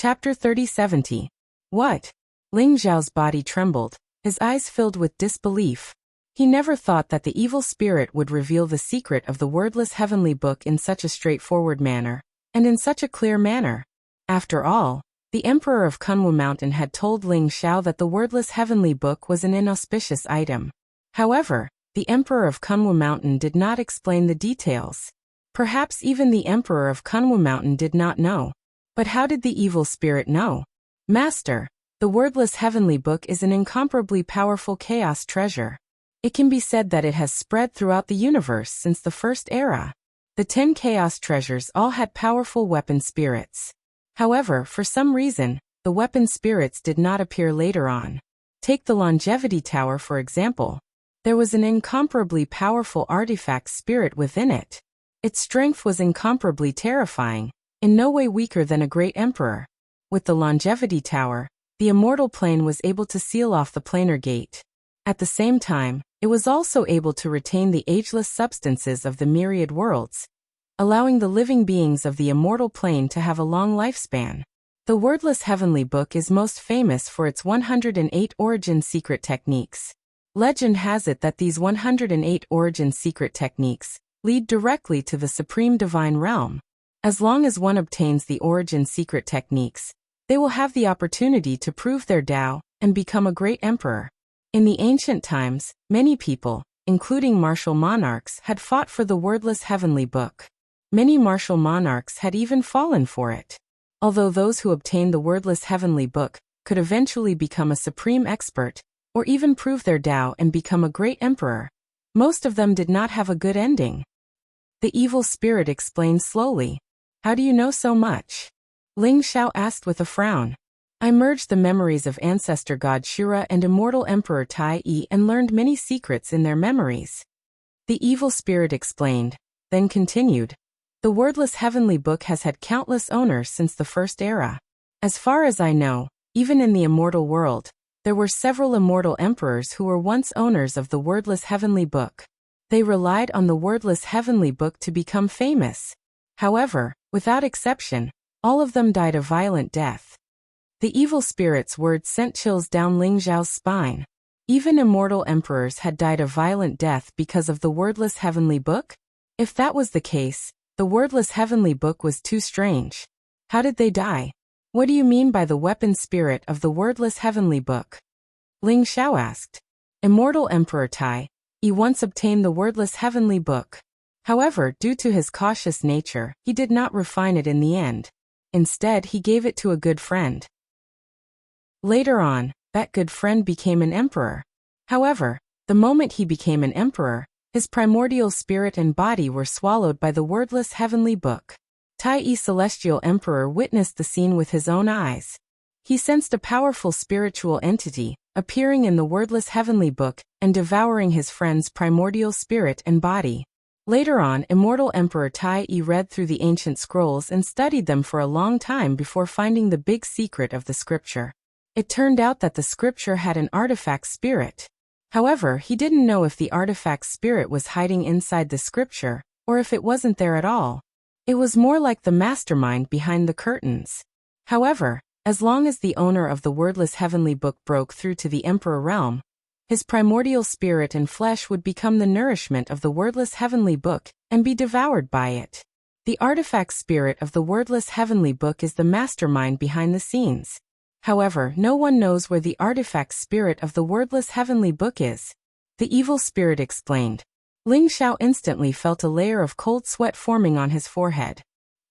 Chapter 3070. What? Ling Xiao's body trembled, his eyes filled with disbelief. He never thought that the evil spirit would reveal the secret of the wordless heavenly book in such a straightforward manner, and in such a clear manner. After all, the Emperor of Kunwu Mountain had told Ling Xiao that the wordless heavenly book was an inauspicious item. However, the Emperor of Kunwu Mountain did not explain the details. Perhaps even the Emperor of Kunwu Mountain did not know. But how did the evil spirit know? Master, the wordless heavenly book is an incomparably powerful chaos treasure. It can be said that it has spread throughout the universe since the first era. The 10 chaos treasures all had powerful weapon spirits. However, for some reason, the weapon spirits did not appear later on. Take the longevity tower for example. There was an incomparably powerful artifact spirit within it. Its strength was incomparably terrifying, in no way weaker than a great emperor. With the longevity tower, the immortal plane was able to seal off the planar gate. At the same time, it was also able to retain the ageless substances of the myriad worlds, allowing the living beings of the immortal plane to have a long lifespan. The wordless heavenly book is most famous for its 108 origin secret techniques. Legend has it that these 108 origin secret techniques lead directly to the supreme divine realm. As long as one obtains the origin secret techniques, they will have the opportunity to prove their Tao and become a great emperor. In the ancient times, many people, including martial monarchs, had fought for the wordless heavenly book. Many martial monarchs had even fallen for it. Although those who obtained the wordless heavenly book could eventually become a supreme expert, or even prove their Tao and become a great emperor, most of them did not have a good ending. The evil spirit explained slowly. How do you know so much? Ling Xiao asked with a frown. I merged the memories of ancestor god Shura and immortal emperor Tai Yi and learned many secrets in their memories. The evil spirit explained, then continued. The wordless heavenly book has had countless owners since the first era. As far as I know, even in the immortal world, there were several immortal emperors who were once owners of the wordless heavenly book. They relied on the wordless heavenly book to become famous. However, without exception, all of them died a violent death. The evil spirit's words sent chills down Ling Xiao's spine. Even immortal emperors had died a violent death because of the wordless heavenly book? If that was the case, the wordless heavenly book was too strange. How did they die? What do you mean by the weapon spirit of the wordless heavenly book? Ling Xiao asked. Immortal Emperor Tai Yi once obtained the wordless heavenly book. However, due to his cautious nature, he did not refine it in the end. Instead, he gave it to a good friend. Later on, that good friend became an emperor. However, the moment he became an emperor, his primordial spirit and body were swallowed by the wordless heavenly book. Tai Yi Celestial Emperor witnessed the scene with his own eyes. He sensed a powerful spiritual entity appearing in the wordless heavenly book and devouring his friend's primordial spirit and body. Later on, immortal Emperor Tai Yi read through the ancient scrolls and studied them for a long time before finding the big secret of the scripture. It turned out that the scripture had an artifact spirit. However, he didn't know if the artifact spirit was hiding inside the scripture, or if it wasn't there at all. It was more like the mastermind behind the curtains. However, as long as the owner of the wordless heavenly book broke through to the emperor realm, his primordial spirit and flesh would become the nourishment of the wordless heavenly book and be devoured by it. The artifact spirit of the wordless heavenly book is the mastermind behind the scenes. However, no one knows where the artifact spirit of the wordless heavenly book is. The evil spirit explained. Ling Xiao instantly felt a layer of cold sweat forming on his forehead.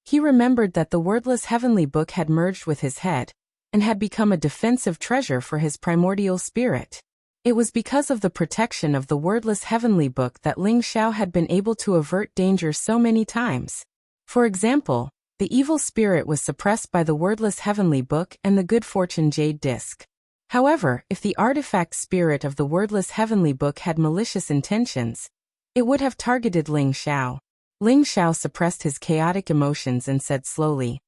He remembered that the wordless heavenly book had merged with his head and had become a defensive treasure for his primordial spirit. It was because of the protection of the wordless heavenly book that Ling Xiao had been able to avert danger so many times. For example, the evil spirit was suppressed by the wordless heavenly book and the good fortune jade disc. However, if the artifact spirit of the wordless heavenly book had malicious intentions, it would have targeted Ling Xiao. Ling Xiao suppressed his chaotic emotions and said slowly,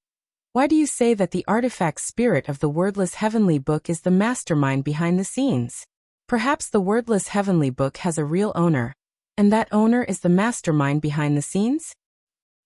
"Why do you say that the artifact spirit of the wordless heavenly book is the mastermind behind the scenes? Perhaps the wordless heavenly book has a real owner, and that owner is the mastermind behind the scenes?"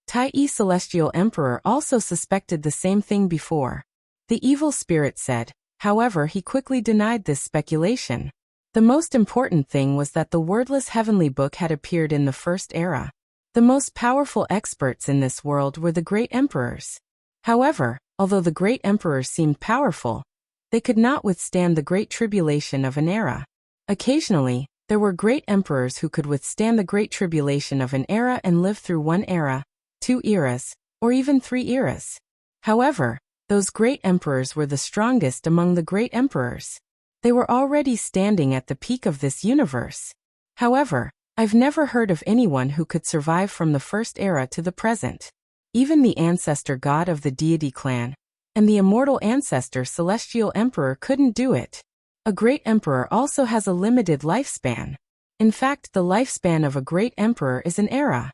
Tai Yi Celestial Emperor also suspected the same thing before. The evil spirit said. However, he quickly denied this speculation. The most important thing was that the wordless heavenly book had appeared in the first era. The most powerful experts in this world were the great emperors. However, although the great emperors seemed powerful, they could not withstand the great tribulation of an era. Occasionally, there were great emperors who could withstand the great tribulation of an era and live through one era, 2 eras, or even 3 eras. However, those great emperors were the strongest among the great emperors. They were already standing at the peak of this universe. However, I've never heard of anyone who could survive from the first era to the present. Even the ancestor god of the deity clan, and the immortal ancestor celestial emperor couldn't do it. A great emperor also has a limited lifespan. In fact, the lifespan of a great emperor is an era.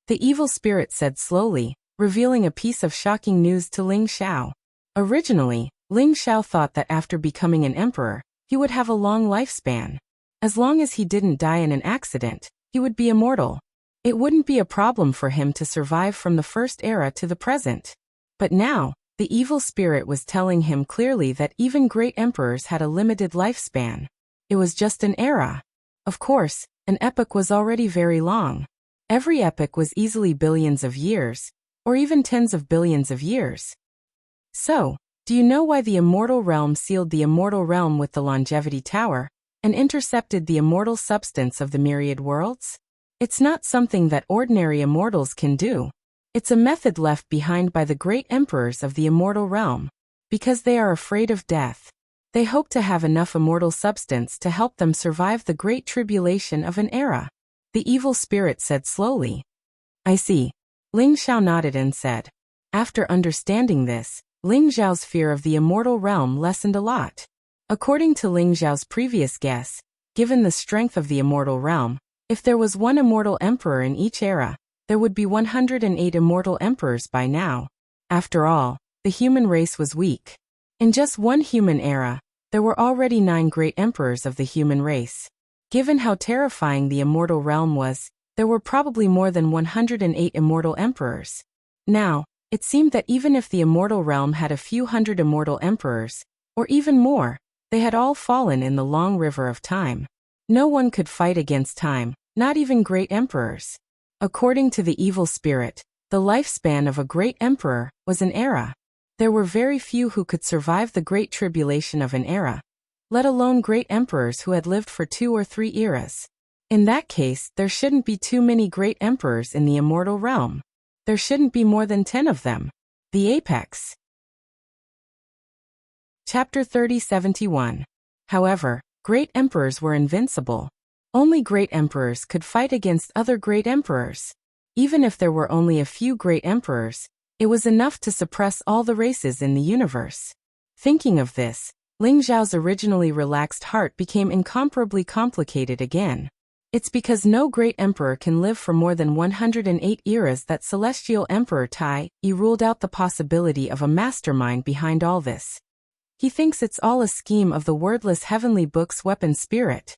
The evil spirit said slowly, revealing a piece of shocking news to Ling Xiao. Originally, Ling Xiao thought that after becoming an emperor, he would have a long lifespan. As long as he didn't die in an accident, he would be immortal. It wouldn't be a problem for him to survive from the first era to the present. But now, the evil spirit was telling him clearly that even great emperors had a limited lifespan. It was just an era. Of course, an epoch was already very long. Every epoch was easily billions of years, or even tens of billions of years. So, do you know why the immortal realm sealed the immortal realm with the longevity tower, and intercepted the immortal substance of the myriad worlds? It's not something that ordinary immortals can do. It's a method left behind by the great emperors of the immortal realm. Because they are afraid of death. They hope to have enough immortal substance to help them survive the great tribulation of an era. The evil spirit said slowly. I see. Ling Xiao nodded and said. After understanding this, Ling Xiao's fear of the immortal realm lessened a lot. According to Ling Xiao's previous guess, given the strength of the immortal realm, if there was one immortal emperor in each era, there would be 108 immortal emperors by now. After all, the human race was weak. In just one human era, there were already 9 great emperors of the human race. Given how terrifying the immortal realm was, there were probably more than 108 immortal emperors. Now, it seemed that even if the immortal realm had a few hundred immortal emperors, or even more, they had all fallen in the long river of time. No one could fight against time, not even great emperors. According to the evil spirit, the lifespan of a great emperor was an era. There were very few who could survive the great tribulation of an era, let alone great emperors who had lived for 2 or 3 eras. In that case, there shouldn't be too many great emperors in the immortal realm. There shouldn't be more than 10 of them. The apex. Chapter 3071. However, great emperors were invincible. Only great emperors could fight against other great emperors. Even if there were only a few great emperors, it was enough to suppress all the races in the universe. Thinking of this, Ling Xiao's originally relaxed heart became incomparably complicated again. It's because no great emperor can live for more than 108 eras that Celestial Emperor Tai Yi ruled out the possibility of a mastermind behind all this. He thinks it's all a scheme of the wordless heavenly book's weapon spirit.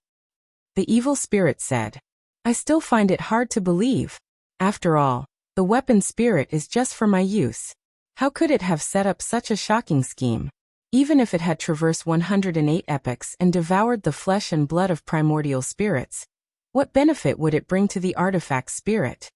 The evil spirit said. I still find it hard to believe. After all, the weapon spirit is just for my use. How could it have set up such a shocking scheme? Even if it had traversed 108 epochs and devoured the flesh and blood of primordial spirits, what benefit would it bring to the artifact spirit?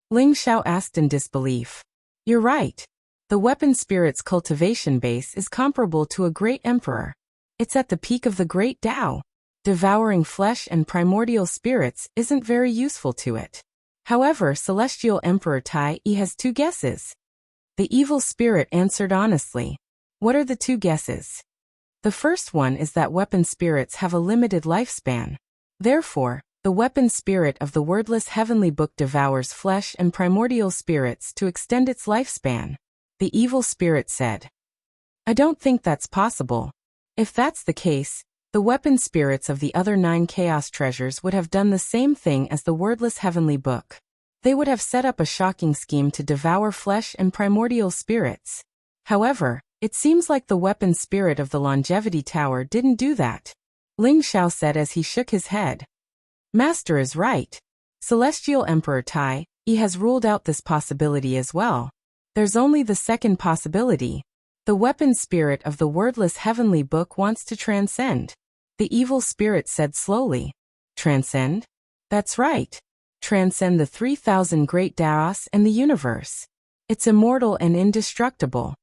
Ling Xiao asked in disbelief. You're right. The weapon spirit's cultivation base is comparable to a great emperor. It's at the peak of the great Tao. Devouring flesh and primordial spirits isn't very useful to it. However, Celestial Emperor Tai Yi has 2 guesses. The evil spirit answered honestly. What are the 2 guesses? The first one is that weapon spirits have a limited lifespan. Therefore, the weapon spirit of the wordless heavenly book devours flesh and primordial spirits to extend its lifespan. The evil spirit said. I don't think that's possible. If that's the case, the weapon spirits of the other 9 chaos treasures would have done the same thing as the wordless heavenly book. They would have set up a shocking scheme to devour flesh and primordial spirits. However, it seems like the weapon spirit of the longevity tower didn't do that. Ling Xiao said as he shook his head. Master is right. Celestial Emperor Tai Yi has ruled out this possibility as well. There's only the second possibility. The weapon spirit of the wordless heavenly book wants to transcend. The evil spirit said slowly. Transcend? That's right. Transcend the 3,000 great Daos and the universe. It's immortal and indestructible.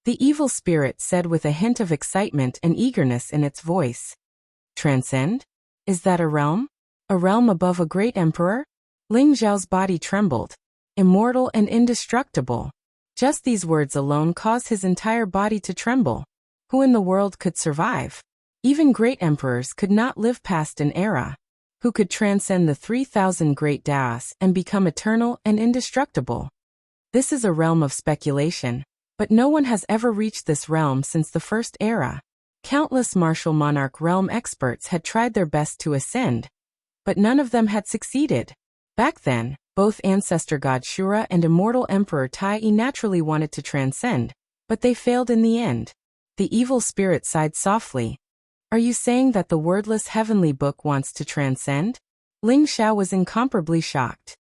The evil spirit said with a hint of excitement and eagerness in its voice. Transcend? Is that a realm? A realm above a great emperor? Ling Zhao's body trembled. Immortal and indestructible. Just these words alone caused his entire body to tremble. Who in the world could survive? Even great emperors could not live past an era. Who could transcend the 3,000 great Daos and become eternal and indestructible? This is a realm of speculation, but no one has ever reached this realm since the first era. Countless martial monarch realm experts had tried their best to ascend, but none of them had succeeded. Back then, both ancestor god Shura and immortal emperor Tai naturally wanted to transcend, but they failed in the end. The evil spirit sighed softly. Are you saying that the wordless heavenly book wants to transcend? Ling Xiao was incomparably shocked.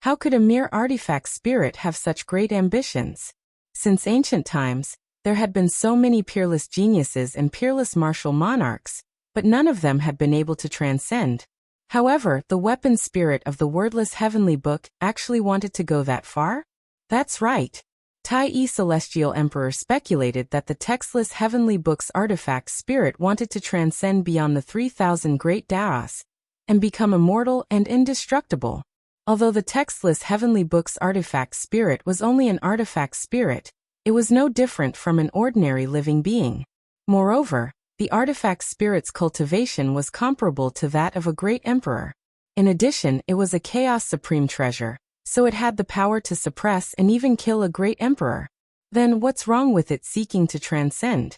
How could a mere artifact spirit have such great ambitions? Since ancient times, there had been so many peerless geniuses and peerless martial monarchs, but none of them had been able to transcend. However, the weapon spirit of the wordless heavenly book actually wanted to go that far? That's right. Tai Celestial Emperor speculated that the textless heavenly book's artifact spirit wanted to transcend beyond the 3,000 great Daos and become immortal and indestructible. Although the textless heavenly book's artifact spirit was only an artifact spirit, it was no different from an ordinary living being. Moreover, the artifact spirit's cultivation was comparable to that of a great emperor. In addition, it was a chaos supreme treasure, so it had the power to suppress and even kill a great emperor. Then what's wrong with it seeking to transcend?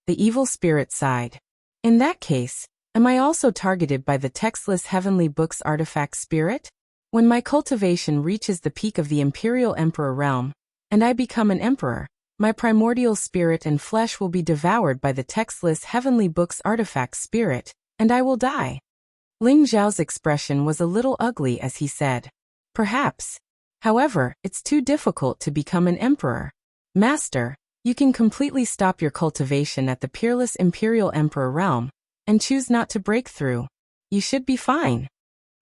The evil spirit sighed. In that case, am I also targeted by the textless heavenly book's artifact spirit? When my cultivation reaches the peak of the imperial emperor realm, and I become an emperor, my primordial spirit and flesh will be devoured by the textless heavenly book's artifact spirit, and I will die. Ling Zhao's expression was a little ugly as he said. Perhaps. However, it's too difficult to become an emperor. Master, you can completely stop your cultivation at the peerless imperial emperor realm, and choose not to break through. You should be fine.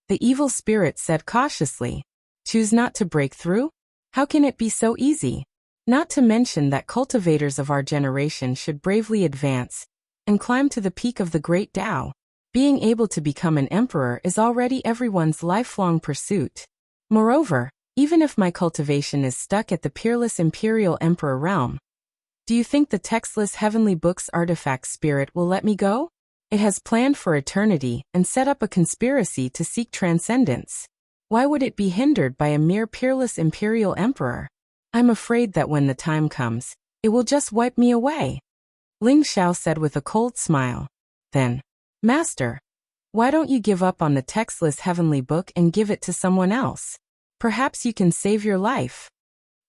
The evil spirit said cautiously. Choose not to break through? How can it be so easy? Not to mention that cultivators of our generation should bravely advance and climb to the peak of the great Tao. Being able to become an emperor is already everyone's lifelong pursuit. Moreover, even if my cultivation is stuck at the peerless imperial emperor realm, do you think the textless heavenly book's artifact spirit will let me go? It has planned for eternity and set up a conspiracy to seek transcendence. Why would it be hindered by a mere peerless imperial emperor? I'm afraid that when the time comes, it will just wipe me away. Ling Xiao said with a cold smile. Then, Master, why don't you give up on the textless heavenly book and give it to someone else? Perhaps you can save your life.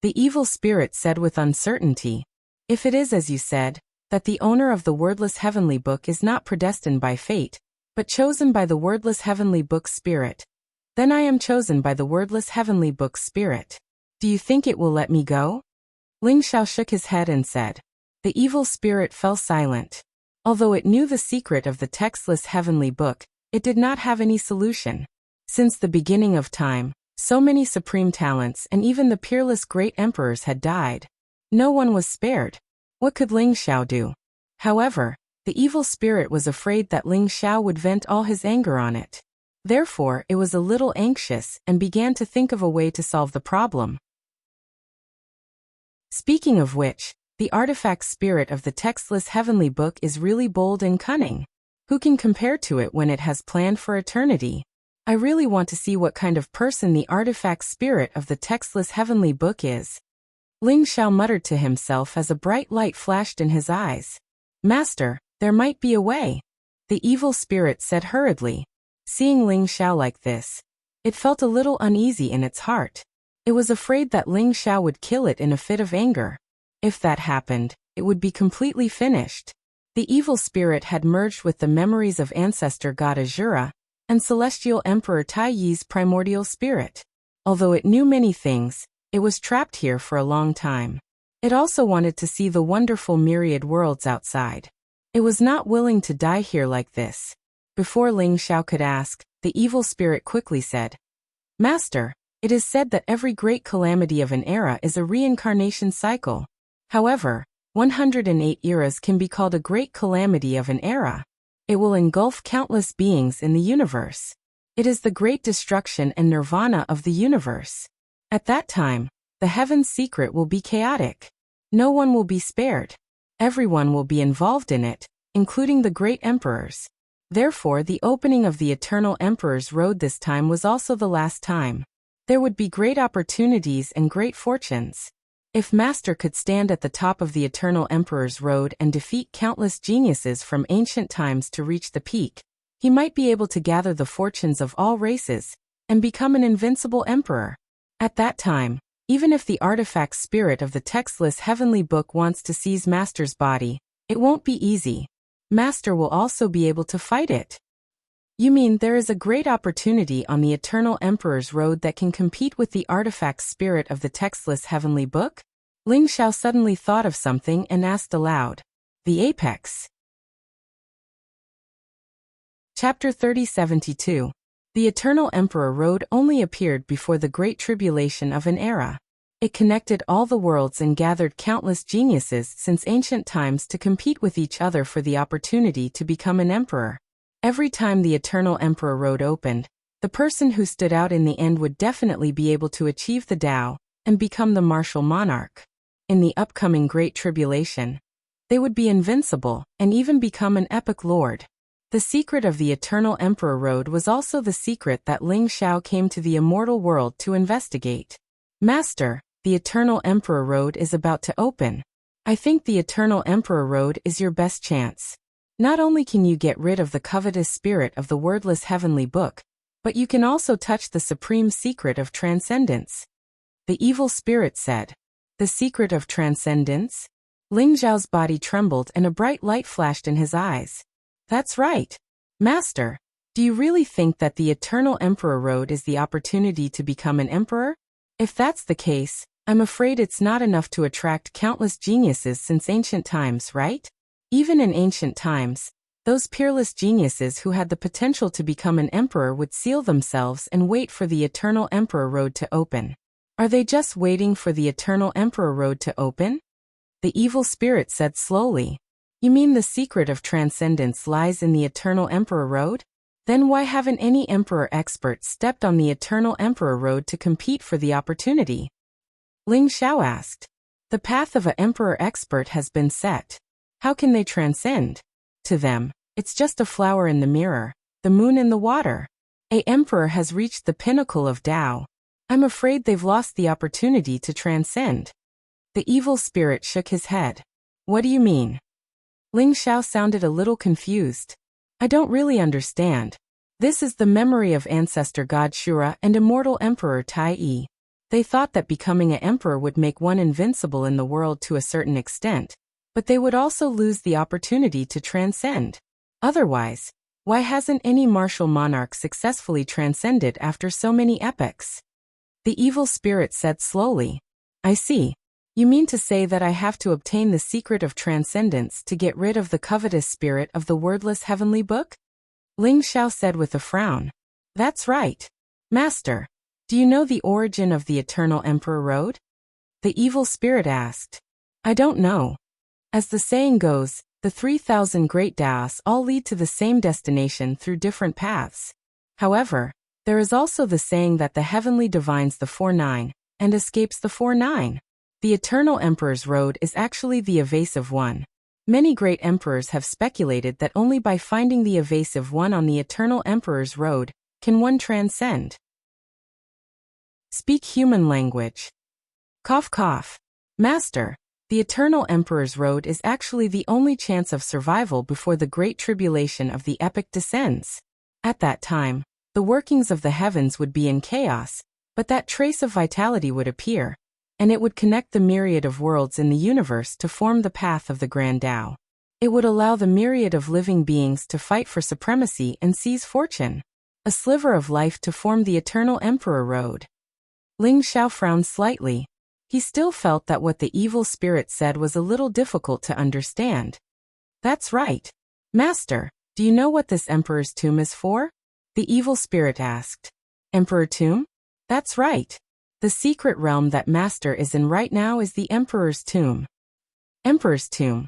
The evil spirit said with uncertainty. If it is as you said, that the owner of the wordless heavenly book is not predestined by fate, but chosen by the wordless heavenly book's spirit, then I am chosen by the wordless heavenly book's spirit. Do you think it will let me go? Ling Xiao shook his head and said. The evil spirit fell silent. Although it knew the secret of the textless heavenly book, it did not have any solution. Since the beginning of time, so many supreme talents and even the peerless great emperors had died. No one was spared. What could Ling Xiao do? However, the evil spirit was afraid that Ling Xiao would vent all his anger on it. Therefore, it was a little anxious and began to think of a way to solve the problem. Speaking of which, the artifact spirit of the textless heavenly book is really bold and cunning. Who can compare to it when it has planned for eternity? I really want to see what kind of person the artifact spirit of the textless heavenly book is. Ling Xiao muttered to himself as a bright light flashed in his eyes. Master, there might be a way. The evil spirit said hurriedly. Seeing Ling Xiao like this, it felt a little uneasy in its heart. It was afraid that Ling Xiao would kill it in a fit of anger. If that happened, it would be completely finished. The evil spirit had merged with the memories of ancestor god Azura and celestial emperor Tai Yi's primordial spirit. Although it knew many things, it was trapped here for a long time. It also wanted to see the wonderful myriad worlds outside. It was not willing to die here like this. Before Ling Xiao could ask, the evil spirit quickly said, Master, it is said that every great calamity of an era is a reincarnation cycle. However, 108 eras can be called a great calamity of an era. It will engulf countless beings in the universe. It is the great destruction and nirvana of the universe. At that time, the heaven's secret will be chaotic. No one will be spared. Everyone will be involved in it, including the great emperors. Therefore, the opening of the Eternal Emperor's Road this time was also the last time. There would be great opportunities and great fortunes. If Master could stand at the top of the Eternal Emperor's Road and defeat countless geniuses from ancient times to reach the peak, he might be able to gather the fortunes of all races and become an invincible emperor. At that time, even if the artifact spirit of the textless heavenly book wants to seize Master's body, it won't be easy. Master will also be able to fight it. You mean there is a great opportunity on the Eternal Emperor's Road that can compete with the artifact spirit of the textless heavenly book? Ling Xiao suddenly thought of something and asked aloud. The apex. Chapter 3072. The Eternal Emperor Road only appeared before the Great Tribulation of an era. It connected all the worlds and gathered countless geniuses since ancient times to compete with each other for the opportunity to become an emperor. Every time the Eternal Emperor Road opened, the person who stood out in the end would definitely be able to achieve the Tao and become the martial monarch. In the upcoming Great Tribulation, they would be invincible and even become an epic lord. The secret of the Eternal Emperor Road was also the secret that Ling Xiao came to the immortal world to investigate. Master, the Eternal Emperor Road is about to open. I think the Eternal Emperor Road is your best chance. Not only can you get rid of the covetous spirit of the wordless heavenly book, but you can also touch the supreme secret of transcendence. The evil spirit said. The secret of transcendence? Ling Xiao's body trembled and a bright light flashed in his eyes. That's right. Master, do you really think that the Eternal Emperor Road is the opportunity to become an emperor? If that's the case, I'm afraid it's not enough to attract countless geniuses since ancient times, right? Even in ancient times, those peerless geniuses who had the potential to become an emperor would seal themselves and wait for the Eternal Emperor Road to open. Are they just waiting for the Eternal Emperor Road to open? The evil spirit said slowly. You mean the secret of transcendence lies in the Eternal Emperor Road? Then why haven't any emperor expert stepped on the Eternal Emperor Road to compete for the opportunity? Ling Xiao asked. The path of an emperor expert has been set. How can they transcend? To them, it's just a flower in the mirror, the moon in the water. An emperor has reached the pinnacle of Tao. I'm afraid they've lost the opportunity to transcend. The evil spirit shook his head. What do you mean? Ling Xiao sounded a little confused. I don't really understand. This is the memory of ancestor god Shura and immortal emperor Tai Yi. They thought that becoming an emperor would make one invincible in the world to a certain extent, but they would also lose the opportunity to transcend. Otherwise, why hasn't any martial monarch successfully transcended after so many epochs? The evil spirit said slowly. I see. You mean to say that I have to obtain the secret of transcendence to get rid of the covetous spirit of the wordless heavenly book? Ling Xiao said with a frown. That's right. Master, do you know the origin of the Eternal Emperor Road? The evil spirit asked. I don't know. As the saying goes, the 3,000 great Taos all lead to the same destination through different paths. However, there is also the saying that the heavenly divines the 4-9 and escapes the 4-9. The Eternal Emperor's Road is actually the evasive one. Many great emperors have speculated that only by finding the evasive one on the Eternal Emperor's Road can one transcend. Speak human language. Cough cough. Master, the Eternal Emperor's Road is actually the only chance of survival before the Great Tribulation of the epic descends. At that time, the workings of the heavens would be in chaos, but that trace of vitality would appear, and it would connect the myriad of worlds in the universe to form the path of the Grand Tao. It would allow the myriad of living beings to fight for supremacy and seize fortune. A sliver of life to form the Eternal Emperor Road. Ling Xiao frowned slightly. He still felt that what the evil spirit said was a little difficult to understand. That's right. Master, do you know what this emperor's tomb is for? The evil spirit asked. Emperor tomb? That's right. The secret realm that Master is in right now is the Emperor's tomb. Emperor's tomb.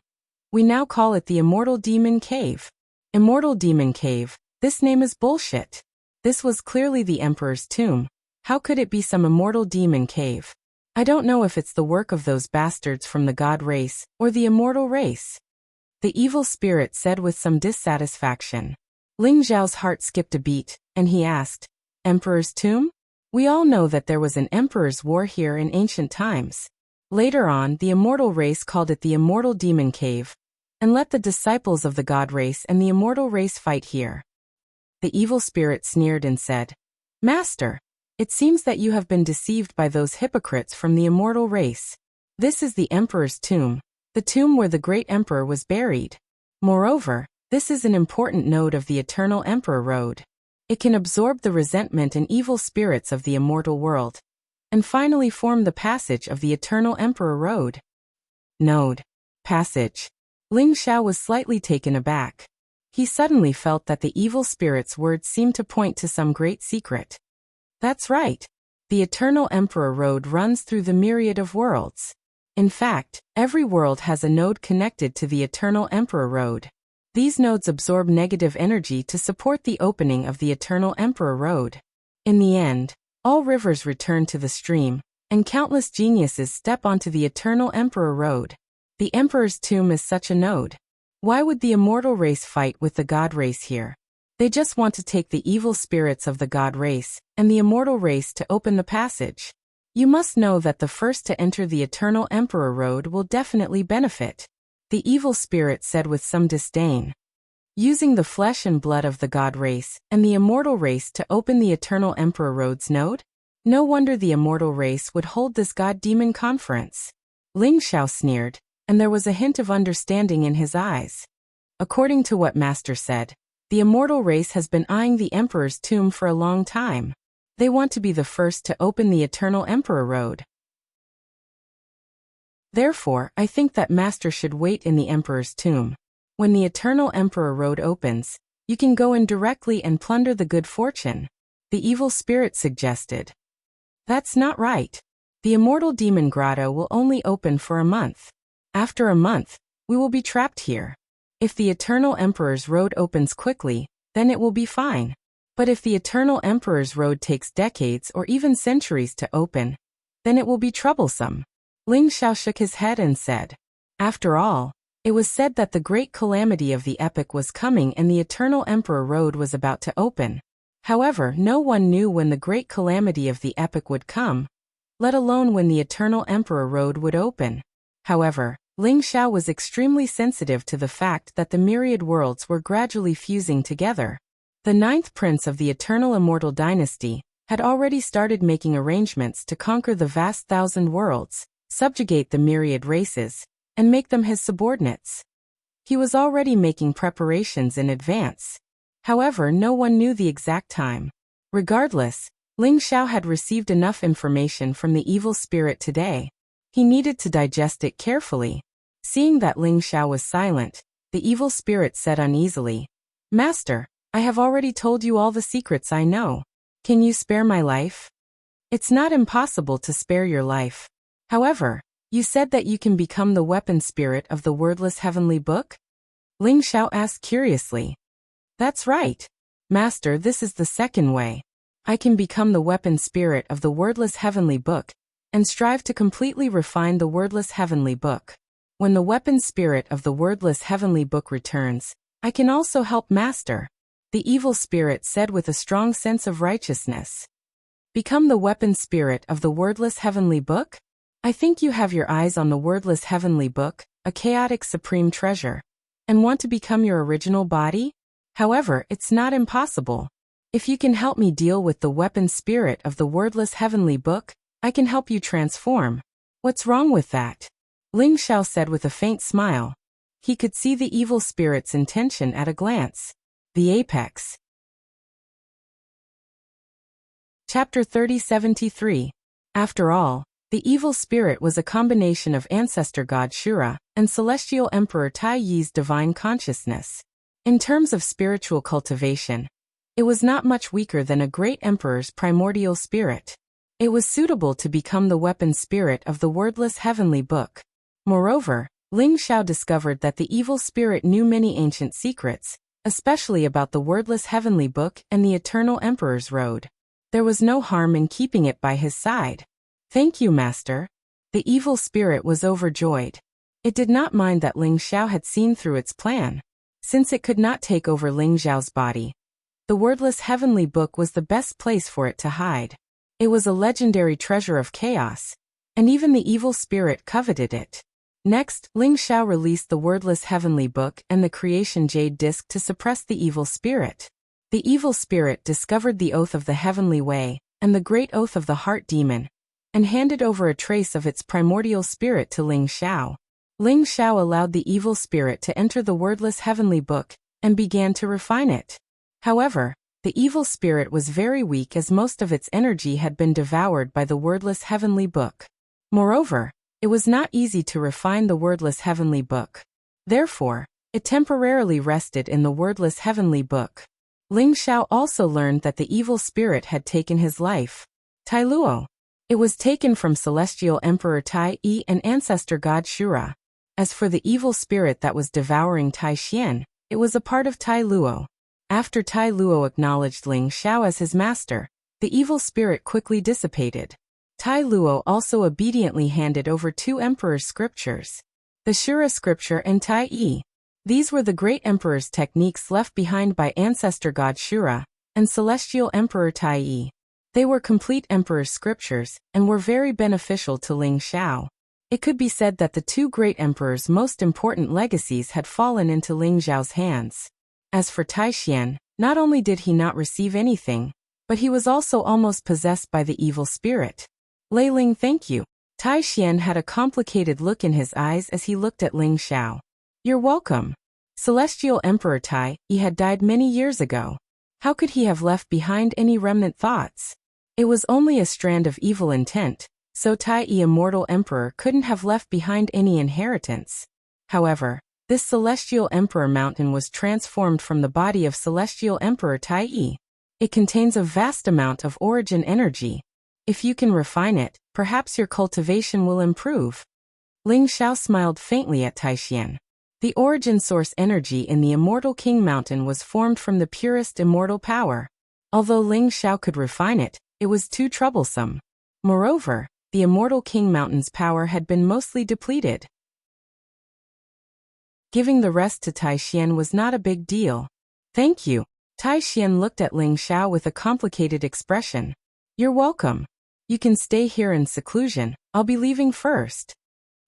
We now call it the Immortal Demon Cave. Immortal Demon Cave. This name is bullshit. This was clearly the Emperor's tomb. How could it be some immortal demon cave? I don't know if it's the work of those bastards from the god race, or the immortal race. The evil spirit said with some dissatisfaction. Ling Xiao's heart skipped a beat, and he asked, Emperor's tomb? We all know that there was an emperor's war here in ancient times. Later on, the immortal race called it the Immortal Demon Cave, and let the disciples of the god race and the immortal race fight here. The evil spirit sneered and said, Master, it seems that you have been deceived by those hypocrites from the immortal race. This is the emperor's tomb, the tomb where the great emperor was buried. Moreover, this is an important node of the eternal emperor road. It can absorb the resentment and evil spirits of the immortal world, and finally form the passage of the eternal emperor road. Node. Passage. Ling Xiao was slightly taken aback. He suddenly felt that the evil spirit's words seemed to point to some great secret. That's right. The eternal emperor road runs through the myriad of worlds. In fact, every world has a node connected to the eternal emperor road. These nodes absorb negative energy to support the opening of the eternal emperor road. In the end, all rivers return to the stream, and countless geniuses step onto the eternal emperor road. The emperor's tomb is such a node. Why would the immortal race fight with the god race here? They just want to take the evil spirits of the god race and the immortal race to open the passage. You must know that the first to enter the eternal emperor road will definitely benefit. The evil spirit said with some disdain. Using the flesh and blood of the god race and the immortal race to open the eternal emperor road's node? No wonder the immortal race would hold this god-demon conference. Ling Xiao sneered, and there was a hint of understanding in his eyes. According to what Master said, the immortal race has been eyeing the emperor's tomb for a long time. They want to be the first to open the eternal emperor road. Therefore, I think that Master should wait in the emperor's tomb. When the eternal emperor road opens, you can go in directly and plunder the good fortune. The evil spirit suggested. That's not right. The immortal demon grotto will only open for a month. After a month, we will be trapped here. If the eternal emperor's road opens quickly, then it will be fine. But if the eternal emperor's road takes decades or even centuries to open, then it will be troublesome. Ling Xiao shook his head and said, After all, it was said that the great calamity of the epoch was coming and the eternal emperor road was about to open. However, no one knew when the great calamity of the epoch would come, let alone when the eternal emperor road would open. However, Ling Xiao was extremely sensitive to the fact that the myriad worlds were gradually fusing together. The ninth prince of the eternal immortal dynasty had already started making arrangements to conquer the vast 1,000 worlds, subjugate the myriad races, and make them his subordinates. He was already making preparations in advance. However, no one knew the exact time. Regardless, Ling Xiao had received enough information from the evil spirit today. He needed to digest it carefully. Seeing that Ling Xiao was silent, the evil spirit said uneasily, Master, I have already told you all the secrets I know. Can you spare my life? It's not impossible to spare your life. However, you said that you can become the weapon spirit of the wordless heavenly book? Ling Xiao asked curiously. That's right. Master, this is the second way. I can become the weapon spirit of the wordless heavenly book, and strive to completely refine the wordless heavenly book. When the weapon spirit of the wordless heavenly book returns, I can also help Master. The evil spirit said with a strong sense of righteousness. Become the weapon spirit of the wordless heavenly book? I think you have your eyes on the wordless heavenly book, a chaotic supreme treasure, and want to become your original body? However, it's not impossible. If you can help me deal with the weapon spirit of the wordless heavenly book, I can help you transform. What's wrong with that? Ling Xiao said with a faint smile. He could see the evil spirit's intention at a glance. The Apex. Chapter 3073. After all, The evil spirit was a combination of ancestor god Shura and celestial emperor Tai Yi's divine consciousness. In terms of spiritual cultivation, it was not much weaker than a great emperor's primordial spirit. It was suitable to become the weapon spirit of the wordless heavenly book. Moreover, Ling Xiao discovered that the evil spirit knew many ancient secrets, especially about the wordless heavenly book and the eternal emperor's road. There was no harm in keeping it by his side. "Thank you, master." The evil spirit was overjoyed. It did not mind that Ling Xiao had seen through its plan. Since it could not take over Ling Xiao's body, the wordless heavenly book was the best place for it to hide. It was a legendary treasure of chaos, and even the evil spirit coveted it. Next, Ling Xiao released the wordless heavenly book and the creation jade disc to suppress the evil spirit. The evil spirit discovered the oath of the heavenly way and the great oath of the heart demon, and handed over a trace of its primordial spirit to Ling Xiao. Ling Xiao allowed the evil spirit to enter the wordless heavenly book and began to refine it. However, the evil spirit was very weak as most of its energy had been devoured by the wordless heavenly book. Moreover, it was not easy to refine the wordless heavenly book. Therefore, it temporarily rested in the wordless heavenly book. Ling Xiao also learned that the evil spirit had taken his life. Tai Luo. It was taken from celestial emperor Tai Yi and ancestor god Shura. As for the evil spirit that was devouring Tai Xian, it was a part of Tai Luo. After Tai Luo acknowledged Ling Xiao as his master, the evil spirit quickly dissipated. Tai Luo also obediently handed over 2 emperor's scriptures, the Shura scripture and Tai Yi. These were the great emperor's techniques left behind by ancestor god Shura and celestial emperor Tai Yi. They were complete emperor's scriptures and were very beneficial to Ling Xiao. It could be said that the 2 great emperors' most important legacies had fallen into Ling Xiao's hands. As for Tai Xian, not only did he not receive anything, but he was also almost possessed by the evil spirit. "Lei Ling, thank you." Tai Xian had a complicated look in his eyes as he looked at Ling Xiao. "You're welcome." Celestial Emperor Tai Yi had died many years ago. How could he have left behind any remnant thoughts? It was only a strand of evil intent, so Tai Yi Immortal Emperor couldn't have left behind any inheritance. However, this Celestial Emperor mountain was transformed from the body of Celestial Emperor Tai Yi. It contains a vast amount of origin energy. If you can refine it, perhaps your cultivation will improve. Ling Xiao smiled faintly at Tai Xian. The origin source energy in the Immortal King Mountain was formed from the purest immortal power. Although Ling Xiao could refine it, it was too troublesome. Moreover, the Immortal King Mountain's power had been mostly depleted. Giving the rest to Tai Xian was not a big deal. "Thank you." Tai Xian looked at Ling Xiao with a complicated expression. "You're welcome. You can stay here in seclusion, I'll be leaving first."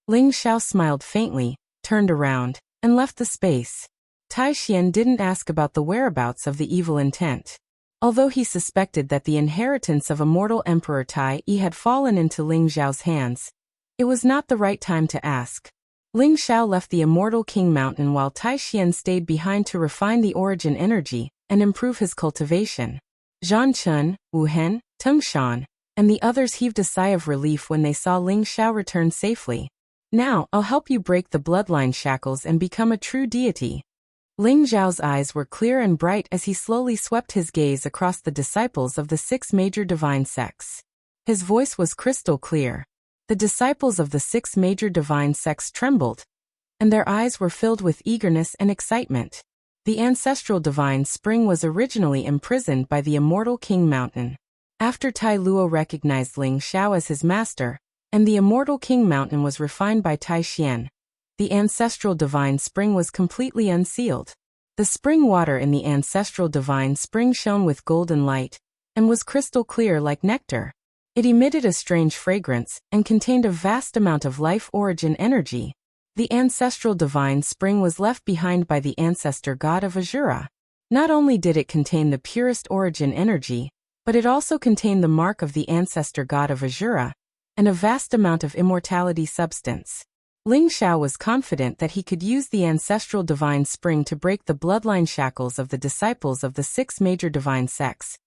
Ling Xiao smiled faintly, turned around, and left the space. Tai Xian didn't ask about the whereabouts of the evil intent. Although he suspected that the inheritance of Immortal Emperor Tai Yi had fallen into Ling Xiao's hands, it was not the right time to ask. Ling Xiao left the Immortal King Mountain while Tai Xian stayed behind to refine the origin energy and improve his cultivation. Zhan Chun, Wu Hen, Tung Shan, and the others heaved a sigh of relief when they saw Ling Xiao return safely. "Now, I'll help you break the bloodline shackles and become a true deity." Ling Xiao's eyes were clear and bright as he slowly swept his gaze across the disciples of the 6 major divine sects. His voice was crystal clear. The disciples of the 6 major divine sects trembled, and their eyes were filled with eagerness and excitement. The ancestral divine spring was originally imprisoned by the Immortal King Mountain. After Tai Luo recognized Ling Xiao as his master, and the Immortal King Mountain was refined by Tai Xian, the ancestral divine spring was completely unsealed. The spring water in the ancestral divine spring shone with golden light, and was crystal clear like nectar. It emitted a strange fragrance, and contained a vast amount of life origin energy. The ancestral divine spring was left behind by the ancestor god of Azura. Not only did it contain the purest origin energy, but it also contained the mark of the ancestor god of Azura, and a vast amount of immortality substance. Ling Xiao was confident that he could use the ancestral divine spring to break the bloodline shackles of the disciples of the 6 major divine sects,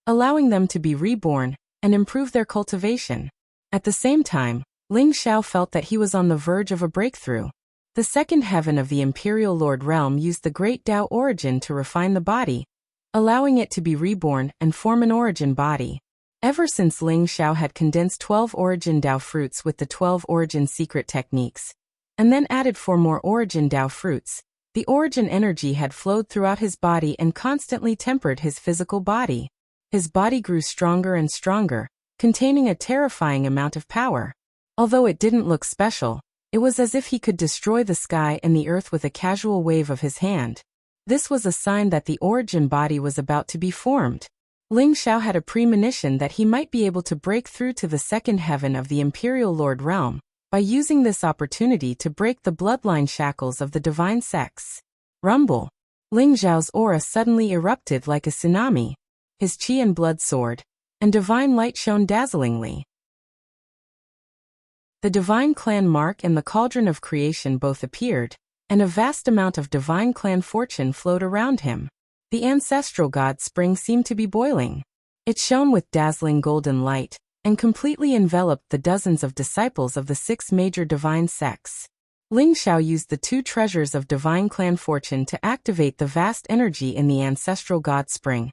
allowing them to be reborn and improve their cultivation. At the same time, Ling Xiao felt that he was on the verge of a breakthrough. The second heaven of the Imperial Lord Realm used the Great Tao Origin to refine the body, allowing it to be reborn and form an origin body. Ever since Ling Xiao had condensed 12 origin Tao fruits with the 12 origin secret techniques, and then added 4 more origin Tao fruits, the origin energy had flowed throughout his body and constantly tempered his physical body. His body grew stronger and stronger, containing a terrifying amount of power. Although it didn't look special, it was as if he could destroy the sky and the earth with a casual wave of his hand. This was a sign that the origin body was about to be formed. Ling Xiao had a premonition that he might be able to break through to the second heaven of the Imperial Lord Realm by using this opportunity to break the bloodline shackles of the divine sex. Rumble. Ling Xiao's aura suddenly erupted like a tsunami. His qi and blood soared, and divine light shone dazzlingly. The divine clan mark and the cauldron of creation both appeared, and a vast amount of divine clan fortune flowed around him. The ancestral god spring seemed to be boiling. It shone with dazzling golden light, and completely enveloped the dozens of disciples of the 6 major divine sects. Ling Xiao used the 2 treasures of divine clan fortune to activate the vast energy in the ancestral god spring,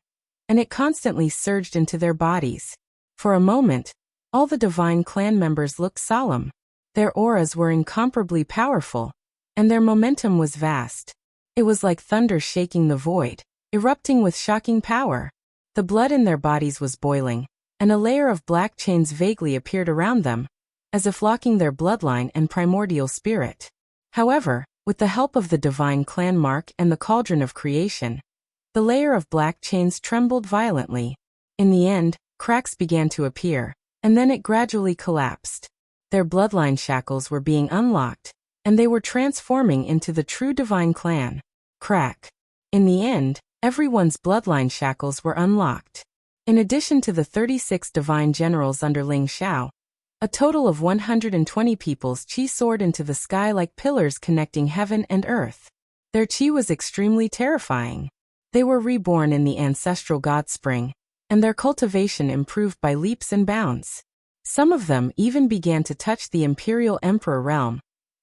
and it constantly surged into their bodies. For a moment, all the divine clan members looked solemn. Their auras were incomparably powerful, and their momentum was vast. It was like thunder shaking the void, erupting with shocking power. The blood in their bodies was boiling, and a layer of black chains vaguely appeared around them, as if locking their bloodline and primordial spirit. However, with the help of the divine clan mark and the cauldron of creation, the layer of black chains trembled violently. In the end, cracks began to appear, and then it gradually collapsed. Their bloodline shackles were being unlocked, and they were transforming into the true divine clan. Crack. In the end, everyone's bloodline shackles were unlocked. In addition to the 36 divine generals under Ling Xiao, a total of 120 people's qi soared into the sky like pillars connecting heaven and earth. Their qi was extremely terrifying. They were reborn in the ancestral god spring, and their cultivation improved by leaps and bounds. Some of them even began to touch the Imperial Emperor realm,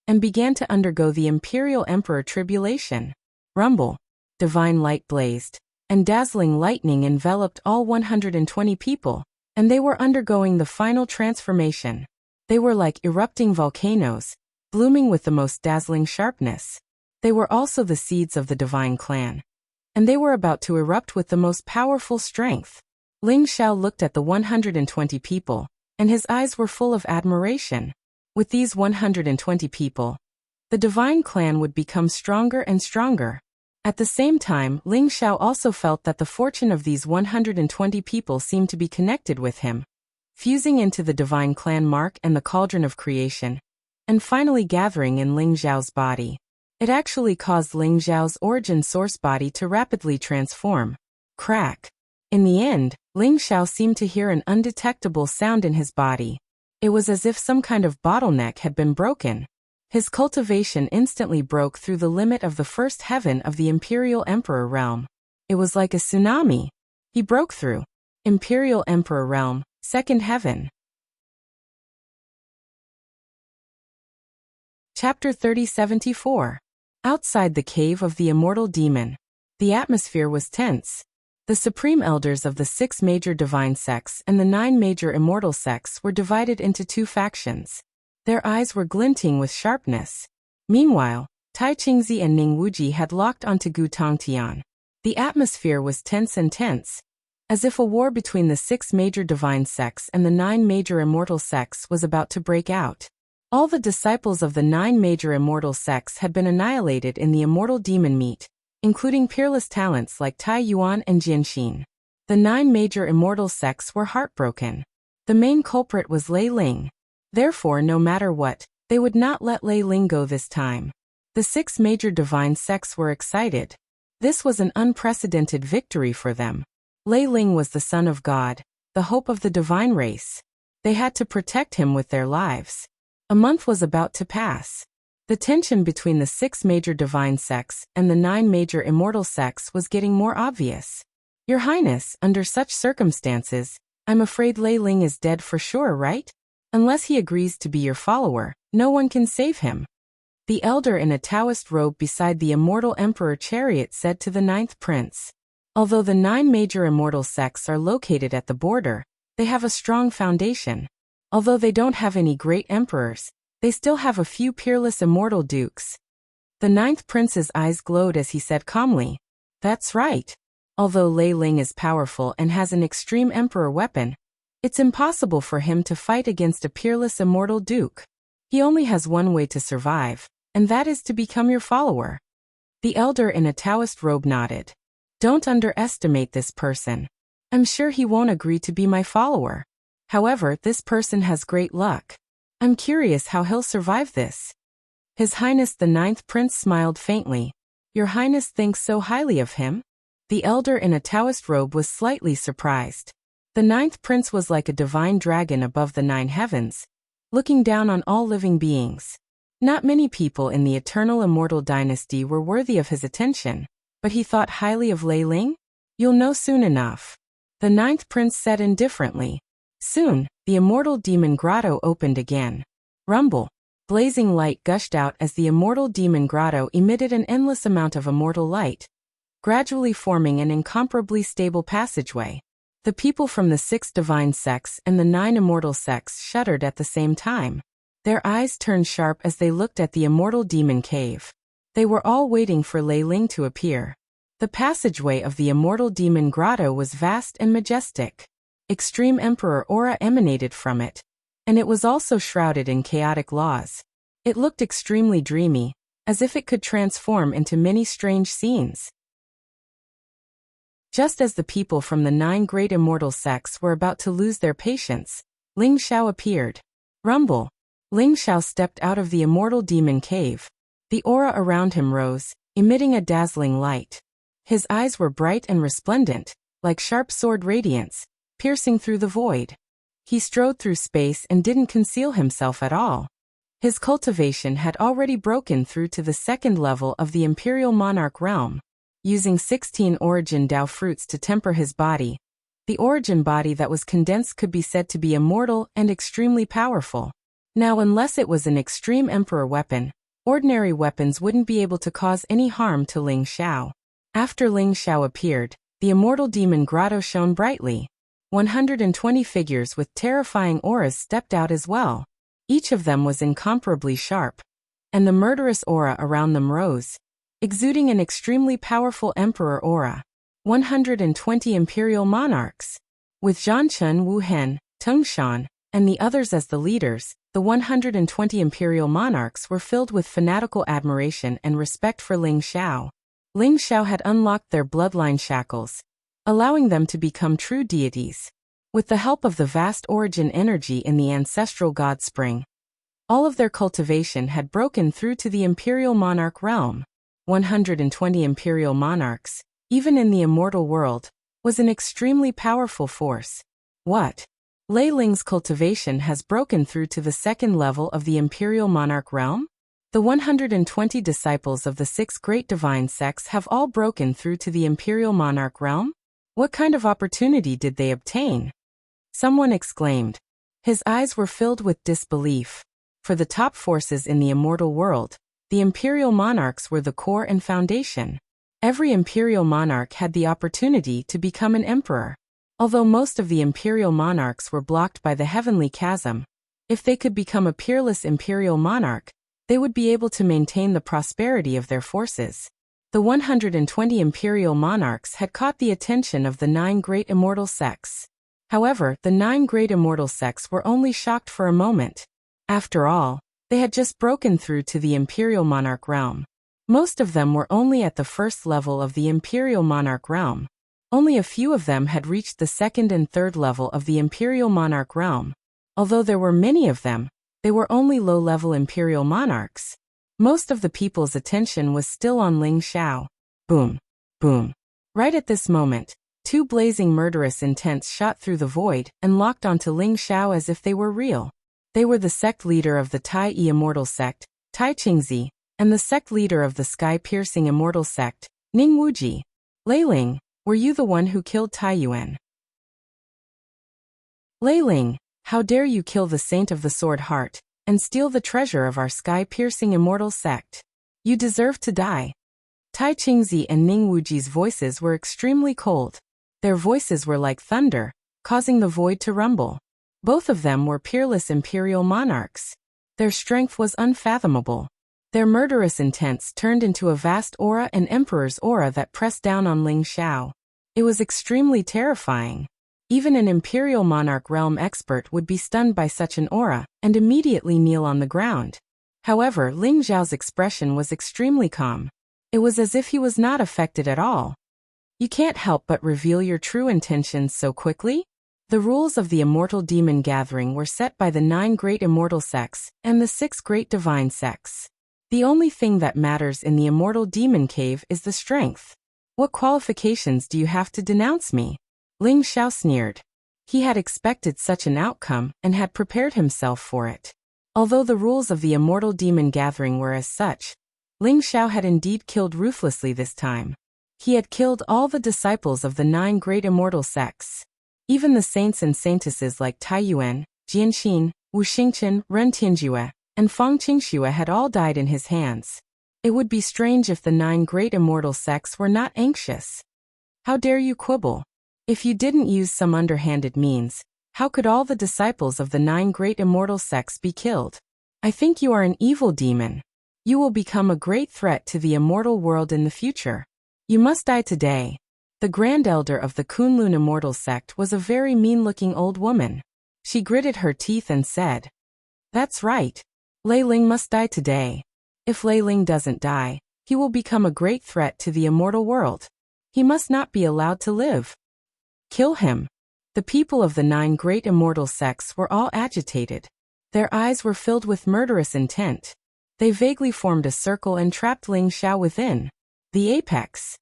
and began to undergo the Imperial Emperor tribulation. Rumble. Divine light blazed, and dazzling lightning enveloped all 120 people, and they were undergoing the final transformation. They were like erupting volcanoes, blooming with the most dazzling sharpness. They were also the seeds of the divine clan, and they were about to erupt with the most powerful strength. Ling Xiao looked at the 120 people, and his eyes were full of admiration. With these 120 people, the divine clan would become stronger and stronger. At the same time, Ling Xiao also felt that the fortune of these 120 people seemed to be connected with him, fusing into the divine clan mark and the cauldron of creation, and finally gathering in Ling Xiao's body. It actually caused Ling Xiao's origin source body to rapidly transform. Crack. In the end, Ling Xiao seemed to hear an undetectable sound in his body. It was as if some kind of bottleneck had been broken. His cultivation instantly broke through the limit of the first heaven of the Imperial Emperor realm. It was like a tsunami. He broke through. Imperial Emperor realm, second heaven. Chapter 3074. Outside the cave of the immortal demon. The atmosphere was tense. The supreme elders of the 6 major divine sects and the 9 major immortal sects were divided into 2 factions. Their eyes were glinting with sharpness. Meanwhile, Tai Qingzi and Ning Wuji had locked onto Gu Tongtian. The atmosphere was tense, as if a war between the 6 major divine sects and the 9 major immortal sects was about to break out. All the disciples of the 9 major immortal sects had been annihilated in the immortal demon meat, including peerless talents like Tai Yuan and Jianxin. The 9 major immortal sects were heartbroken. The main culprit was Lei Ling. Therefore, no matter what, they would not let Lei Ling go this time. The 6 major divine sects were excited. This was an unprecedented victory for them. Lei Ling was the son of God, the hope of the divine race. They had to protect him with their lives. A month was about to pass. The tension between the 6 major divine sects and the 9 major immortal sects was getting more obvious. Your Highness, under such circumstances, I'm afraid Lei Ling is dead for sure, right? Unless he agrees to be your follower, no one can save him. The elder in a Taoist robe beside the immortal emperor chariot said to the ninth prince. Although the 9 major immortal sects are located at the border, they have a strong foundation. Although they don't have any great emperors, they still have a few peerless immortal dukes. The ninth prince's eyes glowed as he said calmly, "That's right. Although Lei Ling is powerful and has an extreme emperor weapon, it's impossible for him to fight against a peerless immortal duke. He only has one way to survive, and that is to become your follower." The elder in a Taoist robe nodded. "Don't underestimate this person. I'm sure he won't agree to be my follower. However, this person has great luck. I'm curious how he'll survive this." His Highness the ninth prince smiled faintly. "Your Highness thinks so highly of him?" The elder in a Taoist robe was slightly surprised. The ninth prince was like a divine dragon above the 9 heavens, looking down on all living beings. Not many people in the eternal immortal dynasty were worthy of his attention, but he thought highly of Lei Ling? "You'll know soon enough," the ninth prince said indifferently. Soon, the immortal demon grotto opened again. Rumble. Blazing light gushed out as the immortal demon grotto emitted an endless amount of immortal light, gradually forming an incomparably stable passageway. The people from the 6 divine sects and the 9 immortal sects shuddered at the same time. Their eyes turned sharp as they looked at the immortal demon cave. They were all waiting for Lei Ling to appear. The passageway of the immortal demon grotto was vast and majestic. Extreme emperor aura emanated from it, and it was also shrouded in chaotic laws. It looked extremely dreamy, as if it could transform into many strange scenes. Just as the people from the 9 great immortal sects were about to lose their patience, Ling Xiao appeared. Rumble. Ling Xiao stepped out of the immortal demon cave. The aura around him rose, emitting a dazzling light. His eyes were bright and resplendent, like sharp sword radiance, piercing through the void. He strode through space and didn't conceal himself at all. His cultivation had already broken through to the 2nd level of the Imperial Monarch realm. Using 16 origin Dao fruits to temper his body, the origin body that was condensed could be said to be immortal and extremely powerful. Now, unless it was an extreme emperor weapon, ordinary weapons wouldn't be able to cause any harm to Ling Xiao. After Ling Xiao appeared, the immortal demon grotto shone brightly. 120 figures with terrifying auras stepped out as well. Each of them was incomparably sharp, and the murderous aura around them rose, exuding an extremely powerful emperor aura. 120 imperial monarchs. With Zhanchen Wu Hen, Tung Shan, and the others as the leaders, the 120 imperial monarchs were filled with fanatical admiration and respect for Ling Xiao. Ling Xiao had unlocked their bloodline shackles, allowing them to become true deities. With the help of the vast origin energy in the ancestral god spring, all of their cultivation had broken through to the imperial monarch realm. 120 imperial monarchs, even in the immortal world, was an extremely powerful force. What? Lei Ling's cultivation has broken through to the 2nd level of the imperial monarch realm? The 120 disciples of the 6 great divine sects have all broken through to the imperial monarch realm? What kind of opportunity did they obtain? Someone exclaimed. His eyes were filled with disbelief. For the top forces in the immortal world, the imperial monarchs were the core and foundation. Every imperial monarch had the opportunity to become an emperor. Although most of the imperial monarchs were blocked by the heavenly chasm, if they could become a peerless imperial monarch, they would be able to maintain the prosperity of their forces. The 120 imperial monarchs had caught the attention of the 9 great immortal sects. However, the 9 great immortal sects were only shocked for a moment. After all, they had just broken through to the imperial monarch realm. Most of them were only at the 1st level of the imperial monarch realm. Only a few of them had reached the 2nd and 3rd level of the imperial monarch realm. Although there were many of them, they were only low-level imperial monarchs. Most of the people's attention was still on Ling Xiao. Boom. Boom. Right at this moment, 2 blazing murderous intents shot through the void and locked onto Ling Xiao as if they were real. They were the sect leader of the Tai Yi Immortal Sect, Tai Qingzi, and the sect leader of the Sky-Piercing Immortal Sect, Ning Wuji. Lei Ling, were you the one who killed Tai Yuan? Lei Ling, How dare you kill the saint of the sword heart, and steal the treasure of our sky-piercing immortal sect? You deserve to die. Tai Qingzi and Ning Wuji's voices were extremely cold. Their voices were like thunder, causing the void to rumble. Both of them were peerless imperial monarchs. Their strength was unfathomable. Their murderous intents turned into a vast aura, an emperor's aura that pressed down on Ling Xiao. It was extremely terrifying. Even an imperial monarch realm expert would be stunned by such an aura and immediately kneel on the ground. However, Ling Xiao's expression was extremely calm. It was as if he was not affected at all. You can't help but reveal your true intentions so quickly? The rules of the immortal demon gathering were set by the 9 great immortal sects and the 6 great divine sects. The only thing that matters in the immortal demon cave is the strength. What qualifications do you have to denounce me? Ling Xiao sneered. He had expected such an outcome and had prepared himself for it. Although the rules of the immortal demon gathering were as such, Ling Xiao had indeed killed ruthlessly this time. He had killed all the disciples of the 9 great immortal sects. Even the saints and saintesses like Tai Yuan, Jianxin, Wu Xingchen, Ren Tianjue, and Fang Qingxue had all died in his hands. It would be strange if the 9 great immortal sects were not anxious. How dare you quibble? If you didn't use some underhanded means, how could all the disciples of the 9 great immortal sects be killed? I think you are an evil demon. You will become a great threat to the immortal world in the future. You must die today. The Grand Elder of the Kunlun immortal sect was a very mean-looking old woman. She gritted her teeth and said, "That's right. Lei Ling must die today. If Lei Ling doesn't die, he will become a great threat to the immortal world. He must not be allowed to live. Kill him." The people of the 9 great immortal sects were all agitated. Their eyes were filled with murderous intent. They vaguely formed a circle and trapped Ling Xiao within. The apex.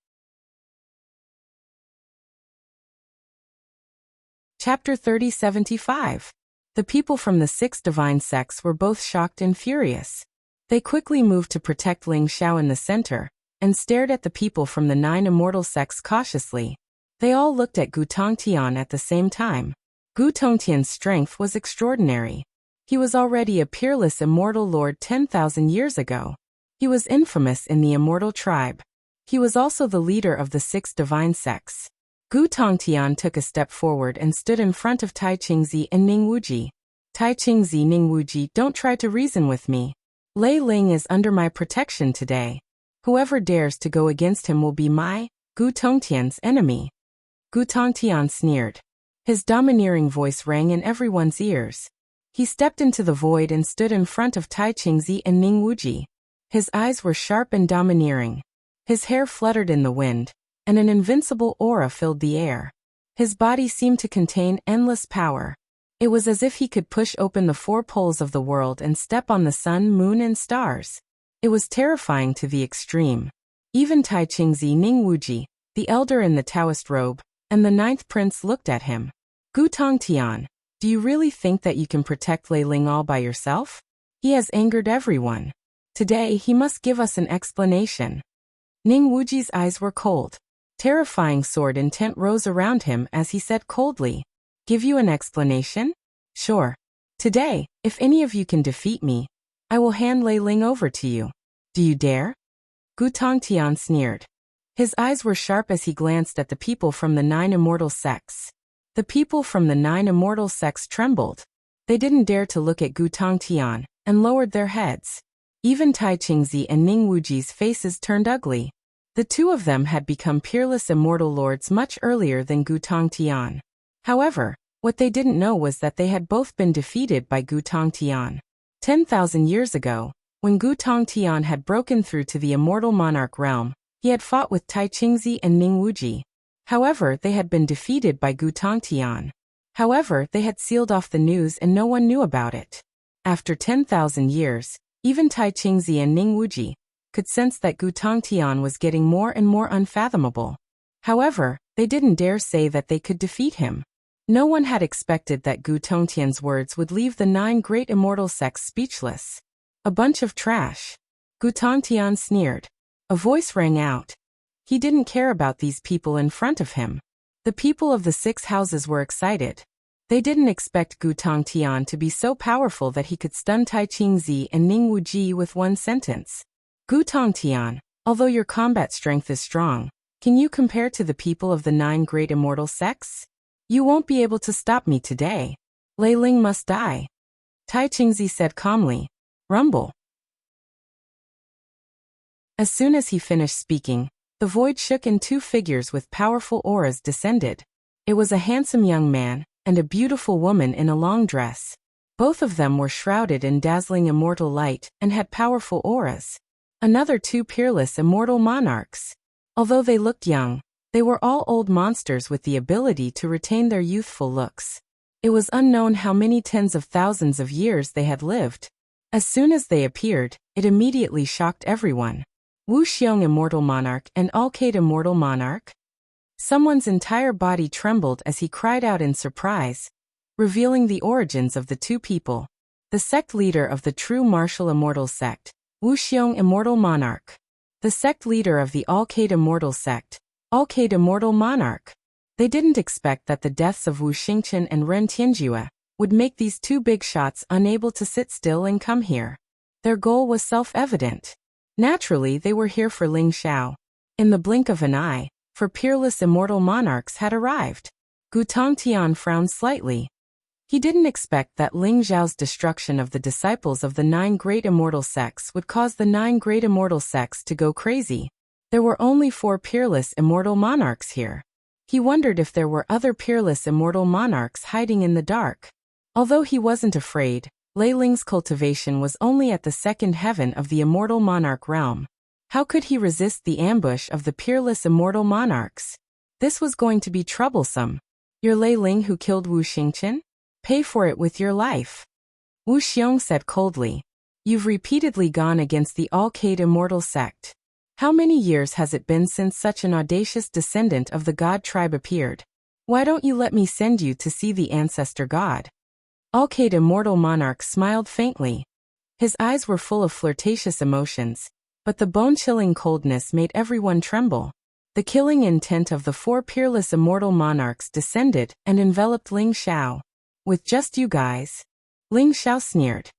Chapter 3075. The people from the 6 divine sects were both shocked and furious. They quickly moved to protect Ling Xiao in the center, and stared at the people from the 9 immortal sects cautiously. They all looked at Gu Tongtian at the same time. Gu Tongtian's strength was extraordinary. He was already a peerless immortal lord 10,000 years ago. He was infamous in the immortal tribe. He was also the leader of the 6 divine sects. Gu Tongtian took a step forward and stood in front of Tai Qingzi and Ning Wuji. Tai Qingzi, Ning Wuji, don't try to reason with me. Lei Ling is under my protection today. Whoever dares to go against him will be my, Gu Tongtian's enemy. Gu Tongtian sneered. His domineering voice rang in everyone's ears. He stepped into the void and stood in front of Tai Qingzi and Ning Wuji. His eyes were sharp and domineering. His hair fluttered in the wind, and an invincible aura filled the air. His body seemed to contain endless power. It was as if he could push open the 4 poles of the world and step on the sun, moon, and stars. It was terrifying to the extreme. Even Tai Qingzi, Ning Wuji, the elder in the Taoist robe, and the 9th prince looked at him. Gu Tongtian, do you really think that you can protect Lei Ling all by yourself? He has angered everyone. Today he must give us an explanation. Ning Wuji's eyes were cold. Terrifying sword intent rose around him as he said coldly, "Give you an explanation? Sure. Today, if any of you can defeat me, I will hand Lei Ling over to you. Do you dare?" Gu Tongtian sneered. His eyes were sharp as he glanced at the people from the 9 immortal sects. The people from the 9 immortal sects trembled. They didn't dare to look at Gu Tongtian, and lowered their heads. Even Tai Qingzi and Ning Wuji's faces turned ugly. The 2 of them had become peerless immortal lords much earlier than Gu Tongtian. However, what they didn't know was that they had both been defeated by Gu Tongtian. 10,000 years ago, when Gu Tongtian had broken through to the immortal monarch realm, he had fought with Tai Qingzi and Ning Wuji. However, they had been defeated by Gu Tongtian. However, they had sealed off the news and no one knew about it. After 10,000 years, even Tai Qingzi and Ning Wuji could sense that Gu Tongtian was getting more and more unfathomable. However, they didn't dare say that they could defeat him. No one had expected that Gu Tongtian's words would leave the 9 great immortal sects speechless. A bunch of trash. Gu Tongtian sneered. A voice rang out. He didn't care about these people in front of him. The people of the 6 houses were excited. They didn't expect Gu Tongtian to be so powerful that he could stun Tai Qingzi and Ning Wuji with one sentence. Gu Tongtian, although your combat strength is strong, can you compare to the people of the 9 great immortal sects? You won't be able to stop me today. Lei Ling must die. Tai Qingzi said calmly. Rumble. As soon as he finished speaking, the void shook and 2 figures with powerful auras descended. It was a handsome young man and a beautiful woman in a long dress. Both of them were shrouded in dazzling immortal light and had powerful auras. Another 2 peerless immortal monarchs. Although they looked young, they were all old monsters with the ability to retain their youthful looks. It was unknown how many tens of thousands of years they had lived. As soon as they appeared, it immediately shocked everyone. Wuxiong Immortal Monarch and Alcade Immortal Monarch? Someone's entire body trembled as he cried out in surprise, revealing the origins of the 2 people. The sect leader of the true martial immortal sect, Wuxiong Immortal Monarch. The sect leader of the Alcade Immortal sect, Alcade Immortal Monarch. They didn't expect that the deaths of Wu Xingqian and Ren Tianjue would make these 2 big shots unable to sit still and come here. Their goal was self-evident. Naturally, they were here for Ling Xiao. In the blink of an eye, for peerless immortal monarchs had arrived. Gu Tongtian frowned slightly. He didn't expect that Ling Xiao's destruction of the disciples of the 9 great immortal sects would cause the 9 great immortal sects to go crazy. There were only 4 peerless immortal monarchs here. He wondered if there were other peerless immortal monarchs hiding in the dark. Although he wasn't afraid, Lei Ling's cultivation was only at the 2nd heaven of the immortal monarch realm. How could he resist the ambush of the peerless immortal monarchs? This was going to be troublesome. You're Lei Ling who killed Wu Xingqian? Pay for it with your life. Wu Xiong said coldly. You've repeatedly gone against the Alcade Immortal sect. How many years has it been since such an audacious descendant of the god tribe appeared? Why don't you let me send you to see the ancestor god? Alcade Immortal Monarch smiled faintly. His eyes were full of flirtatious emotions, but the bone-chilling coldness made everyone tremble. The killing intent of the 4 peerless immortal monarchs descended and enveloped Ling Xiao. With just you guys? Ling Xiao sneered.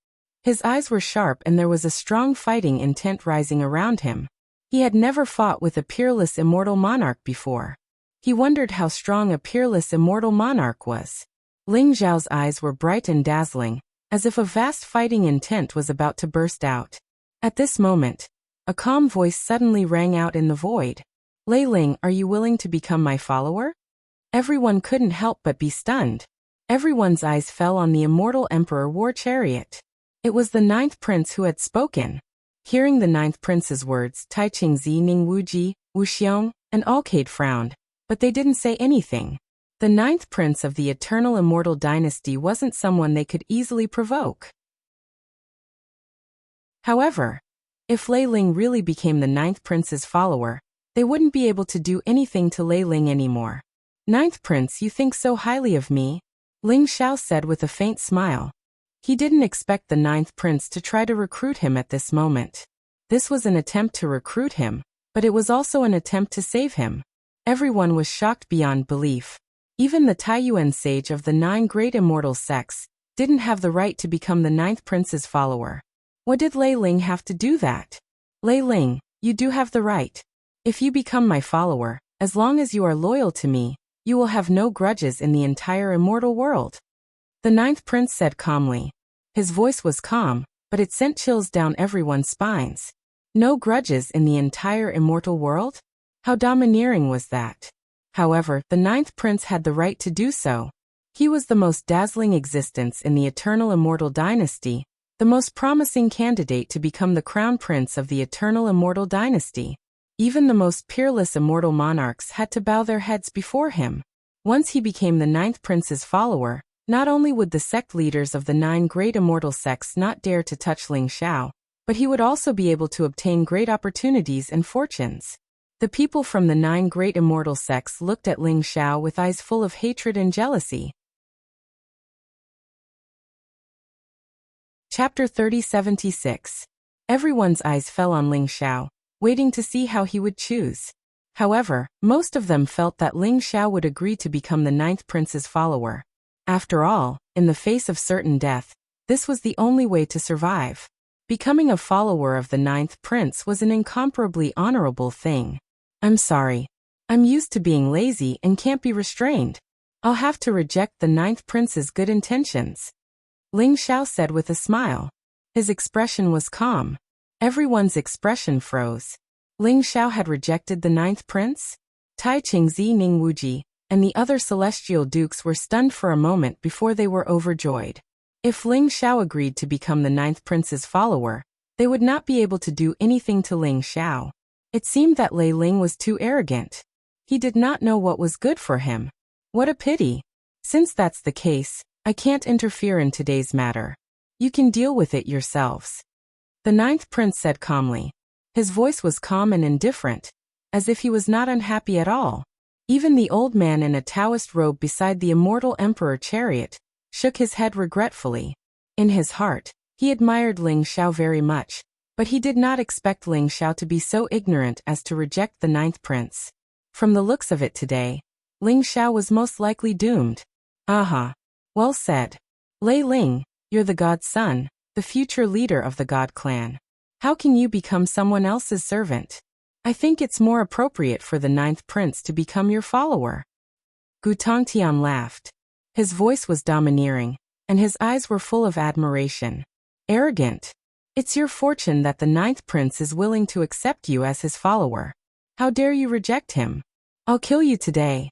His eyes were sharp and there was a strong fighting intent rising around him. He had never fought with a peerless immortal monarch before. He wondered how strong a peerless immortal monarch was. Ling Xiao's eyes were bright and dazzling, as if a vast fighting intent was about to burst out. At this moment, a calm voice suddenly rang out in the void. Lei Ling, are you willing to become my follower? Everyone couldn't help but be stunned. Everyone's eyes fell on the immortal Emperor War Chariot. It was the 9th prince who had spoken. Hearing the 9th prince's words, Tai Qingzi, Ning Wuji, Wuxiong, and Alcade frowned, but they didn't say anything. The 9th prince of the eternal immortal dynasty wasn't someone they could easily provoke. However, if Lei Ling really became the 9th prince's follower, they wouldn't be able to do anything to Lei Ling anymore. 9th prince, you think so highly of me? Ling Xiao said with a faint smile. He didn't expect the 9th prince to try to recruit him at this moment. This was an attempt to recruit him, but it was also an attempt to save him. Everyone was shocked beyond belief. Even the Taiyuan sage of the 9 great immortal sects didn't have the right to become the 9th prince's follower. What did Lei Ling have to do that? Lei Ling, you do have the right. If you become my follower, as long as you are loyal to me, you will have no grudges in the entire immortal world. The 9th prince said calmly. His voice was calm, but it sent chills down everyone's spines. No grudges in the entire immortal world? How domineering was that? However, the 9th prince had the right to do so. He was the most dazzling existence in the eternal immortal dynasty, the most promising candidate to become the crown prince of the eternal immortal dynasty. Even the most peerless immortal monarchs had to bow their heads before him. Once he became the 9th prince's follower, not only would the sect leaders of the 9 great immortal sects not dare to touch Ling Xiao, but he would also be able to obtain great opportunities and fortunes. The people from the 9 great immortal sects looked at Ling Xiao with eyes full of hatred and jealousy. Chapter 3076. Everyone's eyes fell on Ling Xiao, waiting to see how he would choose. However, most of them felt that Ling Xiao would agree to become the 9th prince's follower. After all, in the face of certain death, this was the only way to survive. Becoming a follower of the ninth prince was an incomparably honorable thing. I'm sorry. I'm used to being lazy and can't be restrained. I'll have to reject the ninth prince's good intentions. Ling Xiao said with a smile. His expression was calm. Everyone's expression froze. Ling Xiao had rejected the ninth prince? Tai Qingzi, Ning Wuji, and the other celestial dukes were stunned for a moment before they were overjoyed. If Ling Xiao agreed to become the ninth prince's follower, they would not be able to do anything to Ling Xiao. It seemed that Lei Ling was too arrogant. He did not know what was good for him. What a pity. Since that's the case, I can't interfere in today's matter. You can deal with it yourselves. The ninth prince said calmly. His voice was calm and indifferent, as if he was not unhappy at all. Even the old man in a Taoist robe beside the immortal emperor chariot shook his head regretfully. In his heart, he admired Ling Xiao very much, but he did not expect Ling Xiao to be so ignorant as to reject the ninth prince. From the looks of it today, Ling Xiao was most likely doomed. Aha. Well said. Lei Ling, you're the god's son, the future leader of the god clan. How can you become someone else's servant? I think it's more appropriate for the ninth prince to become your follower. Gu Tongtian laughed. His voice was domineering, and his eyes were full of admiration. Arrogant. It's your fortune that the ninth prince is willing to accept you as his follower. How dare you reject him? I'll kill you today.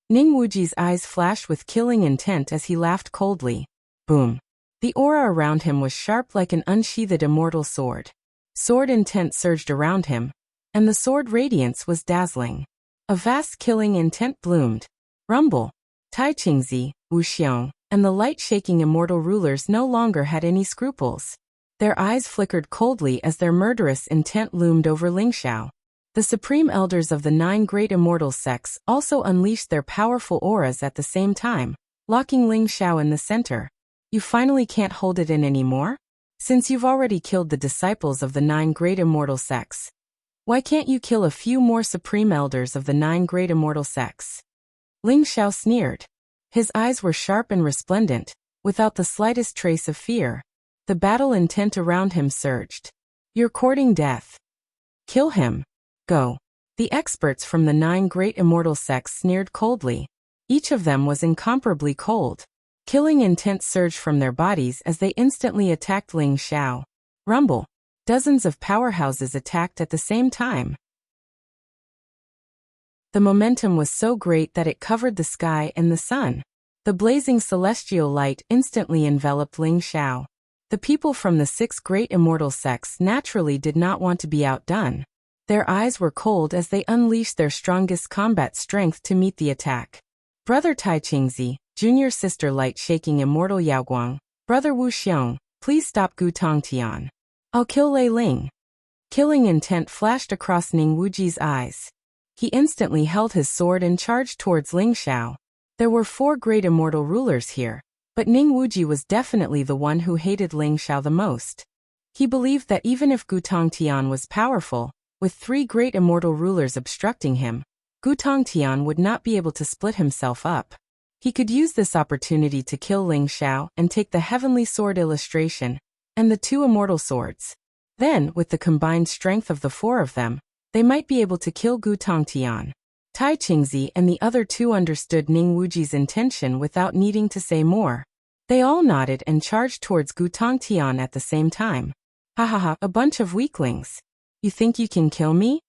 Ning Wuji's eyes flashed with killing intent as he laughed coldly. Boom. The aura around him was sharp like an unsheathed immortal sword. Sword intent surged around him, and the sword radiance was dazzling. A vast killing intent bloomed. Rumble. Tai Qingzi, Wuxia, and the light-shaking immortal rulers no longer had any scruples. Their eyes flickered coldly as their murderous intent loomed over Ling Xiao. The supreme elders of the 9 great immortal sects also unleashed their powerful auras at the same time, locking Ling Xiao in the center. You finally can't hold it in anymore? Since you've already killed the disciples of the 9 great immortal sects, why can't you kill a few more supreme elders of the 9 great immortal sects? Ling Xiao sneered. His eyes were sharp and resplendent, without the slightest trace of fear. The battle intent around him surged. You're courting death. Kill him. Go. The experts from the 9 great immortal sects sneered coldly. Each of them was incomparably cold. Killing intent surged from their bodies as they instantly attacked Ling Xiao. Rumble. Dozens of powerhouses attacked at the same time. The momentum was so great that it covered the sky and the sun. The blazing celestial light instantly enveloped Ling Xiao. The people from the 6 great immortal sects naturally did not want to be outdone. Their eyes were cold as they unleashed their strongest combat strength to meet the attack. Brother Tai Qingzi, junior sister light-shaking immortal Yaoguang, brother Wu Xiong, please stop Gu Tongtian. I'll kill Lei Ling. Killing intent flashed across Ning Wuji's eyes. He instantly held his sword and charged towards Ling Xiao. There were 4 great immortal rulers here, but Ning Wuji was definitely the one who hated Ling Xiao the most. He believed that even if Gu Tongtian was powerful, with 3 great immortal rulers obstructing him, Gu Tongtian would not be able to split himself up. He could use this opportunity to kill Ling Xiao and take the heavenly sword illustration and the 2 immortal swords. Then, with the combined strength of the 4 of them, they might be able to kill Gu Tongtian. Tai Qingzi and the other 2 understood Ning Wuji's intention without needing to say more. They all nodded and charged towards Gu Tongtian at the same time. Ha ha ha, a bunch of weaklings. You think you can kill me?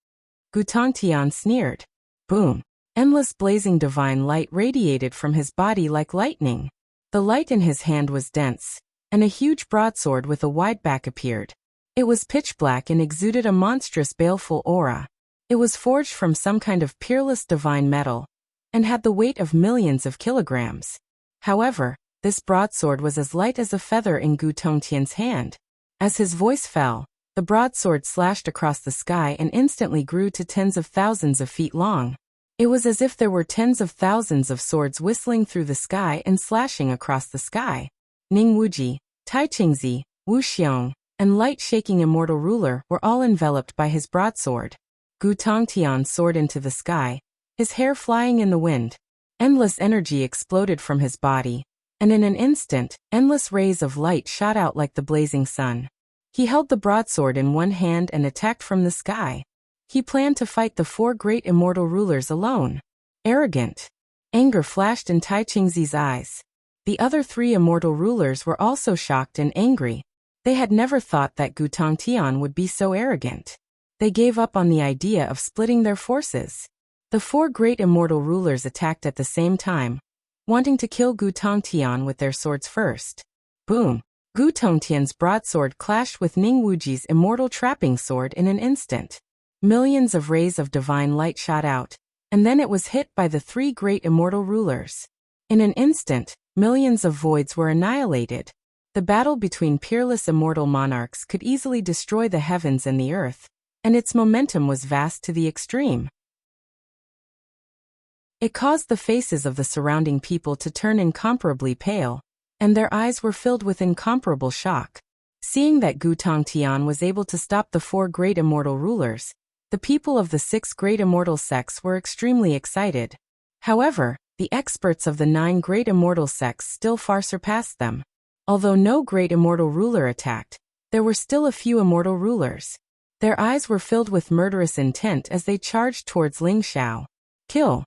Gu Tongtian sneered. Boom. Endless blazing divine light radiated from his body like lightning. The light in his hand was dense, and a huge broadsword with a wide back appeared. It was pitch black and exuded a monstrous baleful aura. It was forged from some kind of peerless divine metal, and had the weight of millions of kilograms. However, this broadsword was as light as a feather in Gu Tongtian's hand. As his voice fell, the broadsword slashed across the sky and instantly grew to tens of thousands of feet long. It was as if there were tens of thousands of swords whistling through the sky and slashing across the sky. Ning Wuji, Tai Qingzi, Wu Xiong, and light-shaking immortal ruler were all enveloped by his broadsword. Gu Tongtian soared into the sky, his hair flying in the wind. Endless energy exploded from his body, and in an instant, endless rays of light shot out like the blazing sun. He held the broadsword in one hand and attacked from the sky. He planned to fight the 4 great immortal rulers alone. Arrogant. Anger flashed in Tai Chingzi's eyes. The other 3 immortal rulers were also shocked and angry. They had never thought that Gu Tongtian would be so arrogant. They gave up on the idea of splitting their forces. The 4 great immortal rulers attacked at the same time, wanting to kill Gu Tongtian with their swords first. Boom! Gu Tongtian's broadsword clashed with Ning Wuji's immortal trapping sword in an instant. Millions of rays of divine light shot out, and then it was hit by the 3 great immortal rulers. In an instant, millions of voids were annihilated. The battle between peerless immortal monarchs could easily destroy the heavens and the earth, and its momentum was vast to the extreme. It caused the faces of the surrounding people to turn incomparably pale, and their eyes were filled with incomparable shock. Seeing that Gu Tongtian was able to stop the 4 great immortal rulers, the people of the 6 great immortal sects were extremely excited. However, the experts of the 9 great immortal sects still far surpassed them. Although no great immortal ruler attacked, there were still a few immortal rulers. Their eyes were filled with murderous intent as they charged towards Ling Xiao. Kill!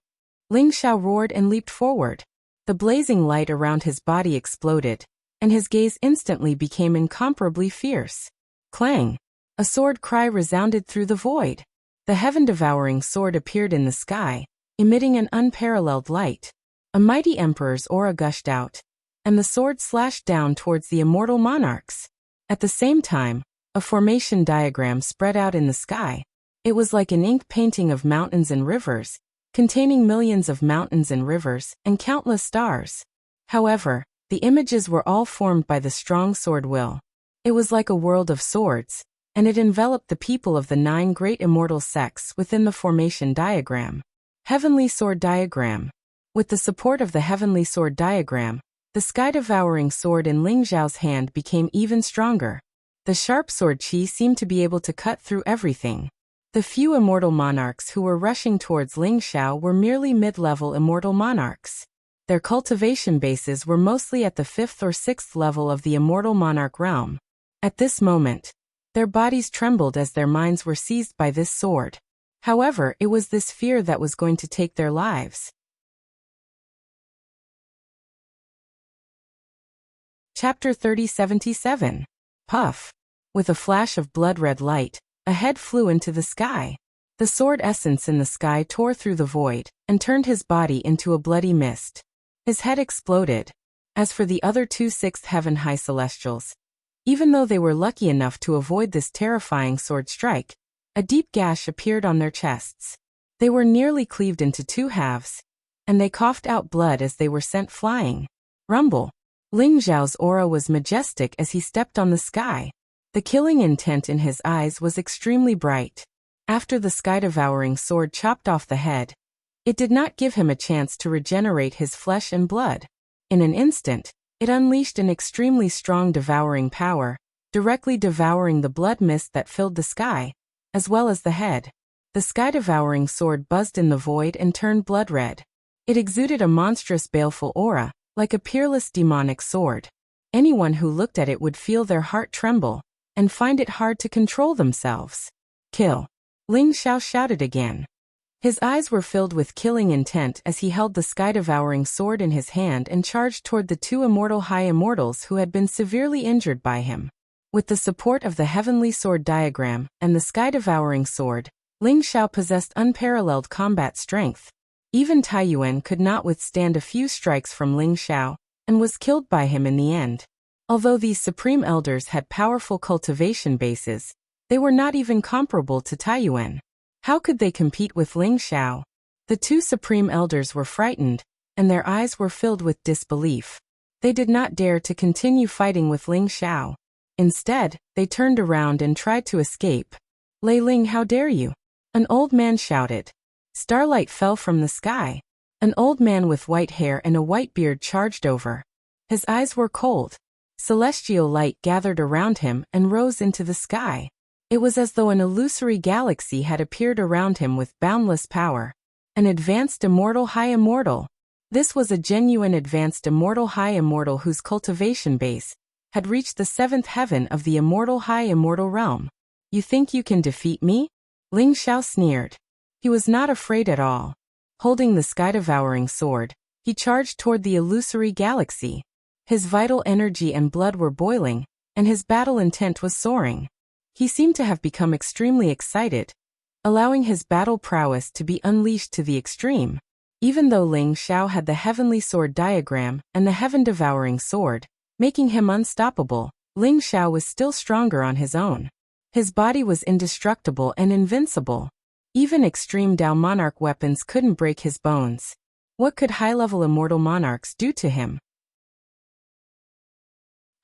Ling Xiao roared and leaped forward. The blazing light around his body exploded, and his gaze instantly became incomparably fierce. Clang! A sword cry resounded through the void. The heaven-devouring sword appeared in the sky, emitting an unparalleled light. A mighty emperor's aura gushed out, and the sword slashed down towards the immortal monarchs. At the same time, a formation diagram spread out in the sky. It was like an ink painting of mountains and rivers, containing millions of mountains and rivers, and countless stars. However, the images were all formed by the strong sword will. It was like a world of swords, and it enveloped the people of the 9 great immortal sects within the formation diagram. Heavenly Sword Diagram. With the support of the Heavenly Sword Diagram, the sky-devouring sword in Ling Xiao's hand became even stronger. The sharp sword chi seemed to be able to cut through everything. The few immortal monarchs who were rushing towards Ling Xiao were merely mid-level immortal monarchs. Their cultivation bases were mostly at the 5th or 6th level of the immortal monarch realm. At this moment, their bodies trembled as their minds were seized by this sword. However, it was this fear that was going to take their lives. Chapter 3077. Puff. With a flash of blood-red light, a head flew into the sky. The sword essence in the sky tore through the void, and turned his body into a bloody mist. His head exploded. As for the other 2 6th Heaven High Celestials, even though they were lucky enough to avoid this terrifying sword strike, a deep gash appeared on their chests. They were nearly cleaved into 2 halves, and they coughed out blood as they were sent flying. Rumble. Ling Xiao's aura was majestic as he stepped on the sky. The killing intent in his eyes was extremely bright. After the sky-devouring sword chopped off the head, it did not give him a chance to regenerate his flesh and blood. In an instant, it unleashed an extremely strong devouring power, directly devouring the blood mist that filled the sky, as well as the head. The sky-devouring sword buzzed in the void and turned blood-red. It exuded a monstrous baleful aura, like a peerless demonic sword. Anyone who looked at it would feel their heart tremble, and find it hard to control themselves. Kill. Ling Xiao shouted again. His eyes were filled with killing intent as he held the sky-devouring sword in his hand and charged toward the 2 immortal high immortals who had been severely injured by him. With the support of the Heavenly Sword Diagram and the sky-devouring sword, Ling Xiao possessed unparalleled combat strength. Even Taiyuan could not withstand a few strikes from Ling Xiao, and was killed by him in the end. Although these supreme elders had powerful cultivation bases, they were not even comparable to Taiyuan. How could they compete with Ling Xiao? The 2 supreme elders were frightened, and their eyes were filled with disbelief. They did not dare to continue fighting with Ling Xiao. Instead, they turned around and tried to escape. Lei Ling, how dare you? An old man shouted. Starlight fell from the sky. An old man with white hair and a white beard charged over. His eyes were cold. Celestial light gathered around him and rose into the sky. It was as though an illusory galaxy had appeared around him with boundless power. An advanced immortal high immortal. This was a genuine advanced immortal high immortal whose cultivation base had reached the 7th heaven of the immortal high immortal realm. You think you can defeat me? Ling Xiao sneered. He was not afraid at all. Holding the sky-devouring sword, he charged toward the illusory galaxy. His vital energy and blood were boiling, and his battle intent was soaring. He seemed to have become extremely excited, allowing his battle prowess to be unleashed to the extreme. Even though Ling Xiao had the heavenly sword diagram and the heaven-devouring sword, making him unstoppable, Ling Xiao was still stronger on his own. His body was indestructible and invincible. Even extreme Dao Monarch weapons couldn't break his bones. What could high-level immortal monarchs do to him?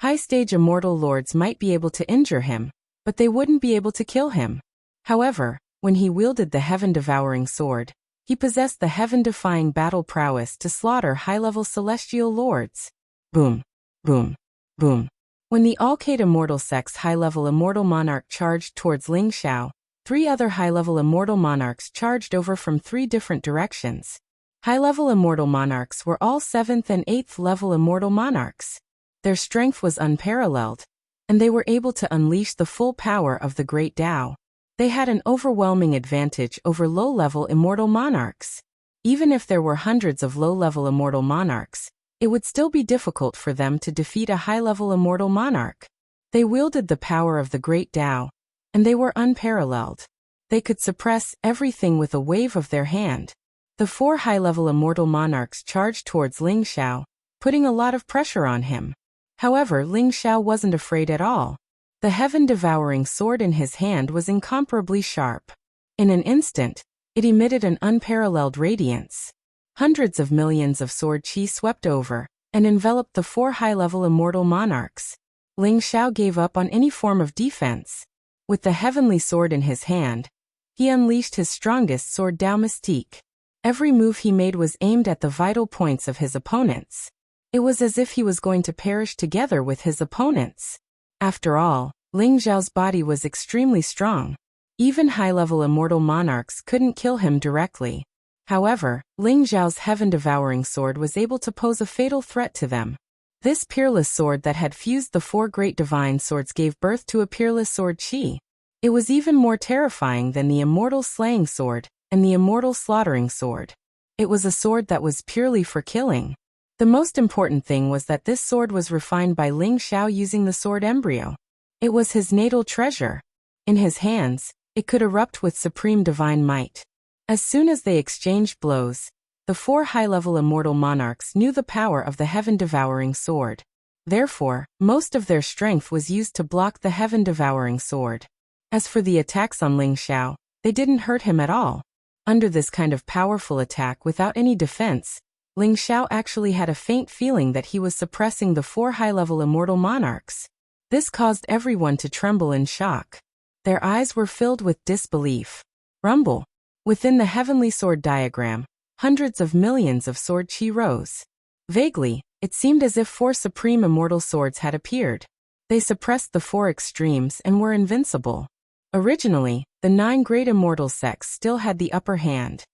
High-stage immortal lords might be able to injure him, but they wouldn't be able to kill him. However, when he wielded the heaven-devouring sword, he possessed the heaven-defying battle prowess to slaughter high-level celestial lords. Boom, boom, boom. When the Alcade Immortal Sect's high-level immortal monarch charged towards Ling Xiao, 3 other high-level immortal monarchs charged over from 3 different directions. High-level immortal monarchs were all 7th and 8th level immortal monarchs. Their strength was unparalleled, and they were able to unleash the full power of the Great Tao. They had an overwhelming advantage over low-level immortal monarchs. Even if there were hundreds of low-level immortal monarchs, it would still be difficult for them to defeat a high-level immortal monarch. They wielded the power of the Great Tao, and they were unparalleled. They could suppress everything with a wave of their hand. The 4 high-level immortal monarchs charged towards Ling Xiao, putting a lot of pressure on him. However, Ling Xiao wasn't afraid at all. The heaven-devouring sword in his hand was incomparably sharp. In an instant, it emitted an unparalleled radiance. Hundreds of millions of sword chi swept over and enveloped the 4 high-level immortal monarchs. Ling Xiao gave up on any form of defense. With the heavenly sword in his hand, he unleashed his strongest sword Dao Mystique. Every move he made was aimed at the vital points of his opponents. It was as if he was going to perish together with his opponents. After all, Ling Xiao's body was extremely strong. Even high-level immortal monarchs couldn't kill him directly. However, Ling Xiao's heaven-devouring sword was able to pose a fatal threat to them. This peerless sword that had fused the 4 great divine swords gave birth to a peerless sword chi. It was even more terrifying than the immortal slaying sword and the immortal slaughtering sword. It was a sword that was purely for killing. The most important thing was that this sword was refined by Ling Xiao using the sword embryo. It was his natal treasure. In his hands, it could erupt with supreme divine might. As soon as they exchanged blows, the 4 high-level immortal monarchs knew the power of the heaven-devouring sword. Therefore, most of their strength was used to block the heaven-devouring sword. As for the attacks on Ling Xiao, they didn't hurt him at all. Under this kind of powerful attack without any defense, Ling Xiao actually had a faint feeling that he was suppressing the 4 high-level immortal monarchs. This caused everyone to tremble in shock. Their eyes were filled with disbelief. Rumble. Within the heavenly sword diagram, hundreds of millions of sword chi rose. Vaguely, it seemed as if 4 supreme immortal swords had appeared. They suppressed the 4 extremes and were invincible. Originally, the 9 great immortal sects still had the upper hand.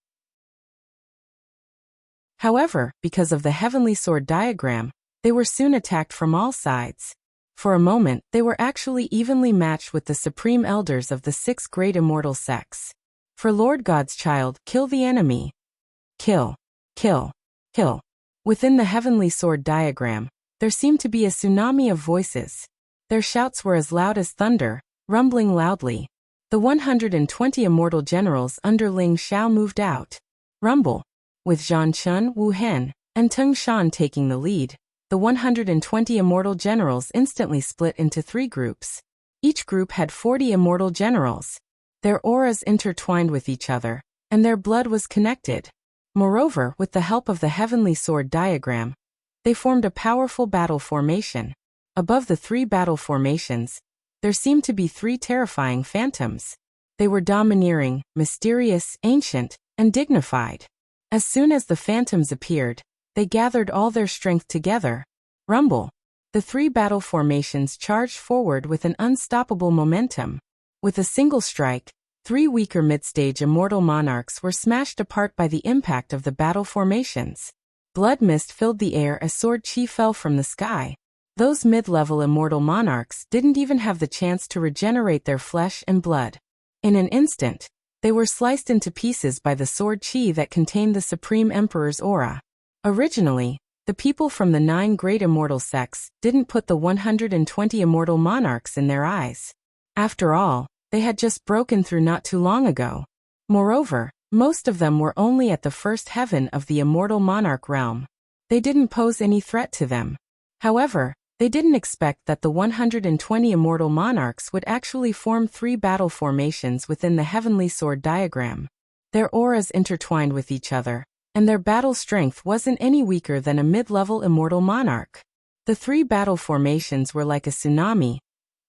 However, because of the heavenly sword diagram, they were soon attacked from all sides. For a moment, they were actually evenly matched with the supreme elders of the 6 great immortal sects. For Lord God's child, kill the enemy. Kill, kill, kill. Within the heavenly sword diagram, there seemed to be a tsunami of voices. Their shouts were as loud as thunder, rumbling loudly. The 120 immortal generals under Ling Xiao moved out. Rumble. With Zhang Chun, Wu Hen, and Teng Shan taking the lead, the 120 immortal generals instantly split into 3 groups. Each group had 40 immortal generals. Their auras intertwined with each other, and their blood was connected. Moreover, with the help of the heavenly sword diagram, they formed a powerful battle formation. Above the 3 battle formations, there seemed to be 3 terrifying phantoms. They were domineering, mysterious, ancient, and dignified. As soon as the phantoms appeared, they gathered all their strength together. Rumble. The 3 battle formations charged forward with an unstoppable momentum. With a single strike, 3 weaker mid-stage immortal monarchs were smashed apart by the impact of the battle formations. Blood mist filled the air as sword chi fell from the sky. Those mid-level immortal monarchs didn't even have the chance to regenerate their flesh and blood. In an instant, they were sliced into pieces by the sword chi that contained the Supreme Emperor's aura. Originally, the people from the 9 great immortal sects didn't put the 120 immortal monarchs in their eyes. After all, they had just broken through not too long ago. Moreover, most of them were only at the first heaven of the immortal monarch realm. They didn't pose any threat to them. However, they didn't expect that the 120 immortal monarchs would actually form 3 battle formations within the heavenly sword diagram. Their auras intertwined with each other, and their battle strength wasn't any weaker than a mid-level immortal monarch. The 3 battle formations were like a tsunami,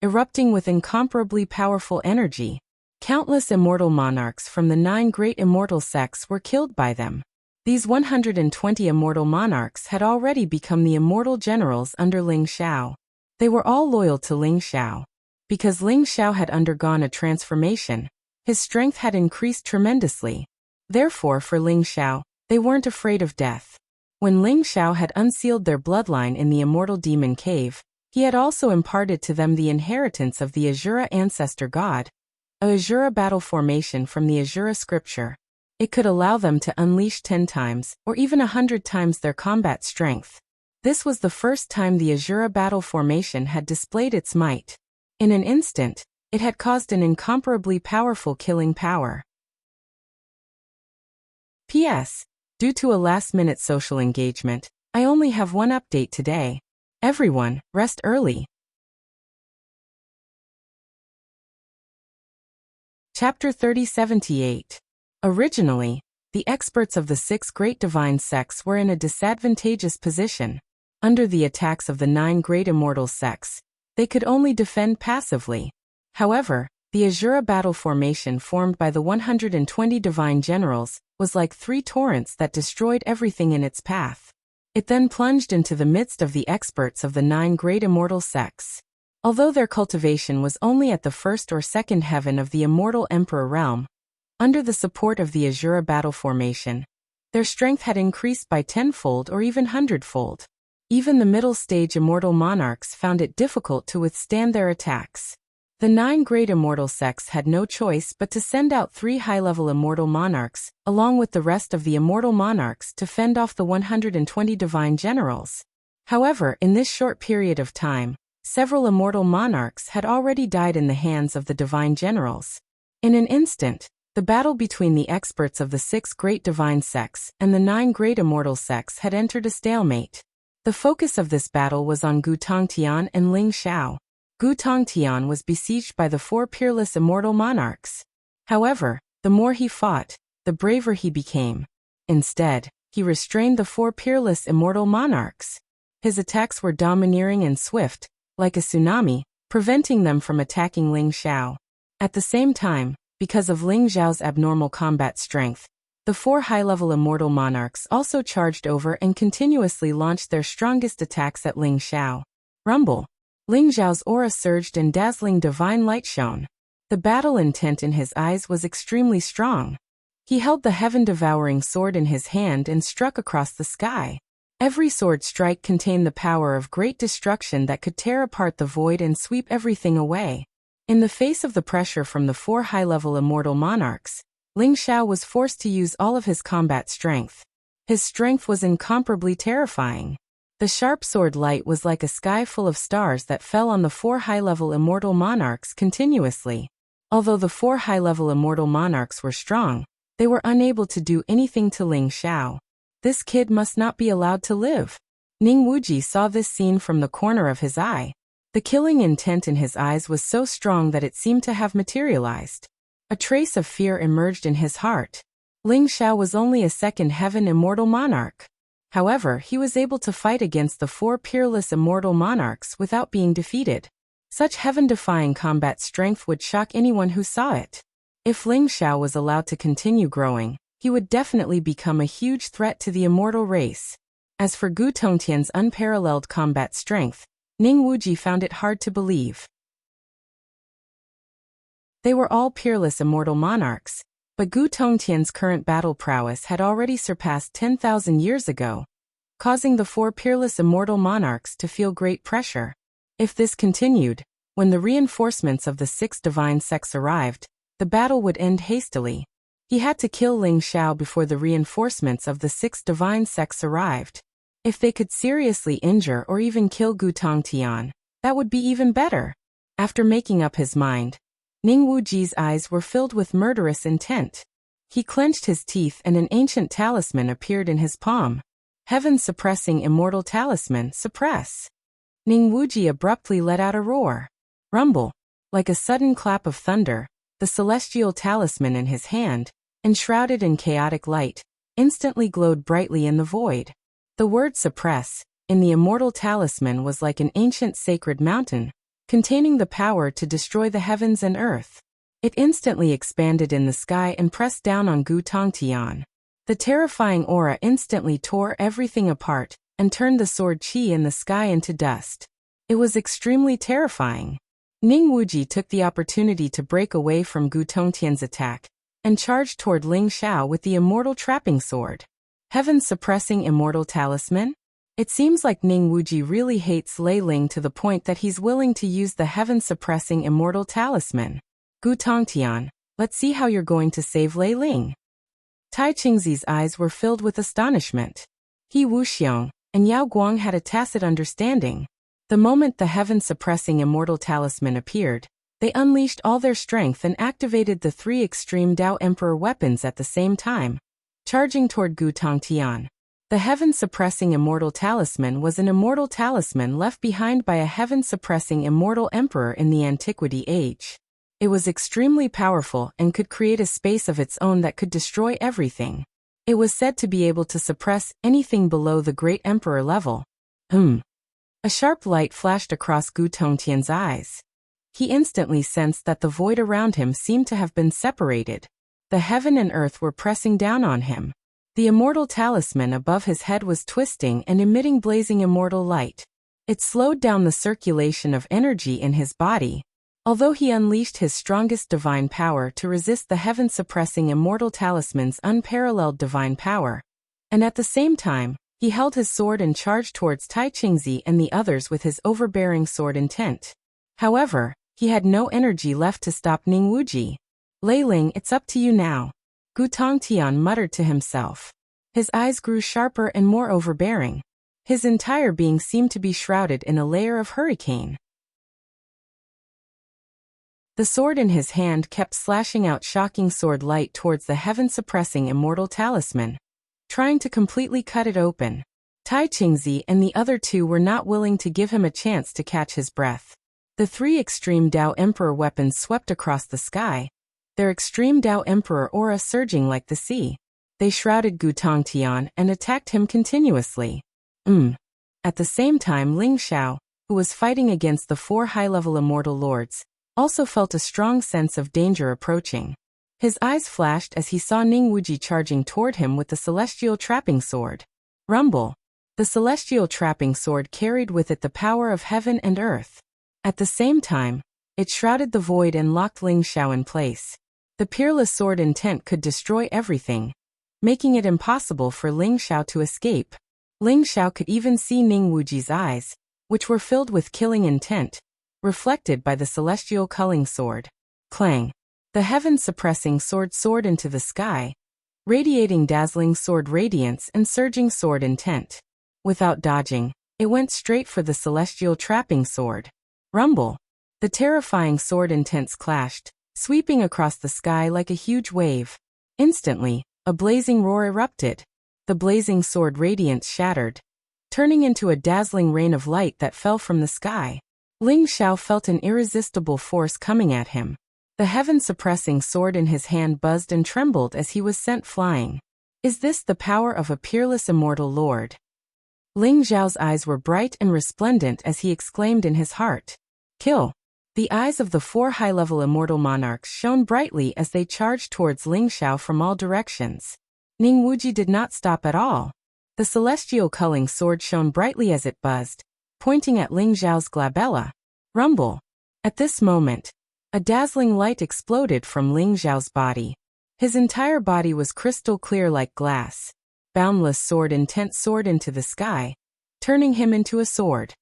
erupting with incomparably powerful energy. Countless immortal monarchs from the 9 great immortal sects were killed by them. These 120 immortal monarchs had already become the immortal generals under Ling Xiao. They were all loyal to Ling Xiao. Because Ling Xiao had undergone a transformation, his strength had increased tremendously. Therefore, for Ling Xiao, they weren't afraid of death. When Ling Xiao had unsealed their bloodline in the immortal demon cave, he had also imparted to them the inheritance of the Azura ancestor god, a Azura battle formation from the Azura scripture. It could allow them to unleash 10 times, or even 100 times their combat strength. This was the first time the Azura battle formation had displayed its might. In an instant, it had caused an incomparably powerful killing power. P.S. Due to a last-minute social engagement, I only have one update today. Everyone, rest early. Chapter 3078. Originally, the experts of the 6 great divine sects were in a disadvantageous position. Under the attacks of the 9 great immortal sects, they could only defend passively. However, the Azura battle formation formed by the 120 divine generals was like 3 torrents that destroyed everything in its path. It then plunged into the midst of the experts of the 9 great immortal sects. Although their cultivation was only at the 1st or 2nd heaven of the immortal emperor realm, under the support of the Azura battle formation, their strength had increased by 10-fold or even 100-fold. Even the middle stage immortal monarchs found it difficult to withstand their attacks. The 9 great immortal sects had no choice but to send out 3 high-level immortal monarchs, along with the rest of the immortal monarchs to fend off the 120 divine generals. However, in this short period of time, several immortal monarchs had already died in the hands of the divine generals. In an instant, the battle between the experts of the 6 great divine sects and the 9 great immortal sects had entered a stalemate. The focus of this battle was on Gu Tongtian and Ling Xiao. Gu Tongtian was besieged by the 4 peerless immortal monarchs. However, the more he fought, the braver he became. Instead, he restrained the 4 peerless immortal monarchs. His attacks were domineering and swift, like a tsunami, preventing them from attacking Ling Xiao. At the same time, because of Ling Xiao's abnormal combat strength, the 4 high-level immortal monarchs also charged over and continuously launched their strongest attacks at Ling Xiao. Rumble! Ling Xiao's aura surged and dazzling divine light shone. The battle intent in his eyes was extremely strong. He held the heaven-devouring sword in his hand and struck across the sky. Every sword strike contained the power of great destruction that could tear apart the void and sweep everything away. In the face of the pressure from the 4 high-level immortal monarchs, Ling Xiao was forced to use all of his combat strength. His strength was incomparably terrifying. The sharp sword light was like a sky full of stars that fell on the 4 high-level immortal monarchs continuously. Although the 4 high-level immortal monarchs were strong, they were unable to do anything to Ling Xiao. This kid must not be allowed to live. Ning Wuji saw this scene from the corner of his eye. The killing intent in his eyes was so strong that it seemed to have materialized. A trace of fear emerged in his heart. Ling Xiao was only a 2nd heaven immortal monarch. However, he was able to fight against the 4 peerless immortal monarchs without being defeated. Such heaven-defying combat strength would shock anyone who saw it. If Ling Xiao was allowed to continue growing, he would definitely become a huge threat to the immortal race. As for Gu Tongtian's unparalleled combat strength, Ning Wuji found it hard to believe. They were all peerless immortal monarchs, but Gu Tongtian's current battle prowess had already surpassed 10,000 years ago. causing the four peerless immortal monarchs to feel great pressure. If this continued, when the reinforcements of the six divine sects arrived, the battle would end hastily. He had to kill Ling Xiao before the reinforcements of the six divine sects arrived. If they could seriously injure or even kill Gu Tongtian, that would be even better. After making up his mind, Ning Wuji's eyes were filled with murderous intent. He clenched his teeth and an ancient talisman appeared in his palm. Heaven-suppressing immortal talisman, suppress. Ning Wuji abruptly let out a roar. Rumble. Like a sudden clap of thunder, the celestial talisman in his hand, enshrouded in chaotic light, instantly glowed brightly in the void. The word suppress, in the immortal talisman was like an ancient sacred mountain, containing the power to destroy the heavens and earth. It instantly expanded in the sky and pressed down on Gu Tongtian. The terrifying aura instantly tore everything apart and turned the sword qi in the sky into dust. It was extremely terrifying. Ning Wuji took the opportunity to break away from Gu Tongtian's attack and charged toward Ling Xiao with the immortal trapping sword. Heaven-suppressing immortal talisman? It seems like Ning Wuji really hates Lei Ling to the point that he's willing to use the heaven-suppressing immortal talisman. Gu Tongtian, let's see how you're going to save Lei Ling. Tai Qingzi's eyes were filled with astonishment. He Wuxiang and Yao Guang had a tacit understanding. The moment the heaven-suppressing immortal talisman appeared, they unleashed all their strength and activated the three extreme Dao Emperor weapons at the same time, charging toward Gu Tongtian. The heaven-suppressing immortal talisman was an immortal talisman left behind by a heaven-suppressing immortal emperor in the Antiquity Age. It was extremely powerful and could create a space of its own that could destroy everything. It was said to be able to suppress anything below the Great Emperor level. A sharp light flashed across Gu Tongtian's eyes. He instantly sensed that the void around him seemed to have been separated. The heaven and earth were pressing down on him. The immortal talisman above his head was twisting and emitting blazing immortal light. It slowed down the circulation of energy in his body. Although he unleashed his strongest divine power to resist the heaven-suppressing immortal talisman's unparalleled divine power, and at the same time, he held his sword and charged towards Tai Qingzi and the others with his overbearing sword intent. However, he had no energy left to stop Ning Wuji. Lei Ling, it's up to you now. Gu Tongtian muttered to himself. His eyes grew sharper and more overbearing. His entire being seemed to be shrouded in a layer of hurricane. The sword in his hand kept slashing out shocking sword light towards the heaven-suppressing immortal talisman, trying to completely cut it open. Tai Qingzi and the other two were not willing to give him a chance to catch his breath. The three extreme Dao Emperor weapons swept across the sky, their extreme Dao Emperor aura surging like the sea. They shrouded Gu Tongtian and attacked him continuously. At the same time, Ling Xiao, who was fighting against the four high-level immortal lords, also felt a strong sense of danger approaching. His eyes flashed as he saw Ning Wuji charging toward him with the celestial trapping sword. Rumble. The celestial trapping sword carried with it the power of heaven and earth. At the same time, it shrouded the void and locked Ling Xiao in place. The peerless sword intent could destroy everything, making it impossible for Ling Xiao to escape. Ling Xiao could even see Ning Wuji's eyes, which were filled with killing intent, reflected by the celestial culling sword. Clang! The heaven-suppressing sword soared into the sky, radiating dazzling sword radiance and surging sword intent. Without dodging, it went straight for the celestial trapping sword. Rumble! The terrifying sword intents clashed, sweeping across the sky like a huge wave. Instantly, a blazing roar erupted. The blazing sword radiance shattered, turning into a dazzling rain of light that fell from the sky. Ling Xiao felt an irresistible force coming at him. The heaven-suppressing sword in his hand buzzed and trembled as he was sent flying. Is this the power of a peerless immortal lord? Ling Xiao's eyes were bright and resplendent as he exclaimed in his heart. Kill! The eyes of the four high-level immortal monarchs shone brightly as they charged towards Ling Xiao from all directions. Ning Wuji did not stop at all. The celestial culling sword shone brightly as it buzzed, pointing at Ling Xiao's glabella. Rumble! At this moment, a dazzling light exploded from Ling Xiao's body. His entire body was crystal clear like glass. boundless sword intent soared into the sky, turning him into a sword.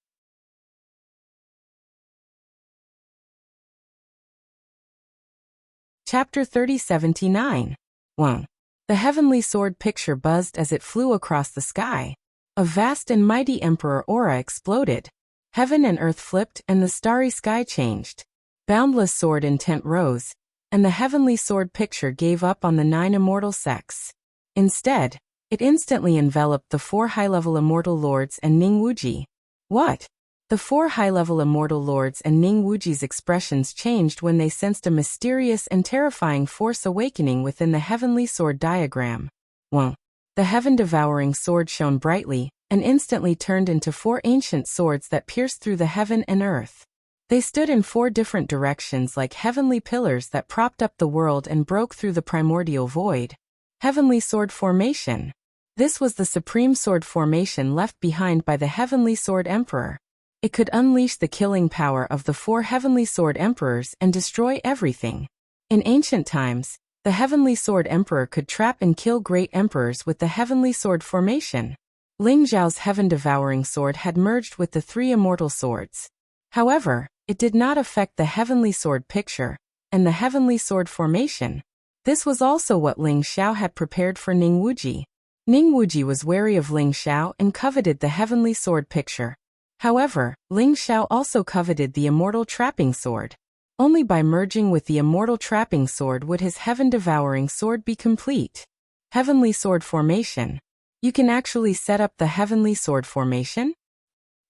Chapter 3079. 1. The heavenly sword picture buzzed as it flew across the sky. A vast and mighty emperor aura exploded. Heaven and earth flipped and the starry sky changed. Boundless sword intent rose, and the heavenly sword picture gave up on the 9 immortal sects. Instead, it instantly enveloped the 4 high-level immortal lords and Ning Wuji. What? The 4 high-level immortal lords and Ning Wuji's expressions changed when they sensed a mysterious and terrifying force awakening within the heavenly sword diagram. 1. The heaven-devouring sword shone brightly, and instantly turned into 4 ancient swords that pierced through the heaven and earth. They stood in 4 different directions like heavenly pillars that propped up the world and broke through the primordial void. Heavenly Sword Formation. This was the supreme sword formation left behind by the Heavenly Sword Emperor. It could unleash the killing power of the 4 Heavenly Sword Emperors and destroy everything. In ancient times, the Heavenly Sword Emperor could trap and kill great emperors with the Heavenly Sword Formation. Ling Zhao's heaven-devouring sword had merged with the 3 immortal swords. However, it did not affect the Heavenly Sword picture and the Heavenly Sword Formation. This was also what Ling Xiao had prepared for Ning Wuji. Ning Wuji was wary of Ling Xiao and coveted the Heavenly Sword picture. However, Ling Xiao also coveted the immortal trapping sword. Only by merging with the immortal trapping sword would his heaven-devouring sword be complete. Heavenly Sword Formation. You can actually set up the Heavenly Sword Formation?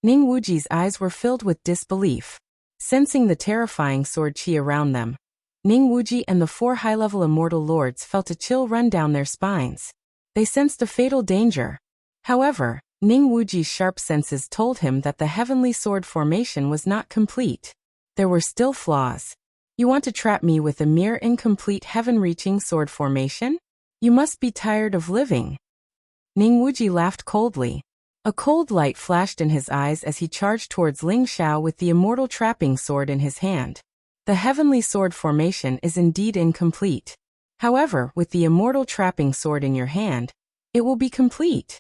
Ning Wuji's eyes were filled with disbelief. Sensing the terrifying sword qi around them, Ning Wuji and the 4 high-level immortal lords felt a chill run down their spines. They sensed a fatal danger. However, Ning Wuji's sharp senses told him that the Heavenly Sword Formation was not complete. There were still flaws. You want to trap me with a mere incomplete heaven-reaching sword formation? You must be tired of living. Ning Wuji laughed coldly. A cold light flashed in his eyes as he charged towards Ling Xiao with the immortal trapping sword in his hand. The Heavenly Sword Formation is indeed incomplete. However, with the immortal trapping sword in your hand, it will be complete.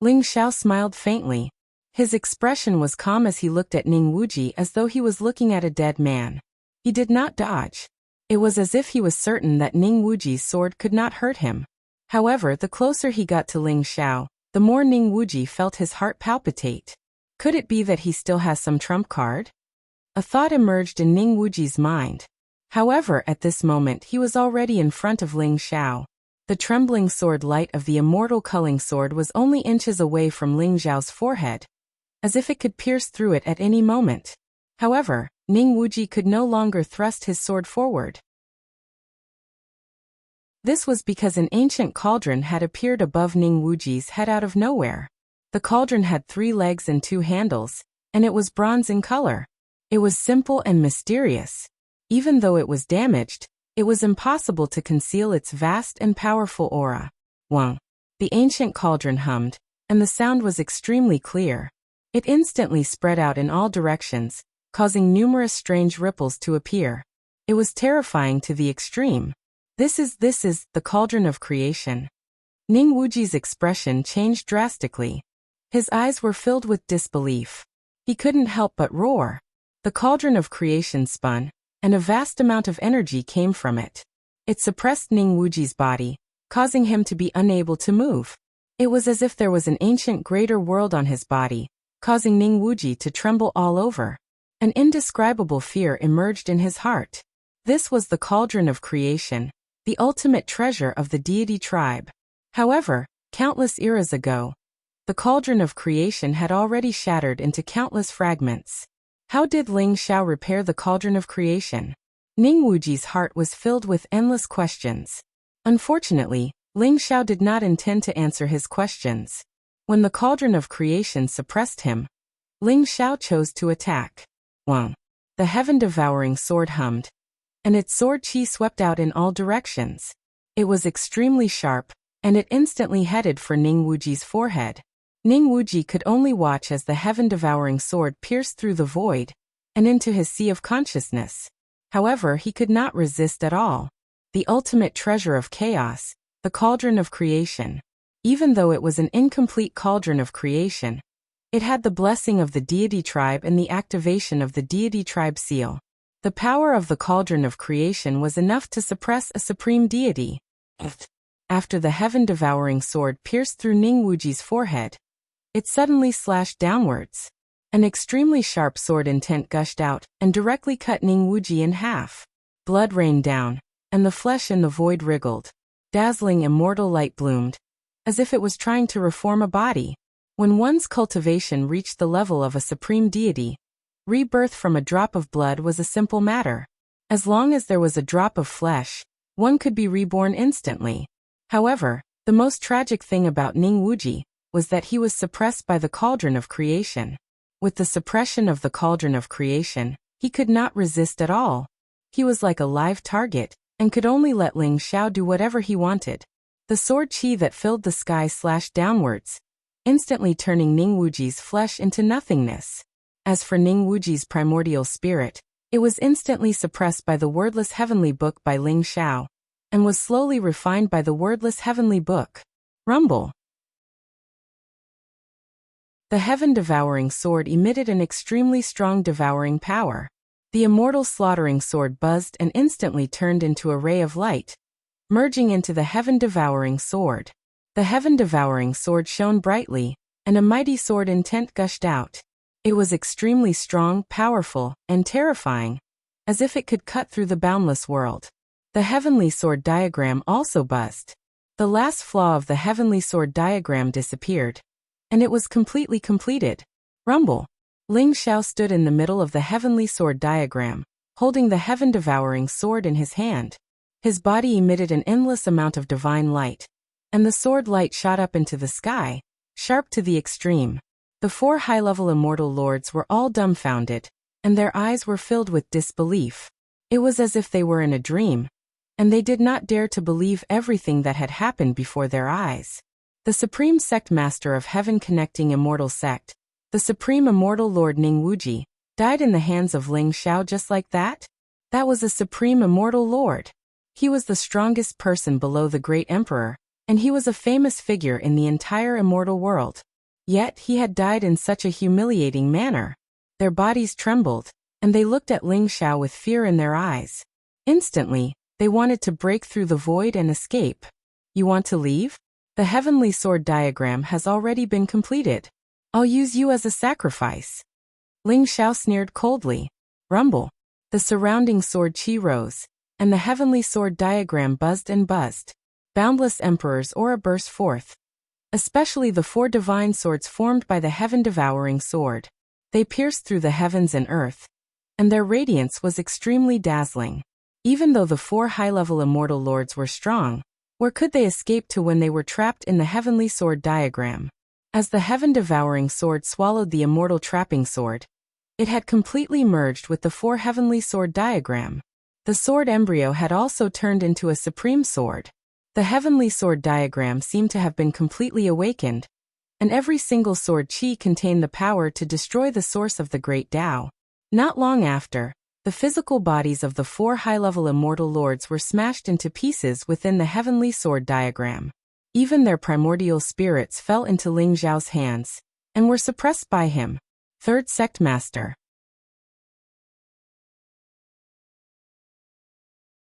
Ling Xiao smiled faintly. His expression was calm as he looked at Ning Wuji as though he was looking at a dead man. He did not dodge. It was as if he was certain that Ning Wuji's sword could not hurt him. However, the closer he got to Ling Xiao, the more Ning Wuji felt his heart palpitate. Could it be that he still has some trump card? A thought emerged in Ning Wuji's mind. However, at this moment he was already in front of Ling Xiao. The trembling sword light of the immortal culling sword was only inches away from Ling Xiao's forehead, as if it could pierce through it at any moment. However, Ning Wuji could no longer thrust his sword forward. This was because an ancient cauldron had appeared above Ning Wuji's head out of nowhere. The cauldron had 3 legs and 2 handles, and it was bronze in color. It was simple and mysterious. Even though it was damaged, it was impossible to conceal its vast and powerful aura. 1. The ancient cauldron hummed, and the sound was extremely clear. It instantly spread out in all directions, causing numerous strange ripples to appear. It was terrifying to the extreme. This is the cauldron of creation. Ning Wuji's expression changed drastically. His eyes were filled with disbelief. He couldn't help but roar. The cauldron of creation spun, and a vast amount of energy came from it. It suppressed Ning Wuji's body, causing him to be unable to move. It was as if there was an ancient greater world on his body, causing Ning Wuji to tremble all over. An indescribable fear emerged in his heart. This was the cauldron of creation, the ultimate treasure of the deity tribe. However, countless eras ago, the cauldron of creation had already shattered into countless fragments. How did Ling Xiao repair the cauldron of creation? Ning Wuji's heart was filled with endless questions. Unfortunately, Ling Xiao did not intend to answer his questions. When the cauldron of creation suppressed him, Ling Xiao chose to attack. 1. The heaven-devouring sword hummed, and its sword qi swept out in all directions. It was extremely sharp, and it instantly headed for Ning Wuji's forehead. Ning Wuji could only watch as the heaven-devouring sword pierced through the void and into his sea of consciousness. However, he could not resist at all. The ultimate treasure of chaos, the cauldron of creation. Even though it was an incomplete cauldron of creation, it had the blessing of the deity tribe and the activation of the deity tribe seal. The power of the cauldron of creation was enough to suppress a supreme deity. After the heaven-devouring sword pierced through Ning Wuji's forehead, it suddenly slashed downwards. An extremely sharp sword intent gushed out and directly cut Ning Wuji in half. Blood rained down, and the flesh in the void wriggled. Dazzling immortal light bloomed, as if it was trying to reform a body. When one's cultivation reached the level of a supreme deity, rebirth from a drop of blood was a simple matter. As long as there was a drop of flesh, one could be reborn instantly. However, the most tragic thing about Ning Wuji was that he was suppressed by the cauldron of creation. With the suppression of the cauldron of creation, he could not resist at all. He was like a live target, and could only let Ling Xiao do whatever he wanted. The sword qi that filled the sky slashed downwards, instantly turning Ning Wuji's flesh into nothingness. As for Ning Wuji's primordial spirit, it was instantly suppressed by the wordless heavenly book by Ling Xiao, and was slowly refined by the wordless heavenly book. Rumble. The heaven-devouring sword emitted an extremely strong devouring power. The immortal slaughtering sword buzzed and instantly turned into a ray of light, merging into the heaven-devouring sword. The heaven-devouring sword shone brightly, and a mighty sword intent gushed out. It was extremely strong, powerful, and terrifying, as if it could cut through the boundless world. The heavenly sword diagram also buzzed. The last flaw of the heavenly sword diagram disappeared, and it was completely completed. Rumble. Ling Xiao stood in the middle of the heavenly sword diagram, holding the heaven-devouring sword in his hand. His body emitted an endless amount of divine light, and the sword light shot up into the sky, sharp to the extreme. The 4 high-level immortal lords were all dumbfounded, and their eyes were filled with disbelief. It was as if they were in a dream, and they did not dare to believe everything that had happened before their eyes. The supreme sect master of heaven-connecting immortal sect, the supreme immortal lord Ning Wuji, died in the hands of Ling Xiao just like that? That was a supreme immortal lord. He was the strongest person below the great emperor, and he was a famous figure in the entire immortal world. Yet he had died in such a humiliating manner. Their bodies trembled, and they looked at Ling Xiao with fear in their eyes. Instantly, they wanted to break through the void and escape. You want to leave? The heavenly sword diagram has already been completed. I'll use you as a sacrifice. Ling Xiao sneered coldly. Rumble. The surrounding sword qi rose, and the heavenly sword diagram buzzed and buzzed. Boundless Emperor's aura burst forth, especially the 4 divine swords formed by the heaven-devouring sword. They pierced through the heavens and earth, and their radiance was extremely dazzling. Even though the 4 high-level immortal lords were strong, where could they escape to when they were trapped in the heavenly sword diagram? As the heaven-devouring sword swallowed the immortal trapping sword, it had completely merged with the 4 heavenly sword diagram. The sword embryo had also turned into a supreme sword. The heavenly sword diagram seemed to have been completely awakened, and every single sword qi contained the power to destroy the source of the great Tao. Not long after, the physical bodies of the 4 high-level immortal lords were smashed into pieces within the heavenly sword diagram. Even their primordial spirits fell into Ling Xiao's hands, and were suppressed by him. 3rd Sect Master.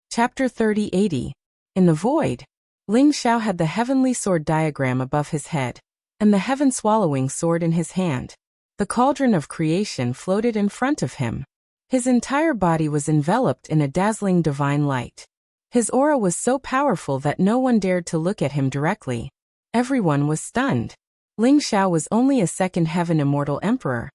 Chapter 3080. In the void, Ling Xiao had the heavenly sword diagram above his head, and the heaven-swallowing sword in his hand. The cauldron of creation floated in front of him. His entire body was enveloped in a dazzling divine light. His aura was so powerful that no one dared to look at him directly. Everyone was stunned. Ling Xiao was only a 2nd heaven immortal emperor,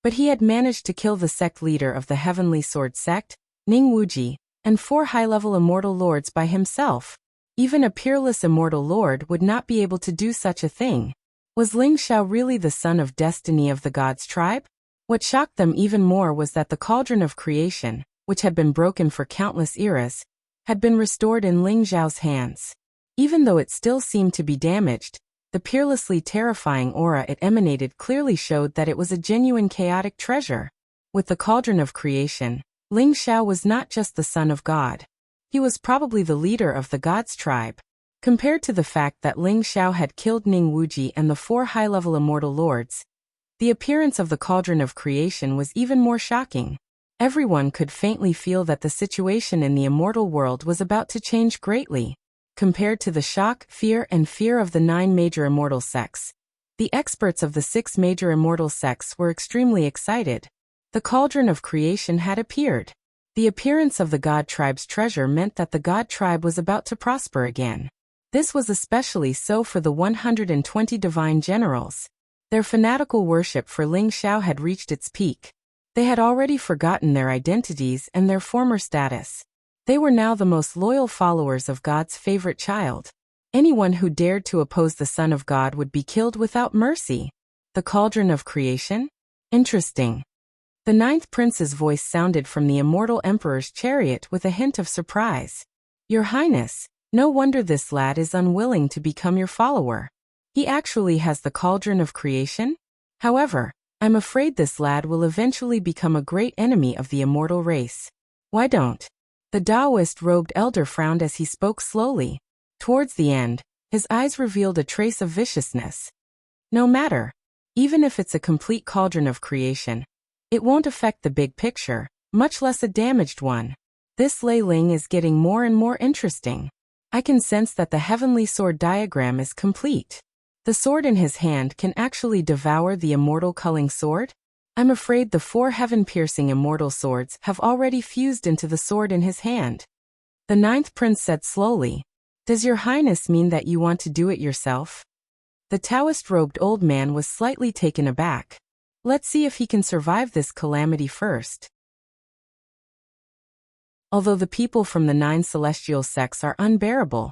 but he had managed to kill the sect leader of the heavenly sword sect, Ning Wuji, and 4 high-level immortal lords by himself. Even a peerless immortal lord would not be able to do such a thing. Was Ling Xiao really the son of destiny of the gods' tribe? What shocked them even more was that the cauldron of creation, which had been broken for countless eras, had been restored in Ling Xiao's hands. Even though it still seemed to be damaged, the peerlessly terrifying aura it emanated clearly showed that it was a genuine chaotic treasure. With the cauldron of creation, Ling Xiao was not just the son of God. He was probably the leader of the gods' tribe. Compared to the fact that Ling Xiao had killed Ning Wuji and the 4 high-level immortal lords, the appearance of the cauldron of creation was even more shocking. Everyone could faintly feel that the situation in the immortal world was about to change greatly. Compared to the shock, fear of the 9 major immortal sects, the experts of the 6 major immortal sects were extremely excited. The cauldron of creation had appeared. The appearance of the god tribe's treasure meant that the god tribe was about to prosper again. This was especially so for the 120 divine generals. Their fanatical worship for Ling Xiao had reached its peak. They had already forgotten their identities and their former status. They were now the most loyal followers of God's favorite child. Anyone who dared to oppose the Son of God would be killed without mercy. The cauldron of creation? Interesting. The 9th prince's voice sounded from the immortal emperor's chariot with a hint of surprise. Your Highness, no wonder this lad is unwilling to become your follower. He actually has the cauldron of creation? However, I'm afraid this lad will eventually become a great enemy of the immortal race. Why don't? The Taoist-robed elder frowned as he spoke slowly. Towards the end, his eyes revealed a trace of viciousness. No matter. Even if it's a complete cauldron of creation, it won't affect the big picture, much less a damaged one. This Lei Ling is getting more and more interesting. I can sense that the heavenly sword diagram is complete. The sword in his hand can actually devour the immortal culling sword? I'm afraid the 4 heaven-piercing immortal swords have already fused into the sword in his hand. The 9th prince said slowly, Does your Highness mean that you want to do it yourself? The Taoist-robed old man was slightly taken aback. Let's see if he can survive this calamity first. Although the people from the 9 celestial sects are unbearable,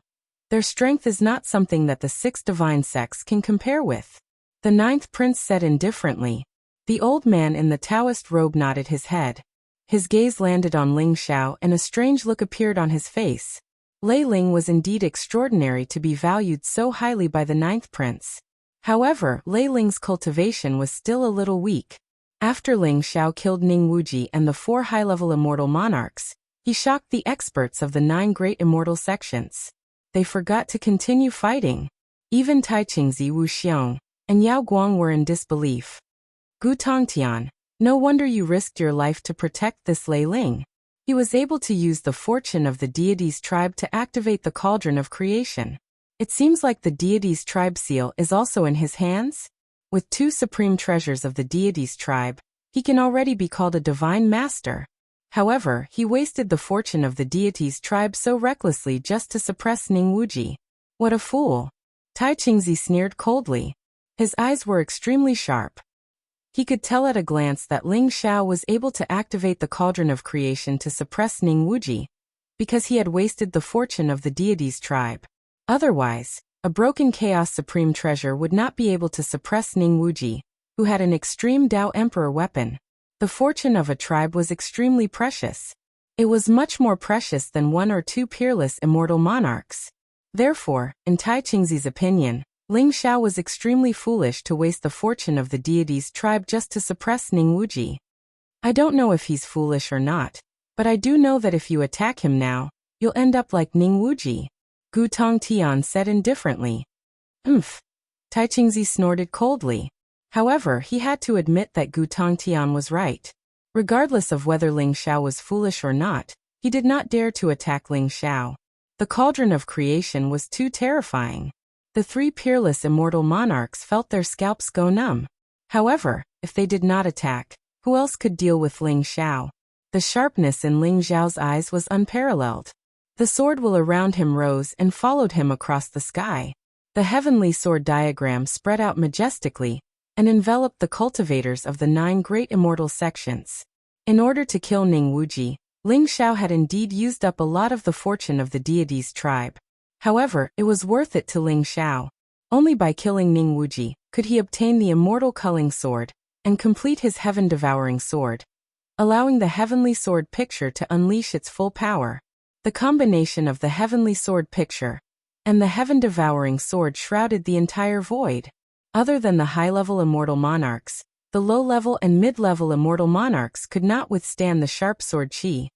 their strength is not something that the 6 divine sects can compare with. The 9th prince said indifferently. The old man in the Taoist robe nodded his head. His gaze landed on Ling Xiao and a strange look appeared on his face. Lei Ling was indeed extraordinary to be valued so highly by the 9th prince. However, Lei Ling's cultivation was still a little weak. After Ling Xiao killed Ning Wuji and the 4 high-level immortal monarchs, he shocked the experts of the 9 great immortal sections. They forgot to continue fighting. Even Tai Qingzi, Wuxia, and Yao Guang were in disbelief. Gu Tongtian, no wonder you risked your life to protect this Lei Ling. He was able to use the fortune of the deity's tribe to activate the cauldron of creation. It seems like the deity's tribe seal is also in his hands. With 2 supreme treasures of the deity's tribe, he can already be called a divine master. However, he wasted the fortune of the deity's tribe so recklessly just to suppress Ning Wuji. What a fool! Tai Qingzi sneered coldly. His eyes were extremely sharp. He could tell at a glance that Ling Xiao was able to activate the cauldron of creation to suppress Ning Wuji, because he had wasted the fortune of the deity's tribe. Otherwise, a broken Chaos Supreme treasure would not be able to suppress Ning Wuji, who had an extreme Dao Emperor weapon. The fortune of a tribe was extremely precious. It was much more precious than 1 or 2 peerless immortal monarchs. Therefore, in Tai Qingzi's opinion, Ling Xiao was extremely foolish to waste the fortune of the deity's tribe just to suppress Ning Wuji. I don't know if he's foolish or not, but I do know that if you attack him now, you'll end up like Ning Wuji. Gu Tongtian said indifferently. Tai Qingzi snorted coldly. However, he had to admit that Gu Tongtian was right. Regardless of whether Ling Xiao was foolish or not, he did not dare to attack Ling Xiao. The cauldron of creation was too terrifying. The 3 peerless immortal monarchs felt their scalps go numb. However, if they did not attack, who else could deal with Ling Xiao? The sharpness in Ling Xiao's eyes was unparalleled. The sword will around him rose and followed him across the sky. The heavenly sword diagram spread out majestically and enveloped the cultivators of the 9 great immortal sections. In order to kill Ning Wuji, Ling Xiao had indeed used up a lot of the fortune of the deity's tribe. However, it was worth it to Ling Xiao. Only by killing Ning Wuji could he obtain the immortal culling sword and complete his heaven-devouring sword, allowing the heavenly sword picture to unleash its full power. The combination of the heavenly sword picture and the heaven-devouring sword shrouded the entire void. Other than the high-level immortal monarchs, the low-level and mid-level immortal monarchs could not withstand the sharp sword qi.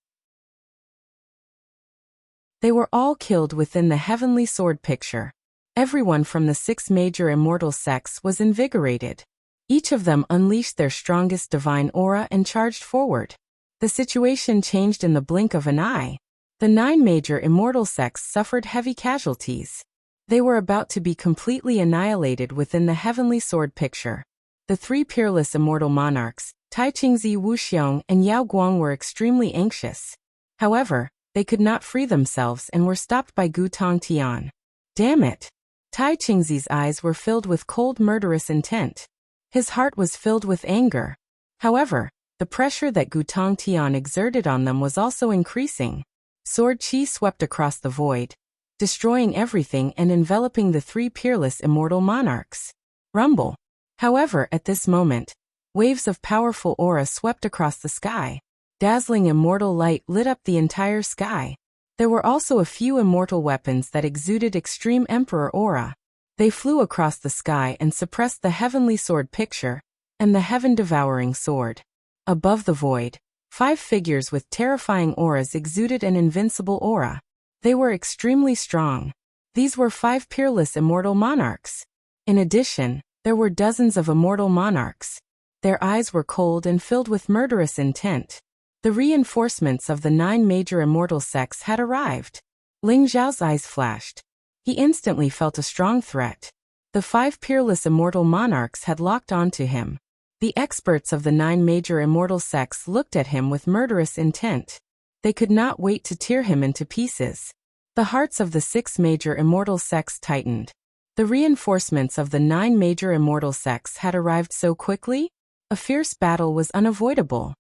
They were all killed within the heavenly sword picture. Everyone from the 6 major immortal sects was invigorated. Each of them unleashed their strongest divine aura and charged forward. The situation changed in the blink of an eye. The 9 major immortal sects suffered heavy casualties. They were about to be completely annihilated within the heavenly sword picture. The 3 peerless immortal monarchs, Tai Qingzi, Wuxiang, and Yao Guang, were extremely anxious. However, they could not free themselves and were stopped by Gu Tongtian. Damn it! Tai Qingzi's eyes were filled with cold, murderous intent. His heart was filled with anger. However, the pressure that Gu Tongtian exerted on them was also increasing. Sword qi swept across the void, destroying everything and enveloping the 3 peerless immortal monarchs. Rumble. However, at this moment, waves of powerful aura swept across the sky. Dazzling immortal light lit up the entire sky. There were also a few immortal weapons that exuded extreme emperor aura. They flew across the sky and suppressed the heavenly sword picture and the heaven-devouring sword. Above the void, 5 figures with terrifying auras exuded an invincible aura. They were extremely strong. These were 5 peerless immortal monarchs. In addition, there were dozens of immortal monarchs. Their eyes were cold and filled with murderous intent. The reinforcements of the 9 major immortal sects had arrived. Ling Zhao's eyes flashed. He instantly felt a strong threat. The 5 peerless immortal monarchs had locked onto him. The experts of the 9 major immortal sects looked at him with murderous intent. They could not wait to tear him into pieces. The hearts of the 6 major immortal sects tightened. The reinforcements of the 9 major immortal sects had arrived so quickly? A fierce battle was unavoidable.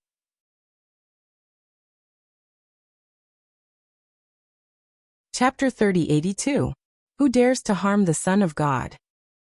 Chapter 3082. Who dares to harm the Son of God?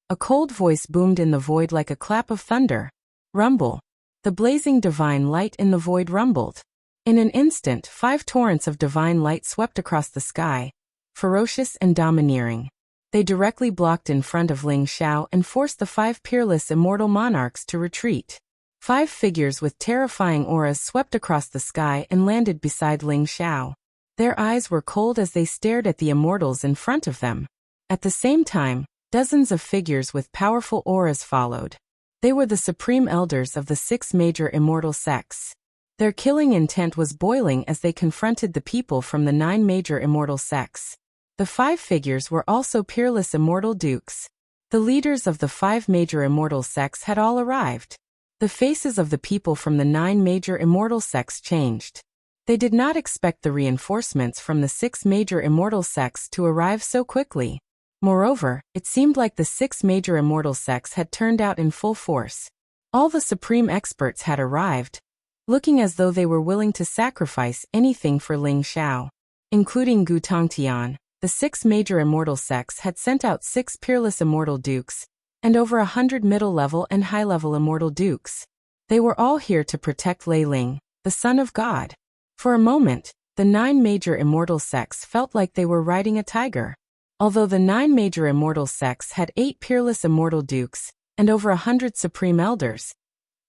A cold voice boomed in the void like a clap of thunder. Rumble. The blazing divine light in the void rumbled. In an instant, 5 torrents of divine light swept across the sky, ferocious and domineering. They directly blocked in front of Ling Xiao and forced the 5 peerless immortal monarchs to retreat. 5 figures with terrifying auras swept across the sky and landed beside Ling Xiao. Their eyes were cold as they stared at the immortals in front of them. At the same time, dozens of figures with powerful auras followed. They were the supreme elders of the 6 major immortal sects. Their killing intent was boiling as they confronted the people from the 9 major immortal sects. The 5 figures were also peerless immortal dukes. The leaders of the 5 major immortal sects had all arrived. The faces of the people from the 9 major immortal sects changed. They did not expect the reinforcements from the 6 major immortal sects to arrive so quickly. Moreover, it seemed like the 6 major immortal sects had turned out in full force. All the supreme experts had arrived, looking as though they were willing to sacrifice anything for Ling Xiao. Including Gu Tongtian, the 6 major immortal sects had sent out 6 peerless immortal dukes, and over 100 middle-level and high-level immortal dukes. They were all here to protect Lei Ling, the Son of God. For a moment, the 9 major immortal sects felt like they were riding a tiger. Although the 9 major immortal sects had 8 peerless immortal dukes, and over 100 supreme elders,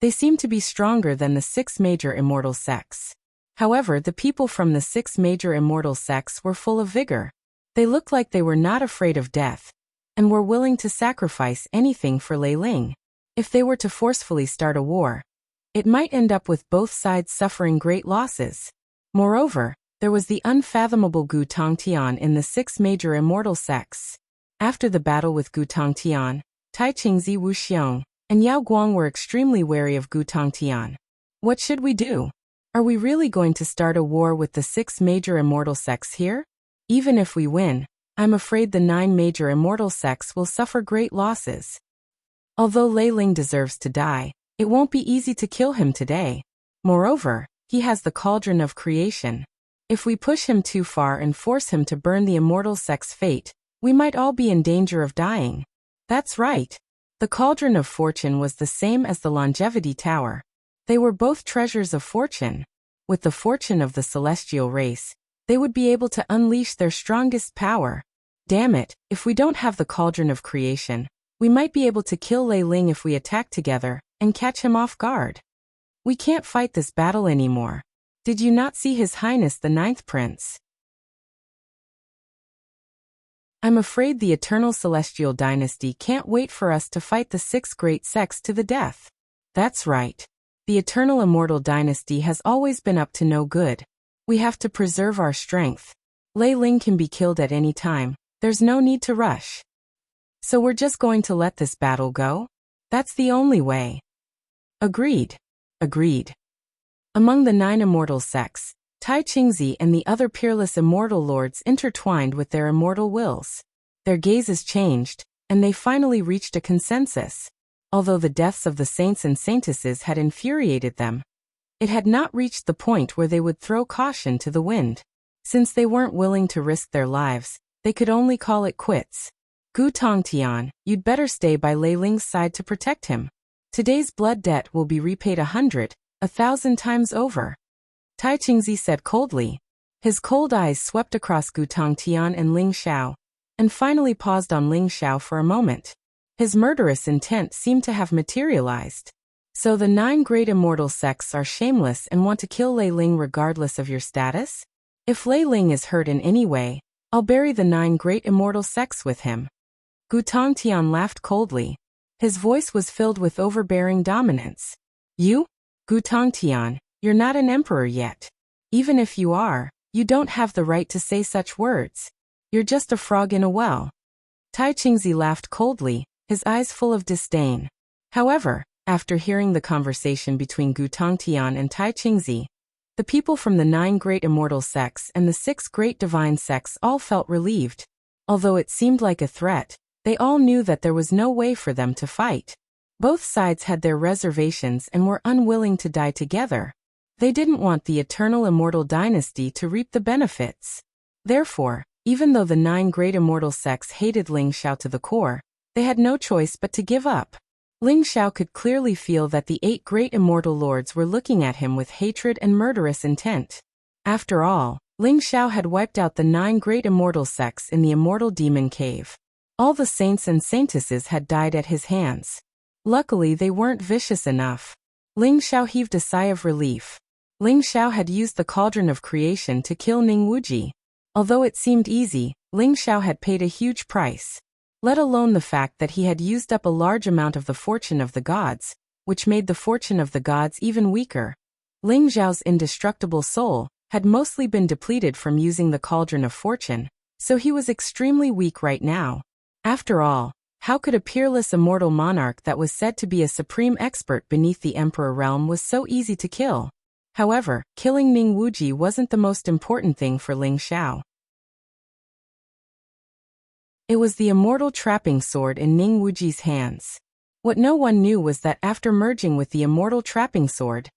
they seemed to be stronger than the 6 major immortal sects. However, the people from the 6 major immortal sects were full of vigor. They looked like they were not afraid of death, and were willing to sacrifice anything for Lei Ling. If they were to forcefully start a war, it might end up with both sides suffering great losses. Moreover, there was the unfathomable Gu Tongtian in the 6 major immortal sects. After the battle with Gu Tongtian, Tai Qingzi, Wuxiang, and Yao Guang were extremely wary of Gu Tongtian. What should we do? Are we really going to start a war with the 6 major immortal sects here? Even if we win, I'm afraid the 9 major immortal sects will suffer great losses. Although Lei Ling deserves to die, it won't be easy to kill him today. Moreover, he has the cauldron of creation. If we push him too far and force him to burn the immortal sect's fate, we might all be in danger of dying. That's right. The cauldron of fortune was the same as the longevity tower. They were both treasures of fortune. With the fortune of the celestial race, they would be able to unleash their strongest power. Damn it, if we don't have the cauldron of creation, we might be able to kill Lei Ling if we attack together and catch him off guard. We can't fight this battle anymore. Did you not see His Highness the 9th Prince? I'm afraid the eternal celestial dynasty can't wait for us to fight the 6 great sects to the death. That's right. The eternal immortal dynasty has always been up to no good. We have to preserve our strength. Lei Ling can be killed at any time. There's no need to rush. So we're just going to let this battle go? That's the only way. Agreed. Agreed. Among the 9 immortal sects, Tai Qingzi and the other peerless immortal lords intertwined with their immortal wills. Their gazes changed, and they finally reached a consensus. Although the deaths of the saints and saintesses had infuriated them, it had not reached the point where they would throw caution to the wind. Since they weren't willing to risk their lives, they could only call it quits. Gu Tongtian, you'd better stay by Lei Ling's side to protect him. Today's blood debt will be repaid 100, 1,000 times over. Tai Qingzi said coldly. His cold eyes swept across Gu Tongtian and Ling Xiao, and finally paused on Ling Xiao for a moment. His murderous intent seemed to have materialized. So the 9 great immortal sects are shameless and want to kill Lei Ling regardless of your status? If Lei Ling is hurt in any way, I'll bury the 9 great immortal sects with him. Gu Tongtian laughed coldly. His voice was filled with overbearing dominance. You? Gu Tongtian, you're not an emperor yet. Even if you are, you don't have the right to say such words. You're just a frog in a well. Tai Qingzi laughed coldly, his eyes full of disdain. However, after hearing the conversation between Gu Tongtian and Tai Qingzi, the people from the 9 great immortal sects and the 6 great divine sects all felt relieved. Although it seemed like a threat, they all knew that there was no way for them to fight. Both sides had their reservations and were unwilling to die together. They didn't want the eternal immortal dynasty to reap the benefits. Therefore, even though the 9 great immortal sects hated Ling Xiao to the core, they had no choice but to give up. Ling Xiao could clearly feel that the 8 great immortal lords were looking at him with hatred and murderous intent. After all, Ling Xiao had wiped out the 9 great immortal sects in the immortal demon cave. All the saints and saintesses had died at his hands. Luckily they weren't vicious enough. Ling Xiao heaved a sigh of relief. Ling Xiao had used the cauldron of creation to kill Ning Wuji. Although it seemed easy, Ling Xiao had paid a huge price. Let alone the fact that he had used up a large amount of the fortune of the gods, which made the fortune of the gods even weaker. Ling Xiao's indestructible soul had mostly been depleted from using the cauldron of fortune, so he was extremely weak right now. After all, how could a peerless immortal monarch that was said to be a supreme expert beneath the emperor realm was so easy to kill? However, killing Ning Wuji wasn't the most important thing for Ling Xiao. It was the immortal trapping sword in Ning Wuji's hands. What no one knew was that after merging with the immortal trapping sword,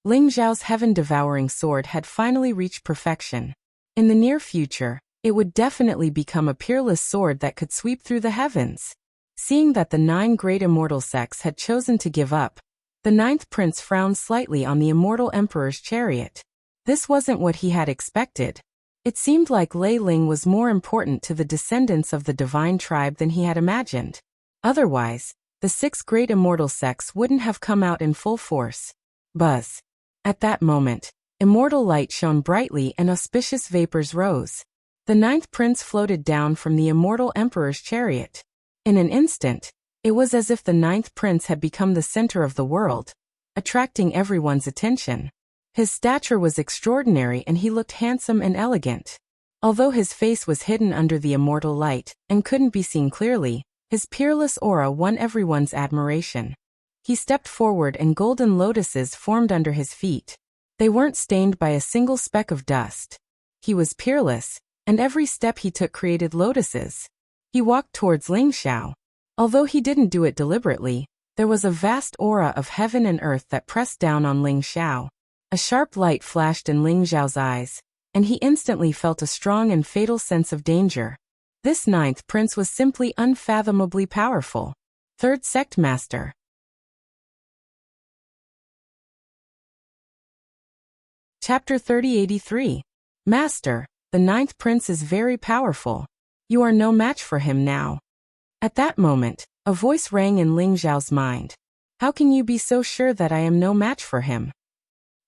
Ling Xiao's heaven-devouring sword had finally reached perfection. In the near future, it would definitely become a peerless sword that could sweep through the heavens. Seeing that the 9 great immortal sects had chosen to give up, the 9th prince frowned slightly on the immortal emperor's chariot. This wasn't what he had expected. It seemed like Lei Ling was more important to the descendants of the divine tribe than he had imagined. Otherwise, the 6 great immortal sects wouldn't have come out in full force. Buzz. At that moment, immortal light shone brightly and auspicious vapors rose. The 9th prince floated down from the immortal emperor's chariot. In an instant, it was as if the 9th prince had become the center of the world, attracting everyone's attention. His stature was extraordinary and he looked handsome and elegant. Although his face was hidden under the immortal light and couldn't be seen clearly, his peerless aura won everyone's admiration. He stepped forward and golden lotuses formed under his feet. They weren't stained by a single speck of dust. He was peerless, and every step he took created lotuses. He walked towards Ling Xiao. Although he didn't do it deliberately, there was a vast aura of heaven and earth that pressed down on Ling Xiao. A sharp light flashed in Ling Xiao's eyes, and he instantly felt a strong and fatal sense of danger. This 9th prince was simply unfathomably powerful. 3rd Sect Master. Chapter 3083. Master, the 9th prince is very powerful. You are no match for him now. At that moment, a voice rang in Ling Xiao's mind. How can you be so sure that I am no match for him?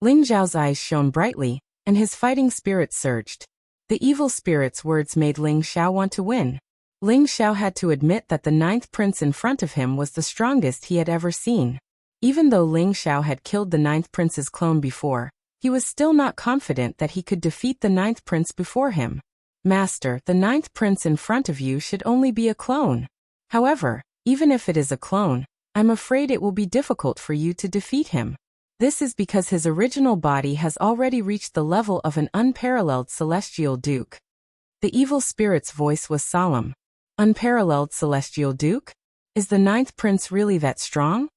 Ling Xiao's eyes shone brightly, and his fighting spirit surged. The evil spirit's words made Ling Xiao want to win. Ling Xiao had to admit that the ninth prince in front of him was the strongest he had ever seen. Even though Ling Xiao had killed the ninth prince's clone before, he was still not confident that he could defeat the ninth prince before him. Master, the ninth prince in front of you should only be a clone. However, even if it is a clone, I'm afraid it will be difficult for you to defeat him. This is because his original body has already reached the level of an unparalleled celestial duke. The evil spirit's voice was solemn. Unparalleled celestial duke? Is the ninth prince really that strong?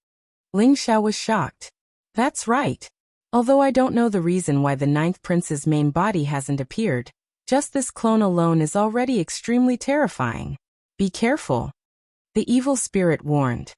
Ling Xiao was shocked. That's right. Although I don't know the reason why the ninth prince's main body hasn't appeared, just this clone alone is already extremely terrifying. Be careful. The evil spirit warned.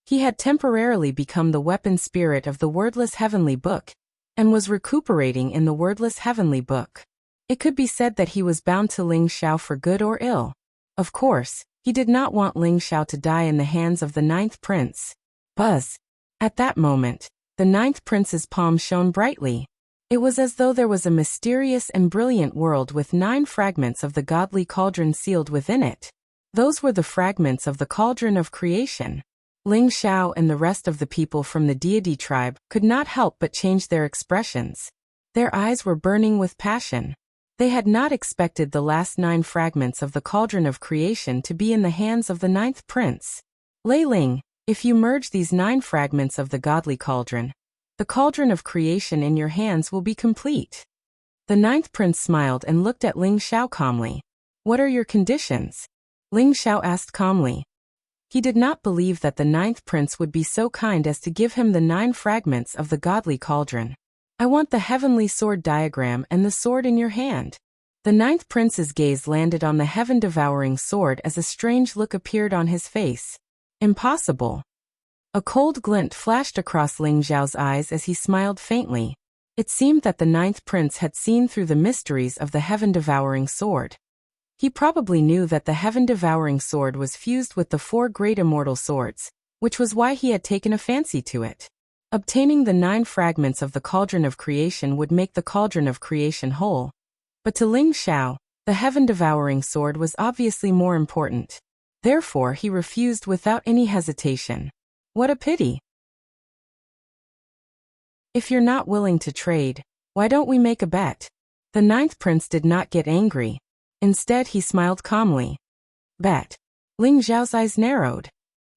He had temporarily become the weapon spirit of the wordless heavenly book, and was recuperating in the wordless heavenly book. It could be said that he was bound to Ling Xiao for good or ill. Of course, he did not want Ling Xiao to die in the hands of the ninth prince. Buzz. At that moment, the ninth prince's palm shone brightly. It was as though there was a mysterious and brilliant world with 9 fragments of the godly cauldron sealed within it. Those were the fragments of the cauldron of creation. Ling Xiao and the rest of the people from the deity tribe could not help but change their expressions. Their eyes were burning with passion. They had not expected the last 9 fragments of the cauldron of creation to be in the hands of the ninth prince. Lei Ling, if you merge these 9 fragments of the godly cauldron, the cauldron of creation in your hands will be complete. The ninth prince smiled and looked at Ling Xiao calmly. What are your conditions? Ling Xiao asked calmly. He did not believe that the ninth prince would be so kind as to give him the 9 fragments of the godly cauldron. I want the heavenly sword diagram and the sword in your hand. The ninth prince's gaze landed on the heaven-devouring sword as a strange look appeared on his face. Impossible. A cold glint flashed across Ling Xiao's eyes as he smiled faintly. It seemed that the ninth prince had seen through the mysteries of the heaven-devouring sword. He probably knew that the heaven-devouring sword was fused with the 4 great immortal swords, which was why he had taken a fancy to it. Obtaining the 9 fragments of the cauldron of creation would make the cauldron of creation whole. But to Ling Xiao, the heaven-devouring sword was obviously more important. Therefore he refused without any hesitation. What a pity. If you're not willing to trade, why don't we make a bet? The ninth prince did not get angry. Instead he smiled calmly. Bet. Ling Xiao's eyes narrowed.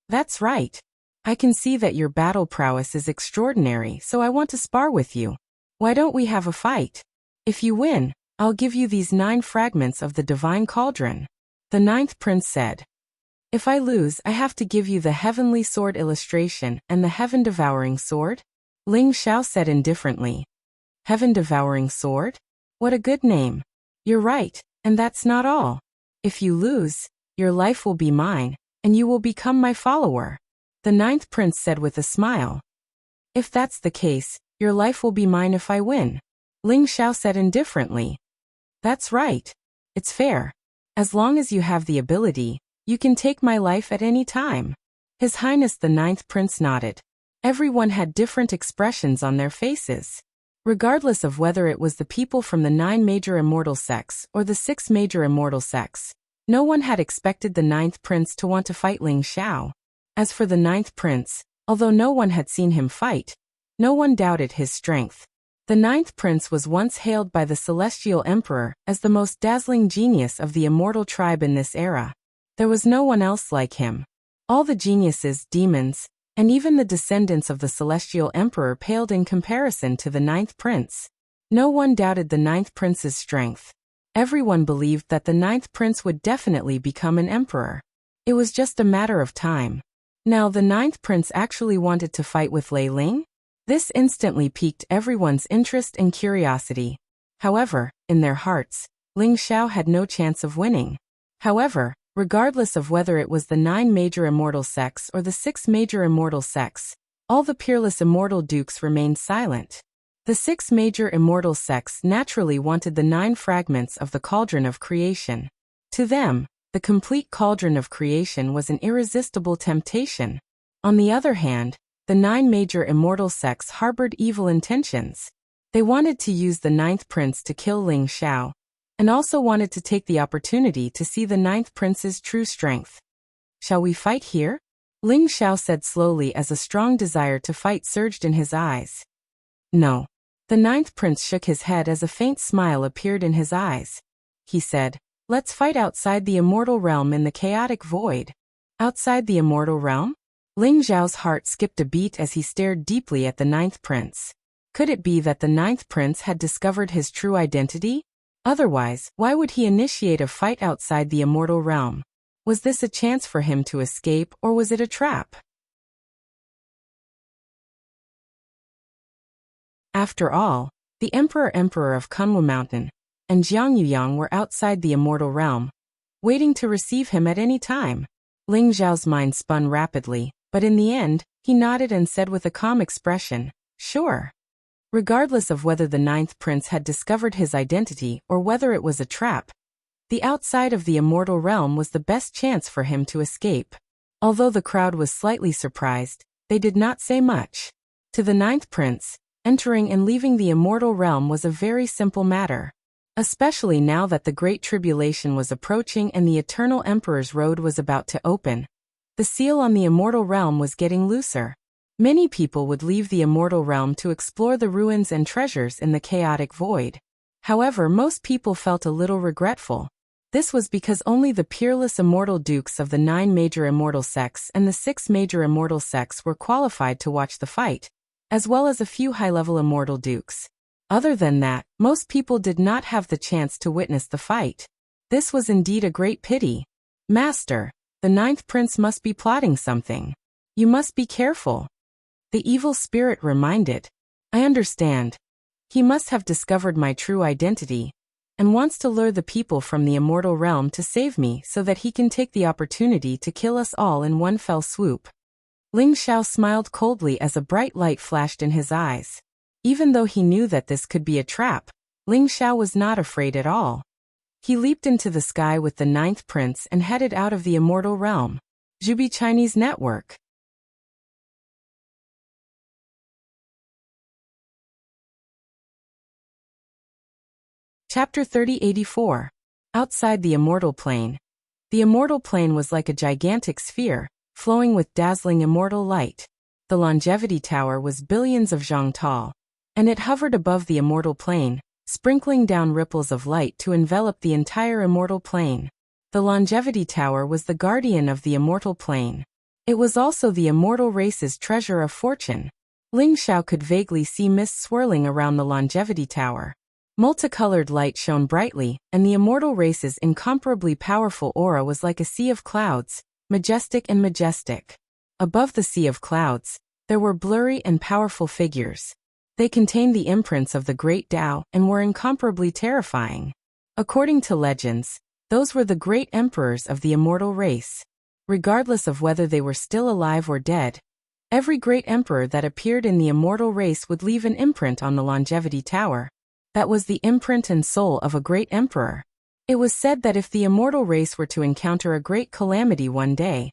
That's right. I can see that your battle prowess is extraordinary, so I want to spar with you. Why don't we have a fight? If you win, I'll give you these 9 fragments of the divine cauldron. The ninth prince said. If I lose, I have to give you the heavenly sword illustration and the heaven-devouring sword? Ling Xiao said indifferently. Heaven-devouring sword? What a good name. You're right, and that's not all. If you lose, your life will be mine, and you will become my follower. The ninth prince said with a smile. If that's the case, your life will be mine if I win. Ling Xiao said indifferently. That's right. It's fair. As long as you have the ability, you can take my life at any time. His Highness the ninth prince nodded. Everyone had different expressions on their faces. Regardless of whether it was the people from the 9 major immortal sects or the 6 major immortal sects, no one had expected the ninth prince to want to fight Ling Xiao. As for the ninth prince, although no one had seen him fight, no one doubted his strength. The ninth prince was once hailed by the celestial emperor as the most dazzling genius of the immortal tribe in this era. There was no one else like him. All the geniuses, demons, and even the descendants of the celestial emperor paled in comparison to the ninth prince. No one doubted the ninth prince's strength. Everyone believed that the ninth prince would definitely become an emperor. It was just a matter of time. Now the ninth prince actually wanted to fight with Lei Ling? This instantly piqued everyone's interest and curiosity. However, in their hearts, Ling Xiao had no chance of winning. However, regardless of whether it was the 9 major immortal sects or the 6 major immortal sects, all the peerless immortal dukes remained silent. The 6 major immortal sects naturally wanted the 9 fragments of the cauldron of creation. To them, the complete cauldron of creation was an irresistible temptation. On the other hand, the 9 major immortal sects harbored evil intentions. They wanted to use the ninth prince to kill Ling Xiao, and also wanted to take the opportunity to see the ninth prince's true strength. "Shall we fight here?" Ling Xiao said slowly as a strong desire to fight surged in his eyes. "No." The ninth prince shook his head as a faint smile appeared in his eyes. He said, "Let's fight outside the immortal realm in the chaotic void." Outside the immortal realm? Ling Xiao's heart skipped a beat as he stared deeply at the ninth prince. Could it be that the ninth prince had discovered his true identity? Otherwise, why would he initiate a fight outside the immortal realm? Was this a chance for him to escape, or was it a trap? After all, the Emperor of Kunwu Mountain and Jiang Yuyang were outside the immortal realm, waiting to receive him at any time. Ling Xiao's mind spun rapidly, but in the end, he nodded and said with a calm expression, "Sure." Regardless of whether the ninth prince had discovered his identity or whether it was a trap, the outside of the immortal realm was the best chance for him to escape. Although the crowd was slightly surprised, they did not say much. To the ninth prince, entering and leaving the immortal realm was a very simple matter. Especially now that the Great Tribulation was approaching and the Eternal Emperor's road was about to open. The seal on the immortal realm was getting looser. Many people would leave the immortal realm to explore the ruins and treasures in the chaotic void. However, most people felt a little regretful. This was because only the peerless immortal dukes of the 9 major immortal sects and the 6 major immortal sects were qualified to watch the fight, as well as a few high-level immortal dukes. Other than that, most people did not have the chance to witness the fight. This was indeed a great pity. "Master, the ninth prince must be plotting something. You must be careful." The evil spirit reminded. "I understand. He must have discovered my true identity, and wants to lure the people from the immortal realm to save me so that he can take the opportunity to kill us all in one fell swoop." Ling Xiao smiled coldly as a bright light flashed in his eyes. Even though he knew that this could be a trap, Ling Xiao was not afraid at all. He leaped into the sky with the ninth prince and headed out of the immortal realm. Zhubi Chinese Network. Chapter 3084. Outside the immortal plane. The immortal plane was like a gigantic sphere, flowing with dazzling immortal light. The longevity tower was billions of zhang tall, and it hovered above the immortal plane, sprinkling down ripples of light to envelop the entire immortal plane. The longevity tower was the guardian of the immortal plane. It was also the immortal race's treasure of fortune. Ling Xiao could vaguely see mist swirling around the longevity tower. Multicolored light shone brightly, and the immortal race's incomparably powerful aura was like a sea of clouds, majestic and majestic. Above the sea of clouds, there were blurry and powerful figures. They contained the imprints of the great Tao and were incomparably terrifying. According to legends, those were the great emperors of the immortal race. Regardless of whether they were still alive or dead, every great emperor that appeared in the immortal race would leave an imprint on the longevity tower. That was the imprint and soul of a great emperor. It was said that if the immortal race were to encounter a great calamity one day,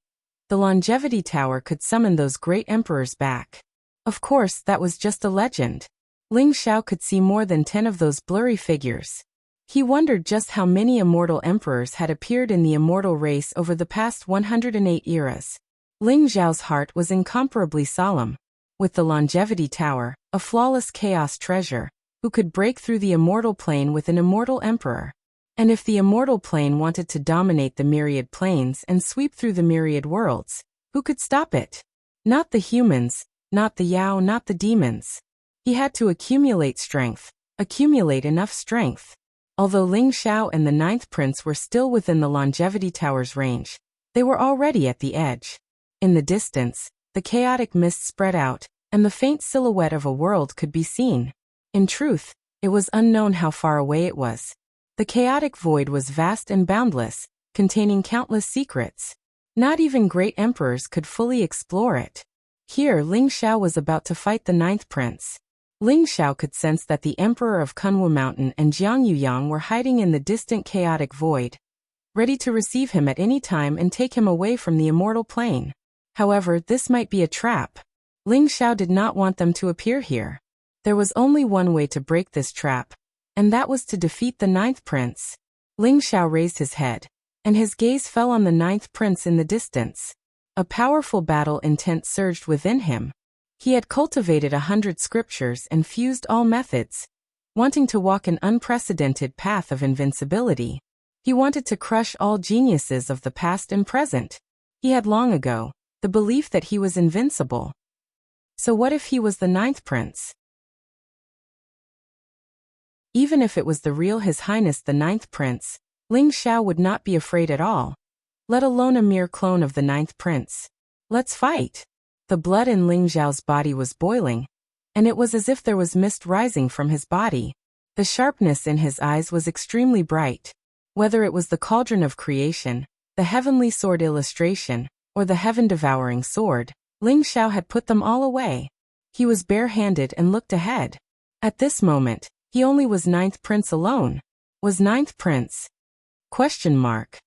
the longevity tower could summon those great emperors back. Of course, that was just a legend. Ling Xiao could see more than 10 of those blurry figures. He wondered just how many immortal emperors had appeared in the immortal race over the past 108 eras. Ling Xiao's heart was incomparably solemn. With the longevity tower, a flawless chaos treasure, who could break through the immortal plane with an immortal emperor. And if the immortal plane wanted to dominate the myriad planes and sweep through the myriad worlds, who could stop it? Not the humans, not the Yao, not the demons. He had to accumulate strength, accumulate enough strength. Although Ling Xiao and the ninth prince were still within the longevity tower's range, they were already at the edge. In the distance, the chaotic mist spread out, and the faint silhouette of a world could be seen. In truth, it was unknown how far away it was. The chaotic void was vast and boundless, containing countless secrets. Not even great emperors could fully explore it. Here Ling Xiao was about to fight the ninth prince. Ling Xiao could sense that the Emperor of Kunwu Mountain and Jiang Yuyang were hiding in the distant chaotic void, ready to receive him at any time and take him away from the immortal plane. However, this might be a trap. Ling Xiao did not want them to appear here. There was only one way to break this trap, and that was to defeat the ninth prince. Ling Xiao raised his head, and his gaze fell on the ninth prince in the distance. A powerful battle intent surged within him. He had cultivated 100 scriptures and fused all methods, wanting to walk an unprecedented path of invincibility. He wanted to crush all geniuses of the past and present. He had long ago the belief that he was invincible. So what if he was the ninth prince? Even if it was the real His Highness the ninth prince, Ling Xiao would not be afraid at all, let alone a mere clone of the ninth prince. Let's fight! The blood in Ling Xiao's body was boiling, and it was as if there was mist rising from his body. The sharpness in his eyes was extremely bright. Whether it was the cauldron of creation, the heavenly sword illustration, or the heaven-devouring sword, Ling Xiao had put them all away. He was bare-handed and looked ahead. At this moment, he only was ninth prince alone. Was ninth prince? Question mark.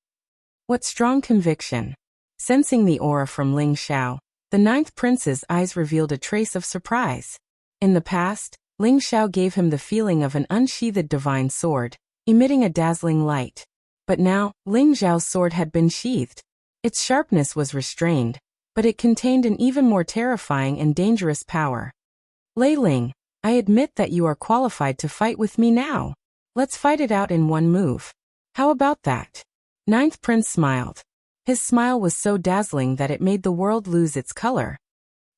What strong conviction. Sensing the aura from Ling Xiao, the ninth prince's eyes revealed a trace of surprise. In the past, Ling Xiao gave him the feeling of an unsheathed divine sword, emitting a dazzling light. But now, Ling Xiao's sword had been sheathed. Its sharpness was restrained, but it contained an even more terrifying and dangerous power. Lei Ling, I admit that you are qualified to fight with me now. Let's fight it out in one move. How about that? Ninth Prince smiled. His smile was so dazzling that it made the world lose its color.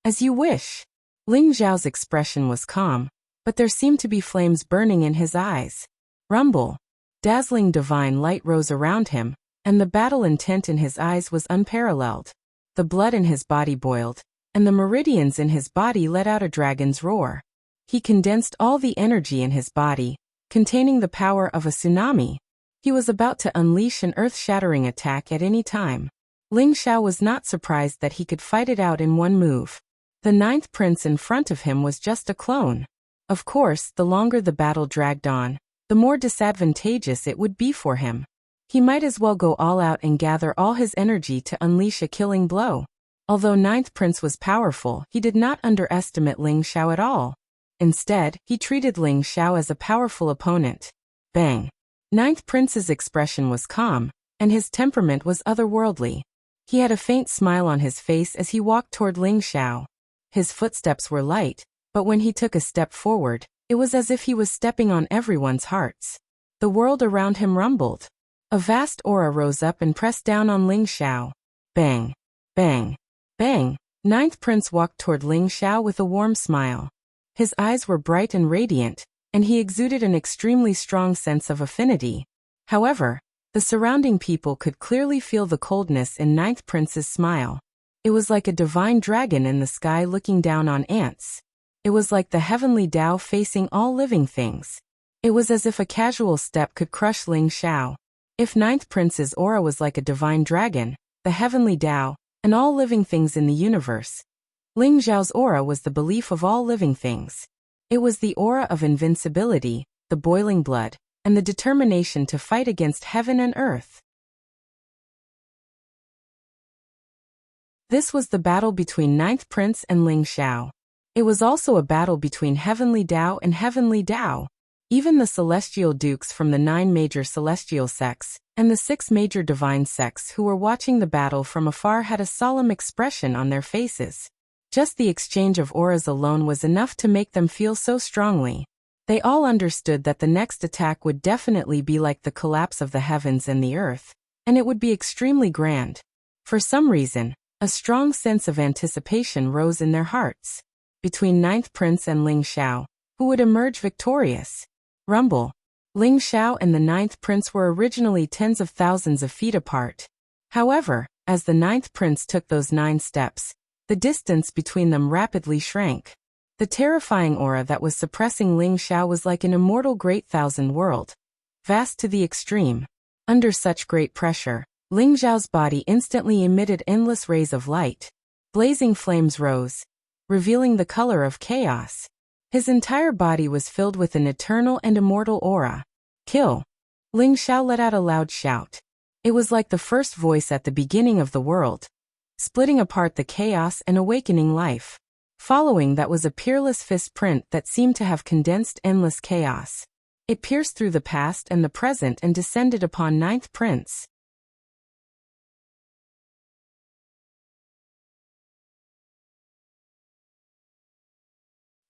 As you wish. Ling Xiao's expression was calm, but there seemed to be flames burning in his eyes. Rumble. Dazzling divine light rose around him, and the battle intent in his eyes was unparalleled. The blood in his body boiled, and the meridians in his body let out a dragon's roar. He condensed all the energy in his body, containing the power of a tsunami. He was about to unleash an earth-shattering attack at any time. Ling Xiao was not surprised that he could fight it out in one move. The ninth prince in front of him was just a clone. Of course, the longer the battle dragged on, the more disadvantageous it would be for him. He might as well go all out and gather all his energy to unleash a killing blow. Although ninth prince was powerful, he did not underestimate Ling Xiao at all. Instead, he treated Ling Xiao as a powerful opponent. Bang! Ninth prince's expression was calm, and his temperament was otherworldly. He had a faint smile on his face as he walked toward Ling Xiao. His footsteps were light, but when he took a step forward, it was as if he was stepping on everyone's hearts. The world around him rumbled. A vast aura rose up and pressed down on Ling Xiao. Bang! Bang! Bang! Ninth prince walked toward Ling Xiao with a warm smile. His eyes were bright and radiant, and he exuded an extremely strong sense of affinity. However, the surrounding people could clearly feel the coldness in Ninth Prince's smile. It was like a divine dragon in the sky looking down on ants. It was like the heavenly Tao facing all living things. It was as if a casual step could crush Ling Xiao. If Ninth Prince's aura was like a divine dragon, the heavenly Tao, and all living things in the universe, Ling Xiao's aura was the belief of all living things. It was the aura of invincibility, the boiling blood, and the determination to fight against heaven and earth. This was the battle between Ninth Prince and Ling Xiao. It was also a battle between Heavenly Tao and Heavenly Tao. Even the celestial dukes from the 9 major celestial sects, and the 6 major divine sects who were watching the battle from afar had a solemn expression on their faces. Just the exchange of auras alone was enough to make them feel so strongly. They all understood that the next attack would definitely be like the collapse of the heavens and the earth, and it would be extremely grand. For some reason, a strong sense of anticipation rose in their hearts. Between Ninth Prince and Ling Xiao, who would emerge victorious? Rumble. Ling Xiao and the Ninth Prince were originally tens of thousands of feet apart. However, as the Ninth Prince took those 9 steps, the distance between them rapidly shrank. The terrifying aura that was suppressing Ling Xiao was like an immortal great thousand world, vast to the extreme. Under such great pressure, Ling Xiao's body instantly emitted endless rays of light. Blazing flames rose, revealing the color of chaos. His entire body was filled with an eternal and immortal aura. Kill! Ling Xiao let out a loud shout. It was like the first voice at the beginning of the world, splitting apart the chaos and awakening life. Following that was a peerless fist print that seemed to have condensed endless chaos. It pierced through the past and the present and descended upon ninth prince.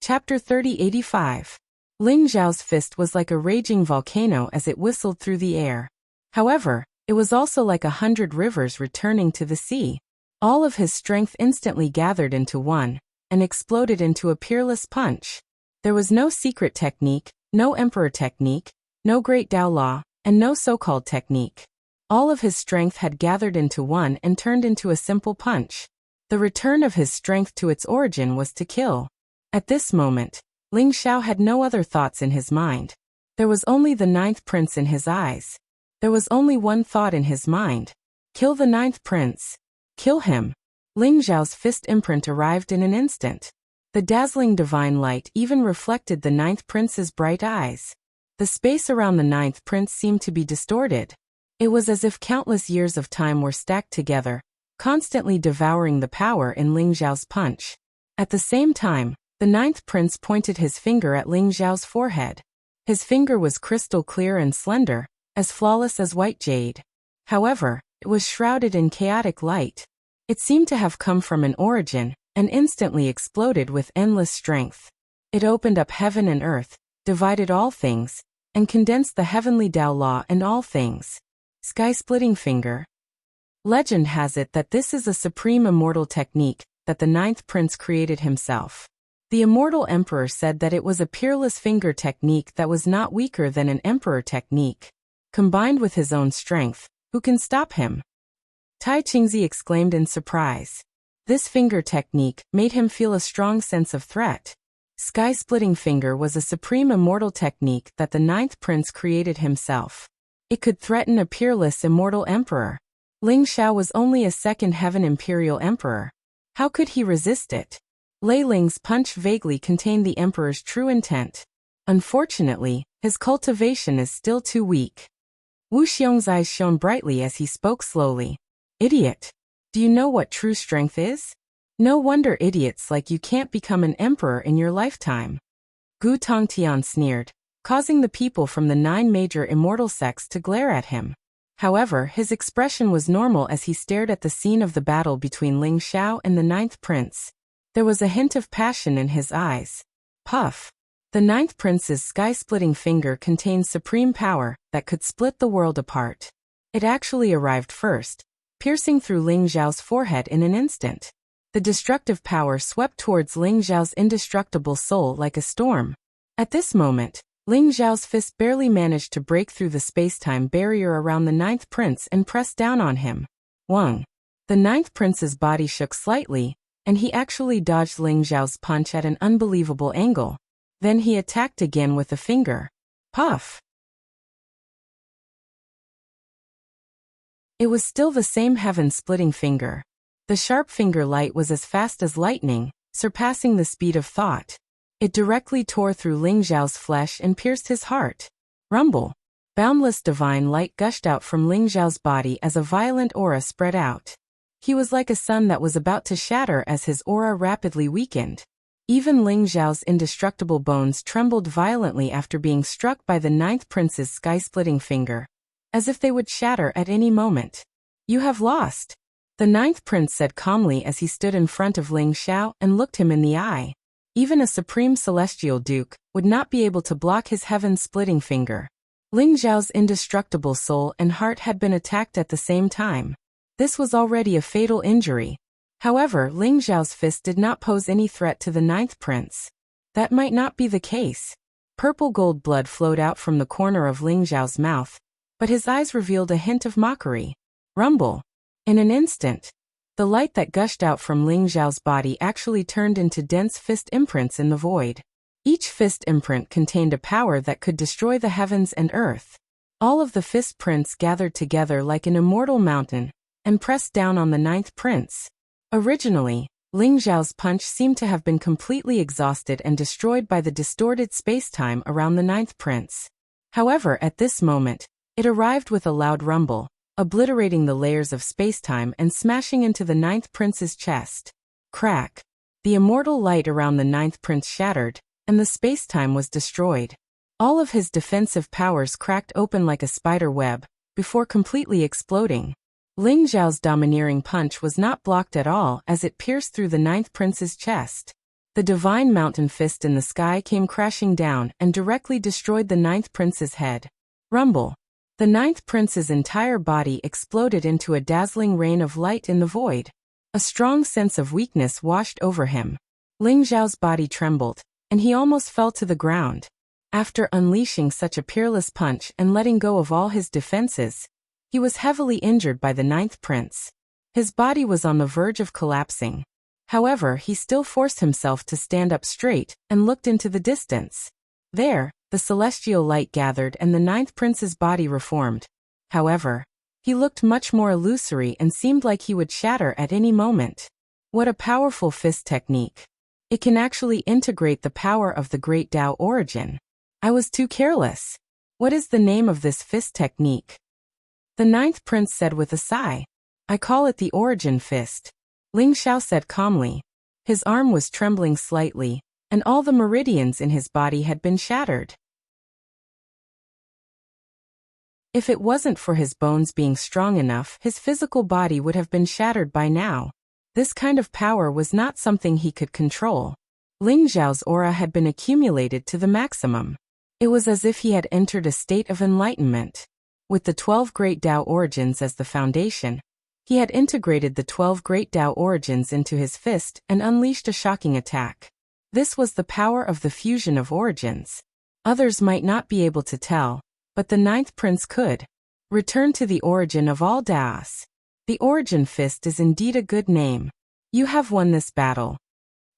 Chapter 3085. Ling Zhao's fist was like a raging volcano as it whistled through the air. However, it was also like 100 rivers returning to the sea. All of his strength instantly gathered into one, and exploded into a peerless punch. There was no secret technique, no emperor technique, no great Dao law, and no so-called technique. All of his strength had gathered into one and turned into a simple punch. The return of his strength to its origin was to kill. At this moment, Ling Xiao had no other thoughts in his mind. There was only the ninth prince in his eyes. There was only one thought in his mind. Kill the ninth prince. Kill him. Ling Xiao's fist imprint arrived in an instant. The dazzling divine light even reflected the ninth prince's bright eyes. The space around the ninth prince seemed to be distorted. It was as if countless years of time were stacked together, constantly devouring the power in Ling Xiao's punch. At the same time, the ninth prince pointed his finger at Ling Xiao's forehead. His finger was crystal clear and slender, as flawless as white jade. However, it was shrouded in chaotic light. It seemed to have come from an origin, and instantly exploded with endless strength. It opened up heaven and earth, divided all things, and condensed the heavenly Tao law and all things. Sky-splitting finger. Legend has it that this is a supreme immortal technique that the ninth prince created himself. The immortal emperor said that it was a peerless finger technique that was not weaker than an emperor technique. Combined with his own strength, who can stop him? Tai Qingzi exclaimed in surprise. This finger technique made him feel a strong sense of threat. Sky-splitting finger was a supreme immortal technique that the ninth prince created himself. It could threaten a peerless immortal emperor. Ling Xiao was only a second heaven imperial emperor. How could he resist it? Lei Ling's punch vaguely contained the emperor's true intent. Unfortunately, his cultivation is still too weak. Wu Xiong's eyes shone brightly as he spoke slowly. Idiot! Do you know what true strength is? No wonder idiots like you can't become an emperor in your lifetime. Gu Tongtian sneered, causing the people from the 9 major immortal sects to glare at him. However, his expression was normal as he stared at the scene of the battle between Ling Xiao and the ninth prince. There was a hint of passion in his eyes. Puff. The ninth prince's sky-splitting finger contained supreme power that could split the world apart. It actually arrived first, piercing through Ling Xiao's forehead in an instant. The destructive power swept towards Ling Xiao's indestructible soul like a storm. At this moment, Ling Xiao's fist barely managed to break through the space-time barrier around the ninth prince and press down on him. Wang. The ninth prince's body shook slightly, and he actually dodged Ling Xiao's punch at an unbelievable angle. Then he attacked again with a finger. Puff! It was still the same heaven-splitting finger. The sharp finger light was as fast as lightning, surpassing the speed of thought. It directly tore through Ling Xiao's flesh and pierced his heart. Rumble! Boundless divine light gushed out from Ling Xiao's body as a violent aura spread out. He was like a sun that was about to shatter as his aura rapidly weakened. Even Ling Xiao's indestructible bones trembled violently after being struck by the ninth prince's sky-splitting finger, as if they would shatter at any moment. You have lost, the ninth prince said calmly as he stood in front of Ling Xiao and looked him in the eye. Even a supreme celestial duke would not be able to block his heaven-splitting finger. Ling Xiao's indestructible soul and heart had been attacked at the same time. This was already a fatal injury. However, Ling Xiao's fist did not pose any threat to the ninth prince. That might not be the case. Purple gold blood flowed out from the corner of Ling Xiao's mouth, but his eyes revealed a hint of mockery. Rumble. In an instant, the light that gushed out from Ling Xiao's body actually turned into dense fist imprints in the void. Each fist imprint contained a power that could destroy the heavens and earth. All of the fist prints gathered together like an immortal mountain, and pressed down on the ninth prince. Originally, Ling Xiao's punch seemed to have been completely exhausted and destroyed by the distorted space-time around the ninth prince. However, at this moment, it arrived with a loud rumble, obliterating the layers of space-time and smashing into the ninth prince's chest. Crack! The immortal light around the ninth prince shattered, and the space-time was destroyed. All of his defensive powers cracked open like a spider web, before completely exploding. Ling Xiao's domineering punch was not blocked at all as it pierced through the ninth prince's chest. The divine mountain fist in the sky came crashing down and directly destroyed the ninth prince's head. Rumble. The ninth prince's entire body exploded into a dazzling rain of light in the void. A strong sense of weakness washed over him. Ling Xiao's body trembled, and he almost fell to the ground. After unleashing such a peerless punch and letting go of all his defenses, he was heavily injured by the ninth prince. His body was on the verge of collapsing. However, he still forced himself to stand up straight and looked into the distance. There, the celestial light gathered and the ninth prince's body reformed. However, he looked much more illusory and seemed like he would shatter at any moment. What a powerful fist technique. It can actually integrate the power of the great Tao origin. I was too careless. What is the name of this fist technique? The ninth prince said with a sigh. I call it the origin fist. Ling Xiao said calmly. His arm was trembling slightly, and all the meridians in his body had been shattered. If it wasn't for his bones being strong enough, his physical body would have been shattered by now. This kind of power was not something he could control. Ling Xiao's aura had been accumulated to the maximum. It was as if he had entered a state of enlightenment. With the 12 great Tao origins as the foundation, he had integrated the 12 great Tao origins into his fist and unleashed a shocking attack. This was the power of the fusion of origins. Others might not be able to tell, but the ninth prince could. Return to the origin of all Taos. The origin fist is indeed a good name. You have won this battle.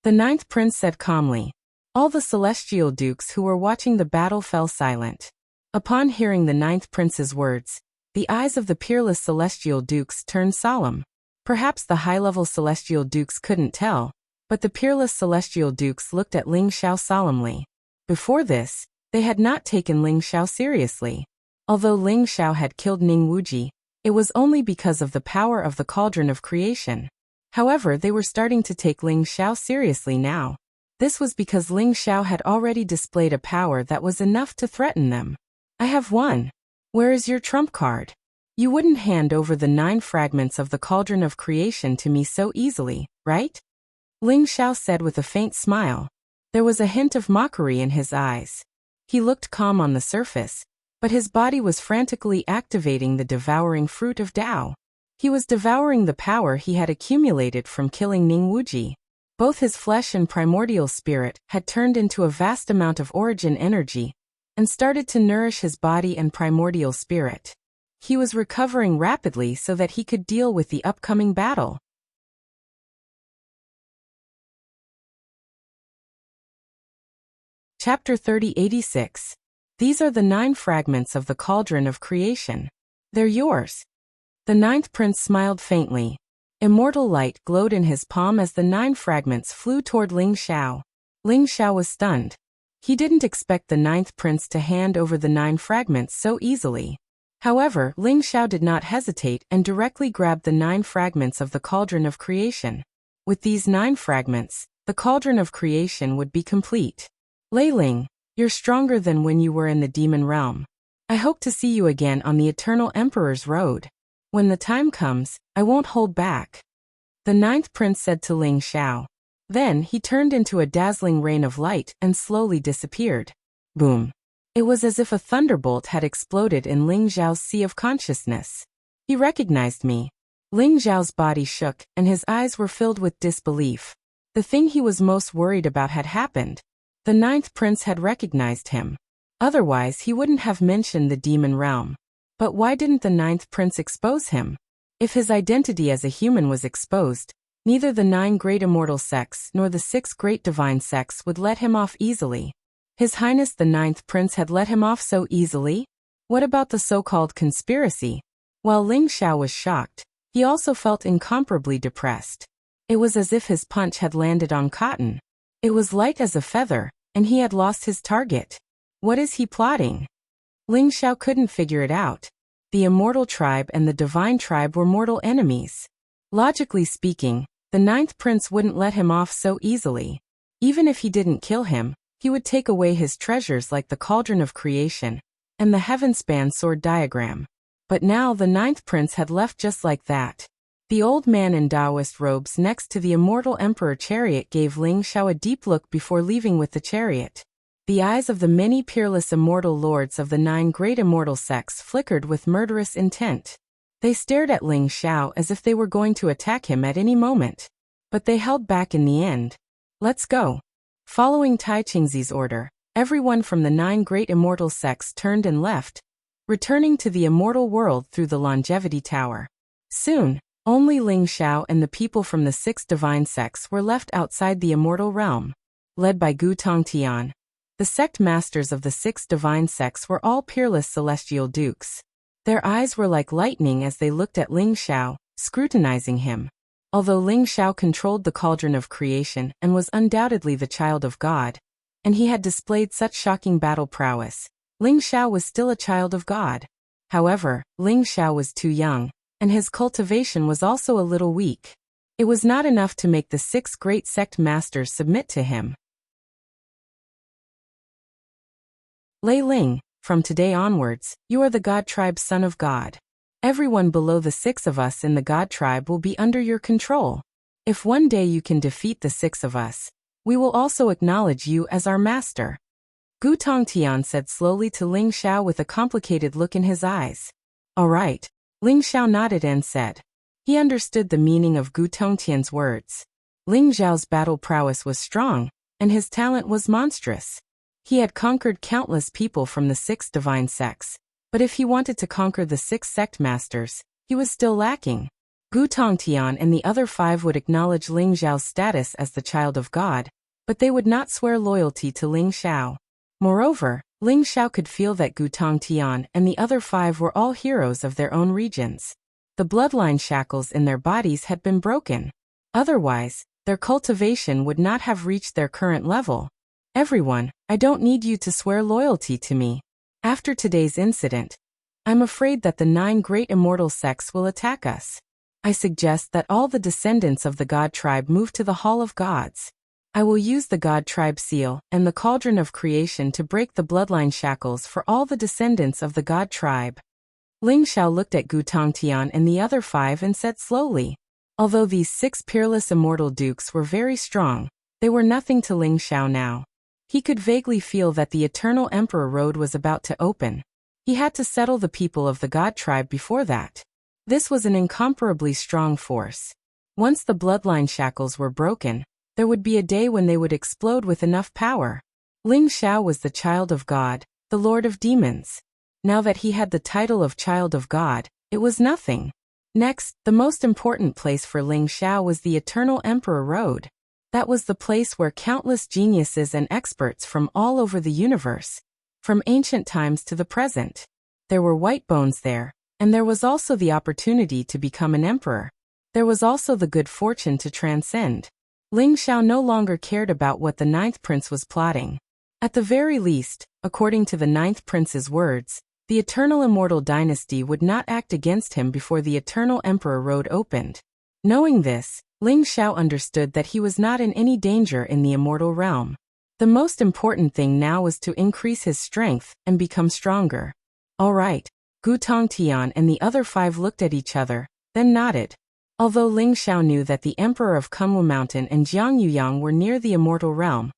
The ninth prince said calmly. All the celestial dukes who were watching the battle fell silent. Upon hearing the ninth prince's words, the eyes of the peerless celestial dukes turned solemn. Perhaps the high-level celestial dukes couldn't tell, but the peerless celestial dukes looked at Ling Xiao solemnly. Before this, they had not taken Ling Xiao seriously. Although Ling Xiao had killed Ning Wuji, it was only because of the power of the cauldron of creation. However, they were starting to take Ling Xiao seriously now. This was because Ling Xiao had already displayed a power that was enough to threaten them. I have won. Where is your trump card? You wouldn't hand over the 9 fragments of the cauldron of creation to me so easily, right? Ling Xiao said with a faint smile. There was a hint of mockery in his eyes. He looked calm on the surface, but his body was frantically activating the devouring fruit of Tao. He was devouring the power he had accumulated from killing Ning Wuji. Both his flesh and primordial spirit had turned into a vast amount of origin energy and started to nourish his body and primordial spirit. He was recovering rapidly so that he could deal with the upcoming battle. Chapter 3086. These are the 9 fragments of the cauldron of creation. They're yours. The ninth prince smiled faintly. Immortal light glowed in his palm as the 9 fragments flew toward Ling Xiao. Ling Xiao was stunned. He didn't expect the ninth prince to hand over the 9 fragments so easily. However, Ling Xiao did not hesitate and directly grabbed the 9 fragments of the cauldron of creation. With these 9 fragments, the cauldron of creation would be complete. Lei Ling, you're stronger than when you were in the demon realm. I hope to see you again on the Eternal Emperor's road. When the time comes, I won't hold back. The ninth prince said to Ling Xiao. Then he turned into a dazzling rain of light and slowly disappeared. Boom. It was as if a thunderbolt had exploded in Ling Xiao's sea of consciousness. He recognized me. Ling Xiao's body shook and his eyes were filled with disbelief. The thing he was most worried about had happened. The ninth prince had recognized him. Otherwise, he wouldn't have mentioned the demon realm. But why didn't the ninth prince expose him? If his identity as a human was exposed, neither the 9 great immortal sects nor the 6 great divine sects would let him off easily. His Highness the ninth prince had let him off so easily? What about the so-called conspiracy? While Ling Xiao was shocked, he also felt incomparably depressed. It was as if his punch had landed on cotton. It was light as a feather, and he had lost his target. What is he plotting? Ling Xiao couldn't figure it out. The immortal tribe and the divine tribe were mortal enemies. Logically speaking, the ninth prince wouldn't let him off so easily. Even if he didn't kill him, He would take away his treasures like the cauldron of creation and the heaven-span sword diagram. But now the ninth prince had left just like that. The old man in Taoist robes next to the immortal emperor chariot gave Ling Xiao a deep look before leaving with the chariot. The eyes of the many peerless immortal lords of the 9 great immortal sects flickered with murderous intent. They stared at Ling Xiao as if they were going to attack him at any moment. But they held back in the end. Let's go. Following Tai Chingzi's order, everyone from the 9 great immortal sects turned and left, returning to the immortal world through the longevity tower. Soon, only Ling Xiao and the people from the 6 divine sects were left outside the immortal realm. Led by Gu Tongtian, the sect masters of the 6 divine sects were all peerless celestial dukes. Their eyes were like lightning as they looked at Ling Xiao, scrutinizing him. Although Ling Xiao controlled the cauldron of creation and was undoubtedly the child of God, and he had displayed such shocking battle prowess, Ling Xiao was still a child of God. However, Ling Xiao was too young, and his cultivation was also a little weak. It was not enough to make the 6 great sect masters submit to him. Lei Ling, from today onwards, you are the God tribe son of God. Everyone below the 6 of us in the God tribe will be under your control. If one day you can defeat the 6 of us, we will also acknowledge you as our master. Gu Tongtian said slowly to Ling Xiao with a complicated look in his eyes. All right. Ling Xiao nodded and said. He understood the meaning of Gu Tongtian's words. Ling Xiao's battle prowess was strong, and his talent was monstrous. He had conquered countless people from the 6 divine sects, but if he wanted to conquer the 6 sect masters, he was still lacking. Gu Tongtian and the other 5 would acknowledge Ling Xiao's status as the child of God, but they would not swear loyalty to Ling Xiao. Moreover, Ling Xiao could feel that Gu Tongtian and the other 5 were all heroes of their own regions. The bloodline shackles in their bodies had been broken. Otherwise, their cultivation would not have reached their current level. Everyone, I don't need you to swear loyalty to me. After today's incident, I'm afraid that the 9 great immortal sects will attack us. I suggest that all the descendants of the God tribe move to the Hall of Gods. I will use the God tribe seal and the cauldron of creation to break the bloodline shackles for all the descendants of the God tribe. Ling Xiao looked at Gu Tongtian and the other 5 and said slowly. Although these 6 peerless immortal dukes were very strong, they were nothing to Ling Xiao now. He could vaguely feel that the Eternal Emperor Road was about to open. He had to settle the people of the God tribe before that. This was an incomparably strong force. Once the bloodline shackles were broken, there would be a day when they would explode with enough power. Ling Xiao was the child of God, the Lord of Demons. Now that he had the title of Child of God, it was nothing. Next, the most important place for Ling Xiao was the Eternal Emperor Road. That was the place where countless geniuses and experts from all over the universe, from ancient times to the present. There were white bones there, and there was also the opportunity to become an emperor. There was also the good fortune to transcend. Ling Xiao no longer cared about what the 9th prince was plotting. At the very least, according to the 9th prince's words, the eternal immortal dynasty would not act against him before the Eternal Emperor Road opened. Knowing this, Ling Xiao understood that he was not in any danger in the immortal realm. The most important thing now was to increase his strength and become stronger. All right. Gu Tongtian and the other 5 looked at each other, then nodded. Although Ling Xiao knew that the Emperor of Kunwu Mountain and Jiang Yuyang were near the immortal realm,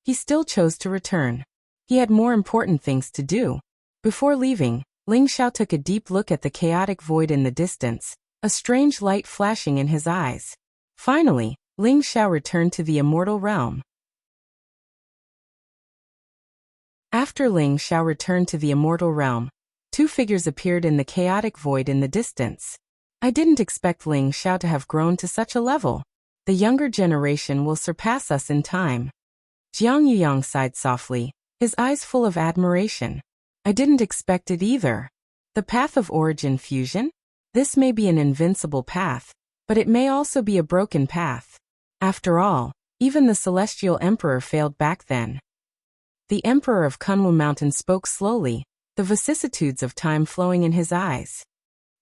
he still chose to return. He had more important things to do. Before leaving, Ling Xiao took a deep look at the chaotic void in the distance, a strange light flashing in his eyes. Finally, Ling Xiao returned to the immortal realm. After Ling Xiao returned to the immortal realm, 2 figures appeared in the chaotic void in the distance. I didn't expect Ling Xiao to have grown to such a level. The younger generation will surpass us in time. Jiang Yuyang sighed softly, his eyes full of admiration. I didn't expect it either. The path of origin fusion? This may be an invincible path, but it may also be a broken path. After all, even the Celestial Emperor failed back then. The Emperor of Kunwu Mountain spoke slowly, the vicissitudes of time flowing in his eyes.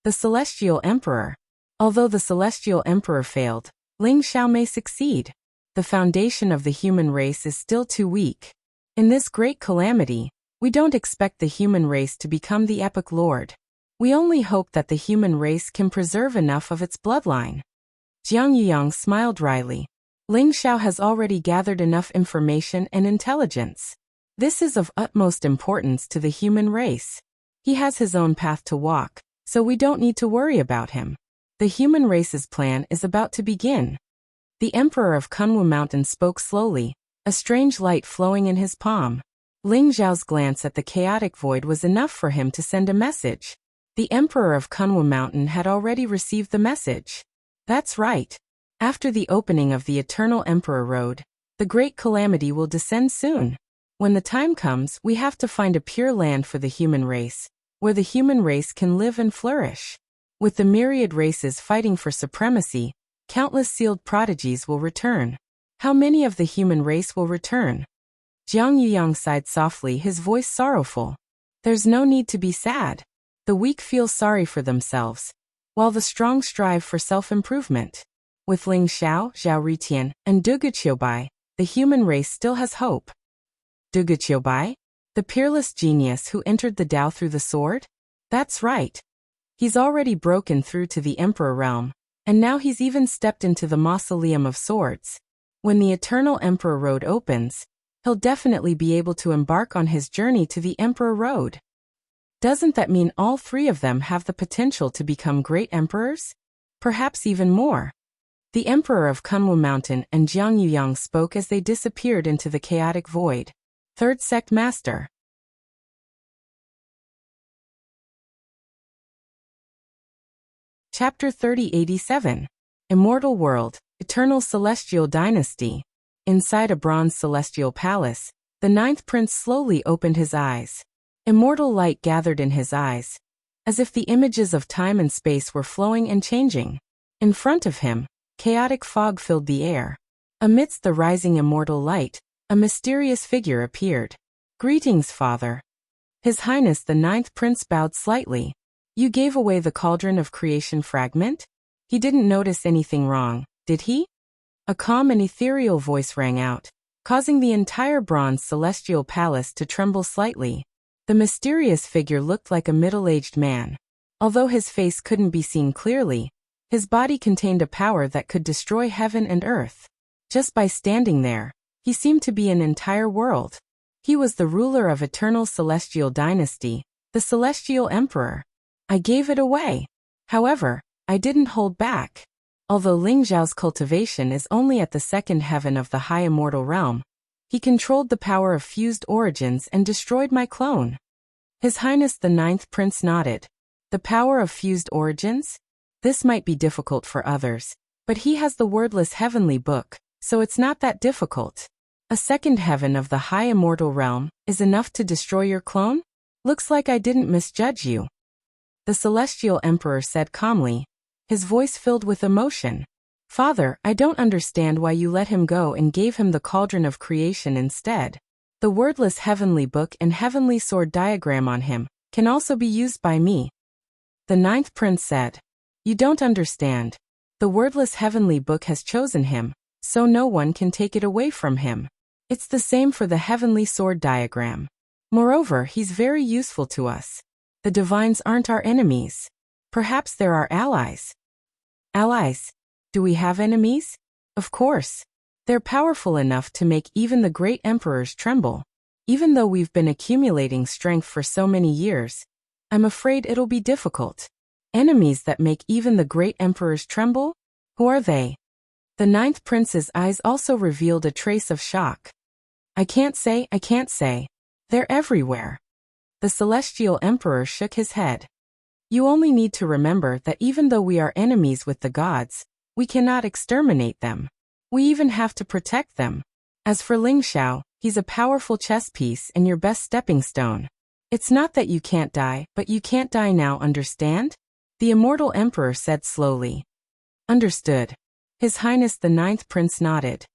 The Celestial Emperor. Although the Celestial Emperor failed, Ling Xiao may succeed. The foundation of the human race is still too weak. In this great calamity, we don't expect the human race to become the epic lord. We only hope that the human race can preserve enough of its bloodline. Jiang Yuyang smiled wryly. Ling Xiao has already gathered enough information and intelligence. This is of utmost importance to the human race. He has his own path to walk, so we don't need to worry about him. The human race's plan is about to begin. The Emperor of Kunwu Mountain spoke slowly, a strange light flowing in his palm. Ling Xiao's glance at the chaotic void was enough for him to send a message. The Emperor of Kunwu Mountain had already received the message. That's right. After the opening of the Eternal Emperor Road, the great calamity will descend soon. When the time comes, we have to find a pure land for the human race, where the human race can live and flourish. With the myriad races fighting for supremacy, countless sealed prodigies will return. How many of the human race will return? Jiang Yuyang sighed softly, his voice sorrowful. There's no need to be sad. The weak feel sorry for themselves, while the strong strive for self-improvement. With Ling Xiao, Zhao Ritian, and Du Guqiubai, the human race still has hope. Du Guqiubai? The peerless genius who entered the Tao through the sword? That's right. He's already broken through to the Emperor realm, and now he's even stepped into the Mausoleum of Swords. When the Eternal Emperor Road opens, he'll definitely be able to embark on his journey to the Emperor Road. Doesn't that mean all three of them have the potential to become great emperors? Perhaps even more. The Emperor of Kunwu Mountain and Jiang Yuyang spoke as they disappeared into the chaotic void. Third Sect Master. Chapter 3087. Immortal World, Eternal Celestial Dynasty. Inside a bronze celestial palace, the ninth prince slowly opened his eyes. Immortal light gathered in his eyes, as if the images of time and space were flowing and changing. In front of him, chaotic fog filled the air. Amidst the rising immortal light, a mysterious figure appeared. Greetings, Father. His Highness the Ninth Prince bowed slightly. You gave away the cauldron of creation fragment? He didn't notice anything wrong, did he? A calm and ethereal voice rang out, causing the entire bronze celestial palace to tremble slightly. The mysterious figure looked like a middle-aged man. Although his face couldn't be seen clearly, his body contained a power that could destroy heaven and earth. Just by standing there, he seemed to be an entire world. He was the ruler of Eternal Celestial Dynasty, the Celestial Emperor. I gave it away. However, I didn't hold back. Although Ling Xiao's cultivation is only at the second heaven of the high immortal realm, he controlled the power of fused origins and destroyed my clone. His Highness the Ninth Prince nodded. The power of fused origins? This might be difficult for others, but he has the wordless heavenly book, so it's not that difficult. A second heaven of the high immortal realm is enough to destroy your clone? Looks like I didn't misjudge you. The Celestial Emperor said calmly, his voice filled with emotion. Father, I don't understand why you let him go and gave him the cauldron of creation instead. The wordless heavenly book and heavenly sword diagram on him can also be used by me. The Ninth Prince said, you don't understand. The wordless heavenly book has chosen him, so no one can take it away from him. It's the same for the heavenly sword diagram. Moreover, he's very useful to us. The divines aren't our enemies. Perhaps they're our allies. Allies? Do we have enemies? Of course. They're powerful enough to make even the great emperors tremble. Even though we've been accumulating strength for so many years, I'm afraid it'll be difficult. Enemies that make even the great emperors tremble? Who are they? The Ninth Prince's eyes also revealed a trace of shock. I can't say. They're everywhere. The Celestial Emperor shook his head. You only need to remember that even though we are enemies with the gods, we cannot exterminate them. We even have to protect them. As for Ling Xiao, he's a powerful chess piece and your best stepping stone. It's not that you can't die, but you can't die now, understand? The Immortal Emperor said slowly. Understood. His Highness the Ninth Prince nodded.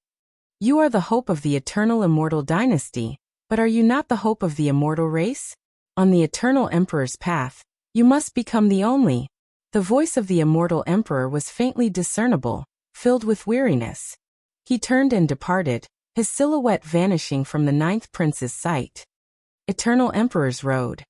You are the hope of the Eternal Immortal Dynasty, but are you not the hope of the immortal race? On the Eternal Emperor's path, you must become the only. The voice of the Immortal Emperor was faintly discernible, filled with weariness. He turned and departed, his silhouette vanishing from the ninth prince's sight. Eternal Emperor's Road.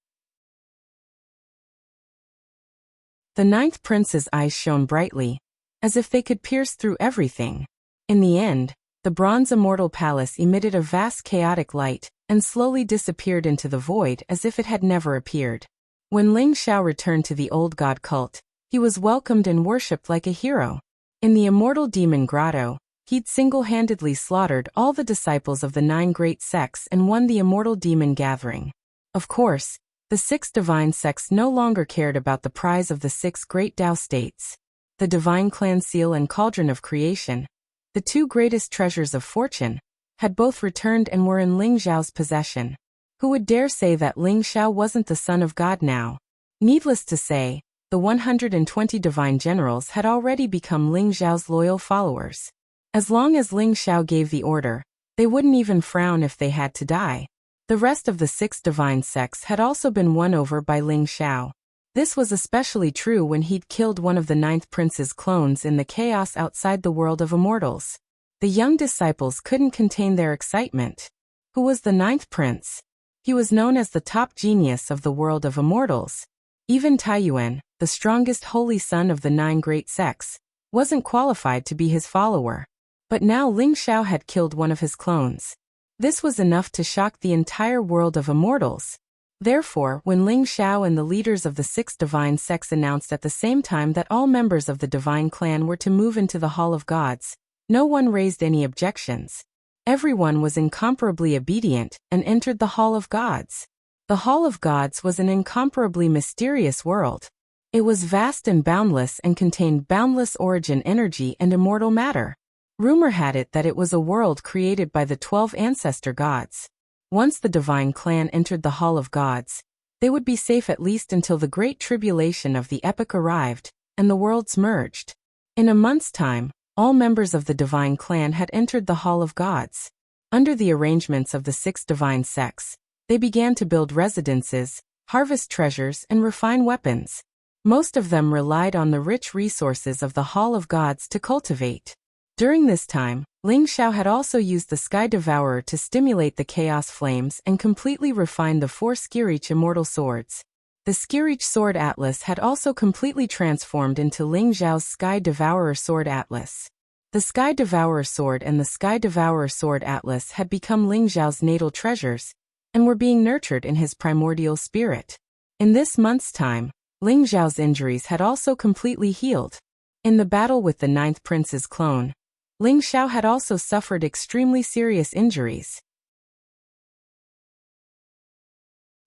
The ninth prince's eyes shone brightly, as if they could pierce through everything. In the end, the bronze immortal palace emitted a vast chaotic light and slowly disappeared into the void as if it had never appeared. When Ling Xiao returned to the old god cult, he was welcomed and worshipped like a hero. In the immortal demon grotto, he'd single-handedly slaughtered all the disciples of the 9 great sects and won the immortal demon gathering. Of course, the 6 divine sects no longer cared about the prize of the 6 great Tao states. The divine clan seal and cauldron of creation, the 2 greatest treasures of fortune, had both returned and were in Ling Xiao's possession. Who would dare say that Ling Xiao wasn't the son of God now? Needless to say, the 120 divine generals had already become Ling Xiao's loyal followers. As long as Ling Xiao gave the order, they wouldn't even frown if they had to die. The rest of the 6 divine sects had also been won over by Ling Xiao. This was especially true when he'd killed one of the 9th prince's clones in the chaos outside the world of immortals. The young disciples couldn't contain their excitement. Who was the 9th prince? He was known as the top genius of the world of immortals. Even Taiyuan, the strongest holy son of the 9 great sects, wasn't qualified to be his follower. But now Ling Xiao had killed one of his clones. This was enough to shock the entire world of immortals. Therefore, when Ling Xiao and the leaders of the 6 divine sects announced at the same time that all members of the divine clan were to move into the Hall of Gods, no one raised any objections. Everyone was incomparably obedient and entered the Hall of Gods. The Hall of Gods was an incomparably mysterious world. It was vast and boundless and contained boundless origin energy and immortal matter. Rumor had it that it was a world created by the 12 ancestor gods. Once the divine clan entered the Hall of Gods, they would be safe at least until the great tribulation of the epoch arrived, and the worlds merged. In a month's time, all members of the divine clan had entered the Hall of Gods. Under the arrangements of the 6 divine sects, they began to build residences, harvest treasures, and refine weapons. Most of them relied on the rich resources of the Hall of Gods to cultivate. During this time, Ling Xiao had also used the Sky Devourer to stimulate the chaos flames and completely refine the 4 Skirich immortal swords. The Skirich Sword Atlas had also completely transformed into Ling Xiao's Sky Devourer Sword Atlas. The Sky Devourer Sword and the Sky Devourer Sword Atlas had become Ling Xiao's natal treasures, and were being nurtured in his primordial spirit. In this month's time, Ling Xiao's injuries had also completely healed. In the battle with the 9th prince's clone, Ling Xiao had also suffered extremely serious injuries.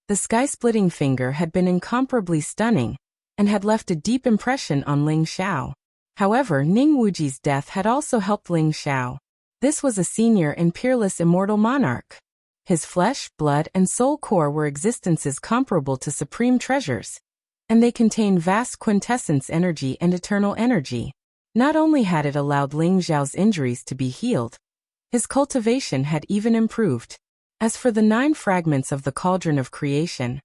The sky-splitting finger had been incomparably stunning, and had left a deep impression on Ling Xiao. However, Ning Wuji's death had also helped Ling Xiao. This was a senior and peerless immortal monarch. His flesh, blood, and soul core were existences comparable to supreme treasures, and they contained vast quintessence energy and eternal energy. Not only had it allowed Ling Xiao's injuries to be healed, his cultivation had even improved. As for the 9 fragments of the cauldron of creation,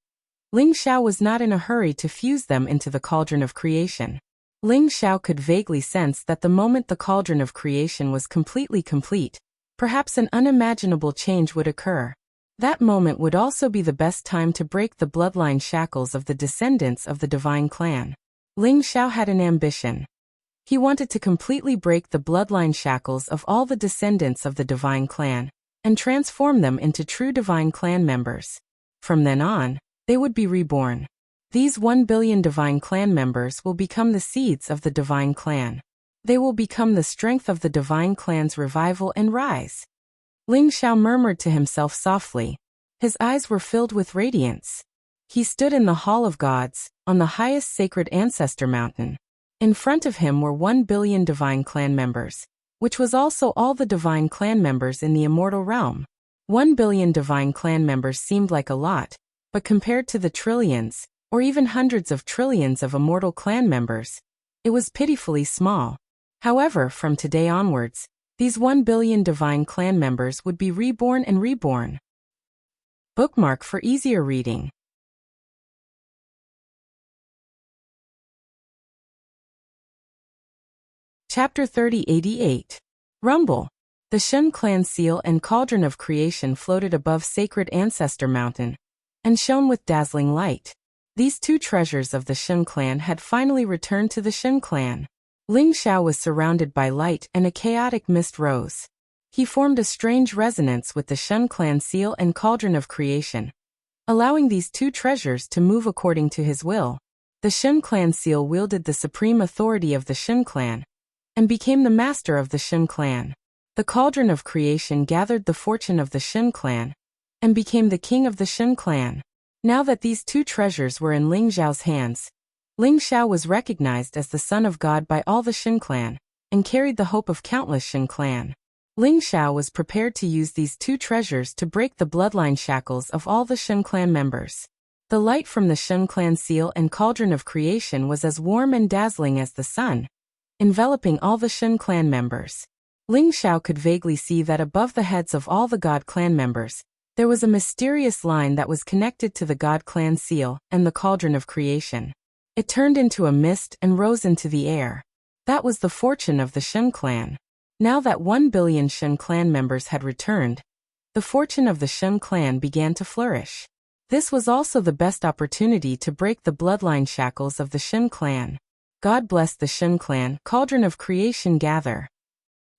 Ling Xiao was not in a hurry to fuse them into the cauldron of creation. Ling Xiao could vaguely sense that the moment the cauldron of creation was completely complete, perhaps an unimaginable change would occur. That moment would also be the best time to break the bloodline shackles of the descendants of the divine clan. Ling Xiao had an ambition. He wanted to completely break the bloodline shackles of all the descendants of the divine clan, and transform them into true divine clan members. From then on, they would be reborn. These 1 billion divine clan members will become the seeds of the divine clan. They will become the strength of the divine clan's revival and rise. Ling Xiao murmured to himself softly. His eyes were filled with radiance. He stood in the Hall of Gods, on the highest sacred ancestor mountain. In front of him were 1 billion divine clan members, which was also all the divine clan members in the immortal realm. 1 billion divine clan members seemed like a lot, but compared to the trillions, or even hundreds of trillions of immortal clan members, it was pitifully small. However, from today onwards, these 1 billion divine clan members would be reborn and reborn. Bookmark for easier reading. Chapter 3088. Rumble. The Shun clan seal and cauldron of creation floated above sacred ancestor mountain and shone with dazzling light. These two treasures of the Shun clan had finally returned to the Shun clan. Ling Xiao was surrounded by light and a chaotic mist rose. He formed a strange resonance with the Shun clan seal and cauldron of creation, allowing these two treasures to move according to his will. The Shun clan seal wielded the supreme authority of the Shun clan and became the master of the Shun clan. The cauldron of creation gathered the fortune of the Shun clan and became the king of the Shun clan. Now that these two treasures were in Ling Xiao's hands, Ling Xiao was recognized as the son of God by all the Shun clan and carried the hope of countless Shun clan. Ling Xiao was prepared to use these two treasures to break the bloodline shackles of all the Shun clan members. The light from the Shun clan seal and cauldron of creation was as warm and dazzling as the sun, enveloping all the Shun clan members. Ling Xiao could vaguely see that above the heads of all the God clan members, there was a mysterious line that was connected to the God clan seal and the cauldron of creation. It turned into a mist and rose into the air. That was the fortune of the Shun clan. Now that 1 billion Shun clan members had returned, the fortune of the Shun clan began to flourish. This was also the best opportunity to break the bloodline shackles of the Shun clan. God bless the Shun clan, cauldron of creation gather.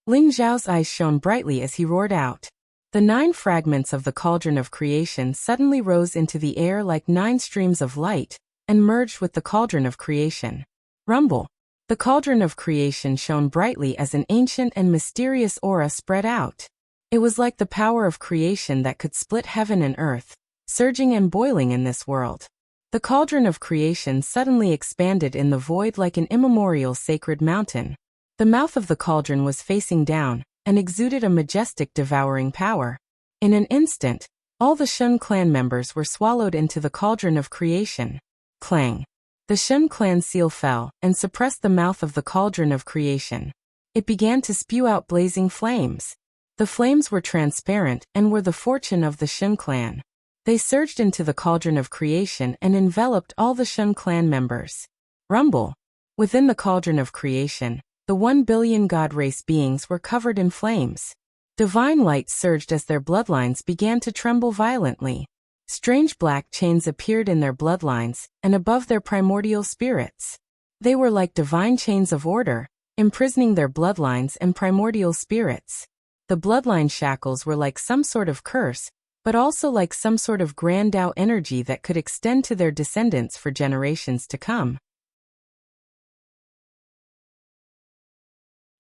Ling Xiao's eyes shone brightly as he roared out. The 9 fragments of the cauldron of creation suddenly rose into the air like 9 streams of light and merged with the cauldron of creation. Rumble. The cauldron of creation shone brightly as an ancient and mysterious aura spread out. It was like the power of creation that could split heaven and earth, surging and boiling in this world. The cauldron of creation suddenly expanded in the void like an immemorial sacred mountain. The mouth of the cauldron was facing down and exuded a majestic devouring power. In an instant, all the Shun clan members were swallowed into the cauldron of creation. Clang! The Shun clan seal fell and suppressed the mouth of the cauldron of creation. It began to spew out blazing flames. The flames were transparent and were the fortune of the Shun clan. They surged into the cauldron of creation and enveloped all the Shun clan members. Rumble! Within the cauldron of creation, the 1 billion God race beings were covered in flames. Divine light surged as their bloodlines began to tremble violently. Strange black chains appeared in their bloodlines and above their primordial spirits. They were like divine chains of order, imprisoning their bloodlines and primordial spirits. The bloodline shackles were like some sort of curse, but also like some sort of grand Tao energy that could extend to their descendants for generations to come.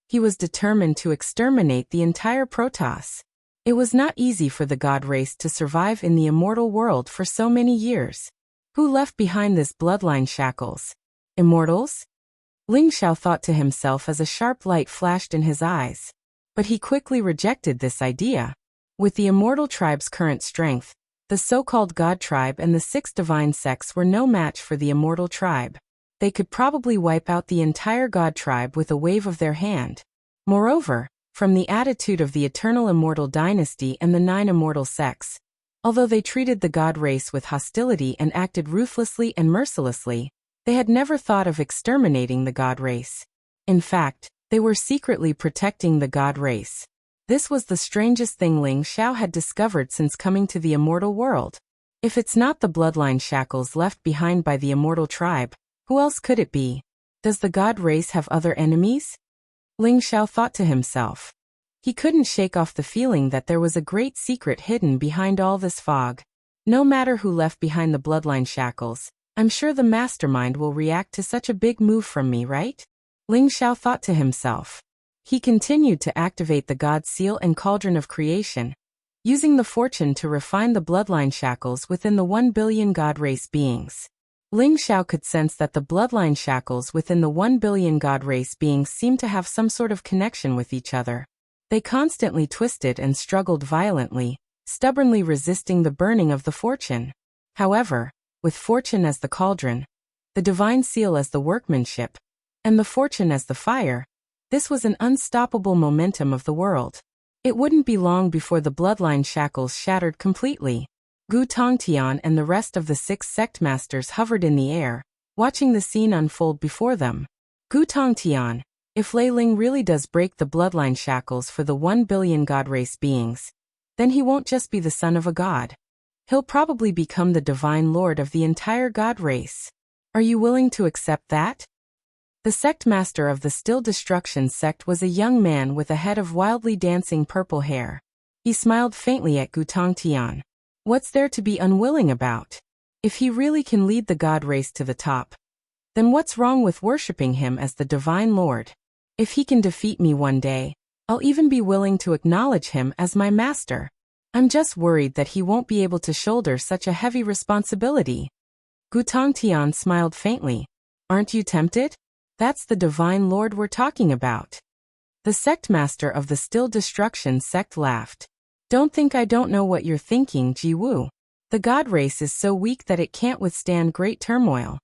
He was determined to exterminate the entire Protoss. It was not easy for the God race to survive in the immortal world for so many years. Who left behind this bloodline shackles? Immortals? Ling Xiao thought to himself as a sharp light flashed in his eyes. But he quickly rejected this idea. With the immortal tribe's current strength, the so-called God tribe and the 6 divine sects were no match for the immortal tribe. They could probably wipe out the entire God tribe with a wave of their hand. Moreover, from the attitude of the eternal immortal dynasty and the 9 immortal sects, although they treated the God race with hostility and acted ruthlessly and mercilessly, they had never thought of exterminating the God race. In fact, they were secretly protecting the God race. This was the strangest thing Ling Xiao had discovered since coming to the immortal world. If it's not the bloodline shackles left behind by the immortal tribe, who else could it be? Does the God race have other enemies? Ling Xiao thought to himself. He couldn't shake off the feeling that there was a great secret hidden behind all this fog. No matter who left behind the bloodline shackles, I'm sure the mastermind will react to such a big move from me, right? Ling Xiao thought to himself. He continued to activate the God seal and cauldron of creation, using the fortune to refine the bloodline shackles within the 1 billion God race beings. Ling Xiao could sense that the bloodline shackles within the 1 billion God race beings seemed to have some sort of connection with each other. They constantly twisted and struggled violently, stubbornly resisting the burning of the fortune. However, with fortune as the cauldron, the divine seal as the workmanship, and the fortune as the fire, this was an unstoppable momentum of the world. It wouldn't be long before the bloodline shackles shattered completely. Gu Tongtian and the rest of the 6 sect masters hovered in the air, watching the scene unfold before them. Gu Tongtian, If Lei Ling really does break the bloodline shackles for the 1 billion god race beings, then he won't just be the son of a god. He'll probably become the divine lord of the entire god race. Are you willing to accept that? The sect master of the Still Destruction sect was a young man with a head of wildly dancing purple hair. He smiled faintly at Gu Tongtian. What's there to be unwilling about? If he really can lead the god race to the top, then what's wrong with worshipping him as the divine lord? If he can defeat me one day, I'll even be willing to acknowledge him as my master. I'm just worried that he won't be able to shoulder such a heavy responsibility. Gu Tongtian smiled faintly. Aren't you tempted? That's the divine lord we're talking about. The sect master of the Still Destruction sect laughed. Don't think I don't know what you're thinking, Ji Wu. The god race is so weak that it can't withstand great turmoil.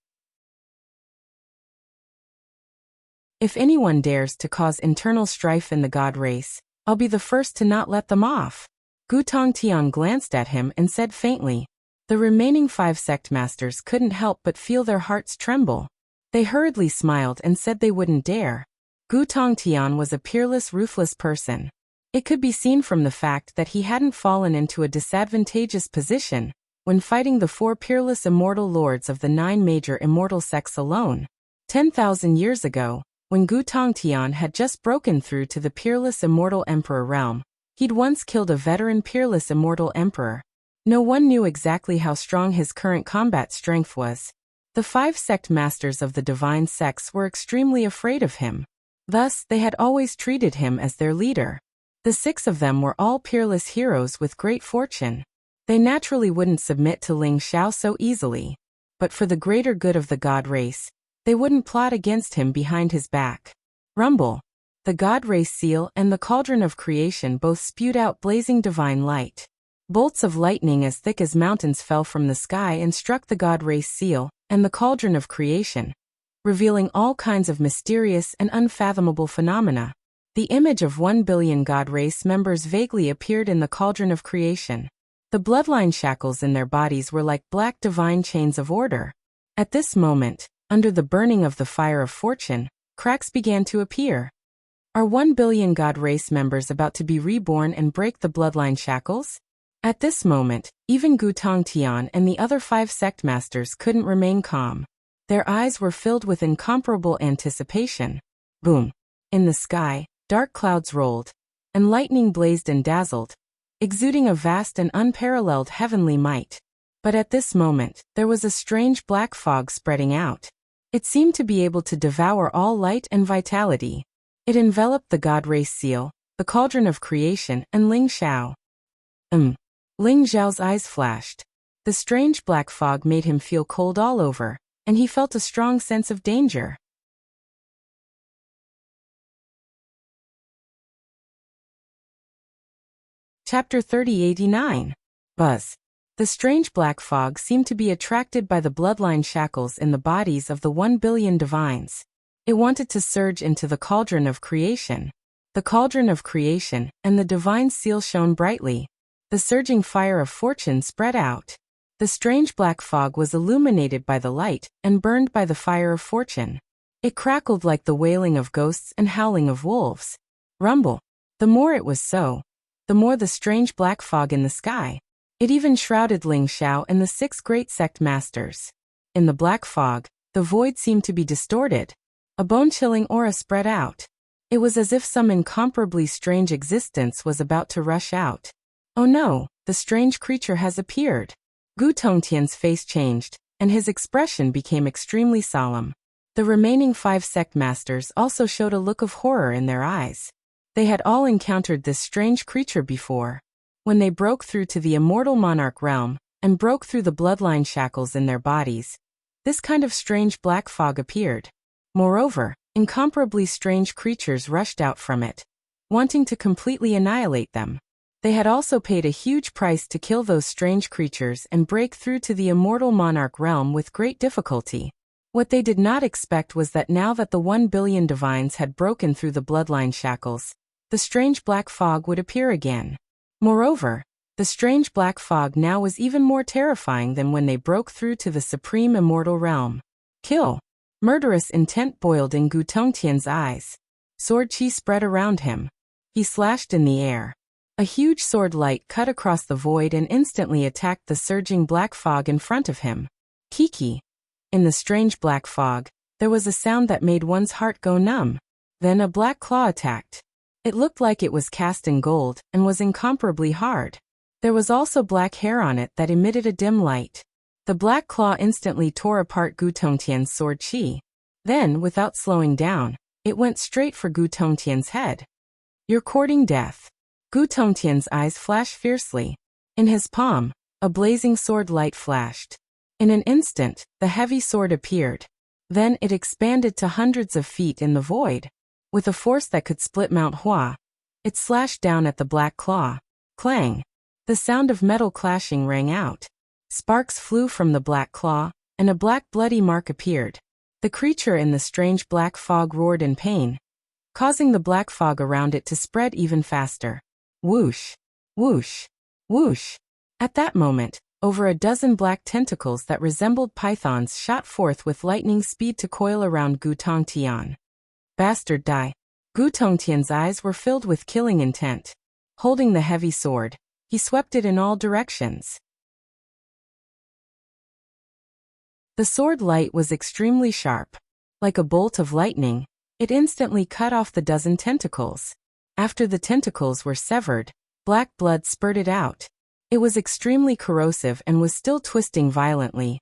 If anyone dares to cause internal strife in the god race, I'll be the first to not let them off. Gu Tongtian glanced at him and said faintly. The remaining 5 sect masters couldn't help but feel their hearts tremble. They hurriedly smiled and said they wouldn't dare. Gu Tongtian was a peerless, ruthless person. It could be seen from the fact that he hadn't fallen into a disadvantageous position when fighting the 4 peerless immortal lords of the 9 major immortal sects alone. 10,000 years ago, when Gu Tongtian had just broken through to the peerless immortal emperor realm, he'd once killed a veteran peerless immortal emperor. No one knew exactly how strong his current combat strength was. The 5 sect masters of the divine sects were extremely afraid of him. Thus, they had always treated him as their leader. The 6 of them were all peerless heroes with great fortune. They naturally wouldn't submit to Ling Xiao so easily. But for the greater good of the god race, they wouldn't plot against him behind his back. Rumble. The god race seal and the cauldron of creation both spewed out blazing divine light. Bolts of lightning as thick as mountains fell from the sky and struck the god race seal and the cauldron of creation, revealing all kinds of mysterious and unfathomable phenomena. The image of 1 billion god race members vaguely appeared in the cauldron of creation. The bloodline shackles in their bodies were like black divine chains of order. At this moment, under the burning of the fire of fortune, cracks began to appear. Are 1 billion god race members about to be reborn and break the bloodline shackles? At this moment, even Gu Tongtian and the other 5 sect masters couldn't remain calm. Their eyes were filled with incomparable anticipation. Boom! In the sky, dark clouds rolled, and lightning blazed and dazzled, exuding a vast and unparalleled heavenly might. But at this moment, there was a strange black fog spreading out. It seemed to be able to devour all light and vitality. It enveloped the god race seal, the cauldron of creation, and Ling Xiao. Ling Xiao's eyes flashed. The strange black fog made him feel cold all over, and he felt a strong sense of danger. Chapter 3089. Buzz. The strange black fog seemed to be attracted by the bloodline shackles in the bodies of the 1 billion divines. It wanted to surge into the cauldron of creation. The cauldron of creation and the divine seal shone brightly. The surging fire of fortune spread out. The strange black fog was illuminated by the light and burned by the fire of fortune. It crackled like the wailing of ghosts and howling of wolves. Rumble. The more it was so, the more the strange black fog in the sky. It even shrouded Ling Xiao and the 6 great sect masters. In the black fog, the void seemed to be distorted. A bone-chilling aura spread out. It was as if some incomparably strange existence was about to rush out. Oh no, the strange creature has appeared. Gu Tongtian's face changed, and his expression became extremely solemn. The remaining 5 sect masters also showed a look of horror in their eyes. They had all encountered this strange creature before. When they broke through to the immortal monarch realm, and broke through the bloodline shackles in their bodies, this kind of strange black fog appeared. Moreover, incomparably strange creatures rushed out from it, wanting to completely annihilate them. They had also paid a huge price to kill those strange creatures and break through to the immortal monarch realm with great difficulty. What they did not expect was that now that the 1 billion divines had broken through the bloodline shackles, the strange black fog would appear again. Moreover, the strange black fog now was even more terrifying than when they broke through to the supreme immortal realm. Kill. Murderous intent boiled in Gu Tongtian's eyes. Sword chi spread around him. He slashed in the air. A huge sword light cut across the void and instantly attacked the surging black fog in front of him. Kiki. In the strange black fog, there was a sound that made one's heart go numb. Then a black claw attacked. It looked like it was cast in gold and was incomparably hard. There was also black hair on it that emitted a dim light. The black claw instantly tore apart Gu Tongtian's sword chi. Then, without slowing down, it went straight for Gu Tongtian's head. "You're courting death." Gu Tongtian's eyes flashed fiercely. In his palm, a blazing sword light flashed. In an instant, the heavy sword appeared. Then it expanded to hundreds of feet in the void. With a force that could split Mount Hua, it slashed down at the black claw. Clang! The sound of metal clashing rang out. Sparks flew from the black claw, and a black bloody mark appeared. The creature in the strange black fog roared in pain, causing the black fog around it to spread even faster. Whoosh! Whoosh! Whoosh! At that moment, over a dozen black tentacles that resembled pythons shot forth with lightning speed to coil around Gu Tongtian. Bastard die! Gu Tongtian's eyes were filled with killing intent. Holding the heavy sword, he swept it in all directions. The sword light was extremely sharp. Like a bolt of lightning, it instantly cut off the dozen tentacles. After the tentacles were severed, black blood spurted out. It was extremely corrosive and was still twisting violently,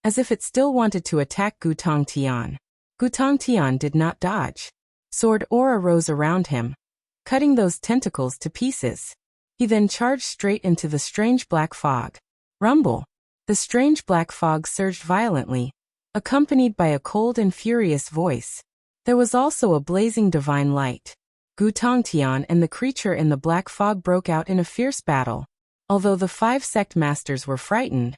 as if it still wanted to attack Gu Tongtian. Gu Tongtian did not dodge. Sword aura rose around him, cutting those tentacles to pieces. He then charged straight into the strange black fog. Rumble! The strange black fog surged violently, accompanied by a cold and furious voice. There was also a blazing divine light. Gu Tongtian and the creature in the black fog broke out in a fierce battle. Although the 5 sect masters were frightened,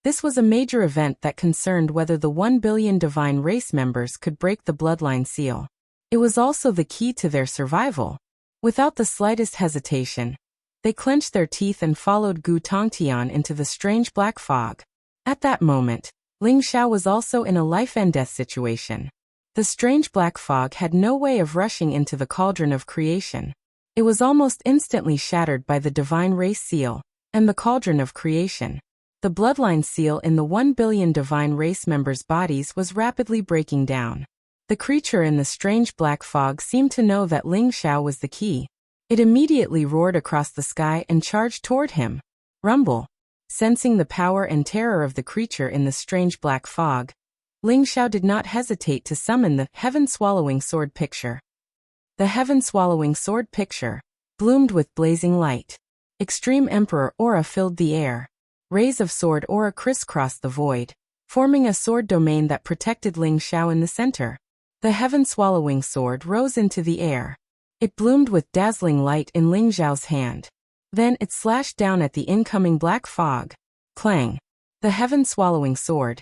this was a major event that concerned whether the 1 billion divine race members could break the bloodline seal. It was also the key to their survival. Without the slightest hesitation, they clenched their teeth and followed Gu Tongtian into the strange black fog. At that moment, Ling Xiao was also in a life-and-death situation. The strange black fog had no way of rushing into the cauldron of creation. It was almost instantly shattered by the divine race seal and the cauldron of creation. The bloodline seal in the 1 billion divine race members' bodies was rapidly breaking down. The creature in the strange black fog seemed to know that Ling Xiao was the key. It immediately roared across the sky and charged toward him. Rumble! Sensing the power and terror of the creature in the strange black fog, Ling Xiao did not hesitate to summon the heaven-swallowing sword picture. The heaven-swallowing sword picture bloomed with blazing light. Extreme Emperor aura filled the air. Rays of sword aura crisscrossed the void, forming a sword domain that protected Ling Xiao in the center. The heaven-swallowing sword rose into the air. It bloomed with dazzling light in Ling Xiao's hand. Then it slashed down at the incoming black fog. Clang! The heaven-swallowing sword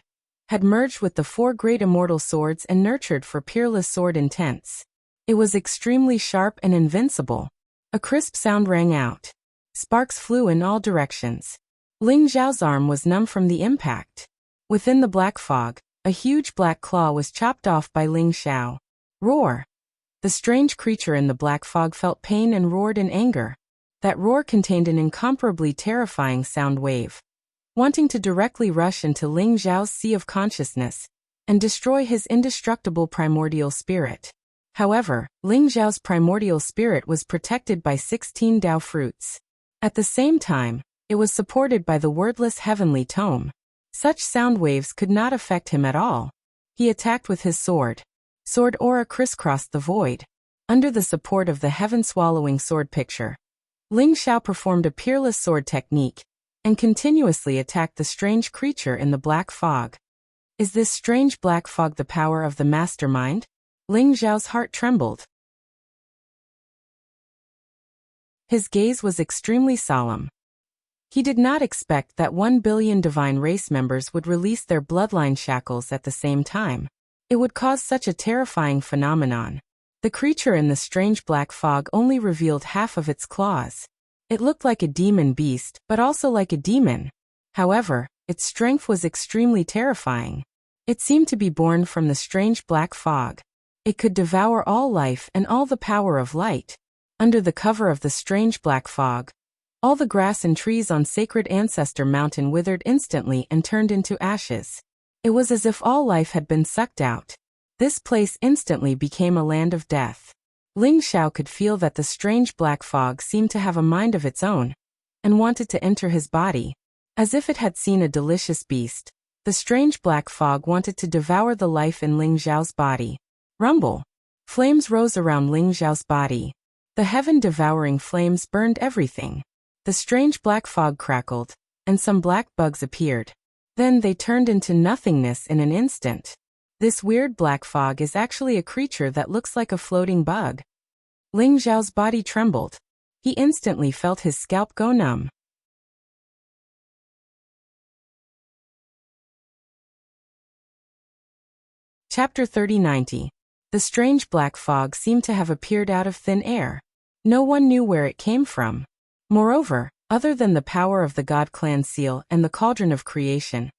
had merged with the 4 great immortal swords and nurtured for peerless sword intents. It was extremely sharp and invincible. A crisp sound rang out. Sparks flew in all directions. Ling Xiao's arm was numb from the impact. Within the black fog, a huge black claw was chopped off by Ling Xiao. Roar! The strange creature in the black fog felt pain and roared in anger. That roar contained an incomparably terrifying sound wave, wanting to directly rush into Ling Xiao's sea of consciousness and destroy his indestructible primordial spirit. However, Ling Xiao's primordial spirit was protected by 16 Dao fruits. At the same time, it was supported by the wordless heavenly tome. Such sound waves could not affect him at all. He attacked with his sword. Sword aura crisscrossed the void. Under the support of the heaven-swallowing sword picture, Ling Xiao performed a peerless sword technique and continuously attacked the strange creature in the black fog. Is this strange black fog the power of the mastermind? Ling Xiao's heart trembled. His gaze was extremely solemn. He did not expect that 1 billion divine race members would release their bloodline shackles at the same time. It would cause such a terrifying phenomenon. The creature in the strange black fog only revealed half of its claws. It looked like a demon beast, but also like a demon. However, its strength was extremely terrifying. It seemed to be born from the strange black fog. It could devour all life and all the power of light. Under the cover of the strange black fog, all the grass and trees on Sacred Ancestor Mountain withered instantly and turned into ashes. It was as if all life had been sucked out. This place instantly became a land of death. Ling Xiao could feel that the strange black fog seemed to have a mind of its own, and wanted to enter his body. As if it had seen a delicious beast, the strange black fog wanted to devour the life in Ling Xiao's body. Rumble. Flames rose around Ling Xiao's body. The heaven-devouring flames burned everything. The strange black fog crackled, and some black bugs appeared. Then they turned into nothingness in an instant. This weird black fog is actually a creature that looks like a floating bug. Ling Xiao's body trembled. He instantly felt his scalp go numb. Chapter 3090. The strange black fog seemed to have appeared out of thin air. No one knew where it came from. Moreover, other than the power of the God Clan seal and the cauldron of creation,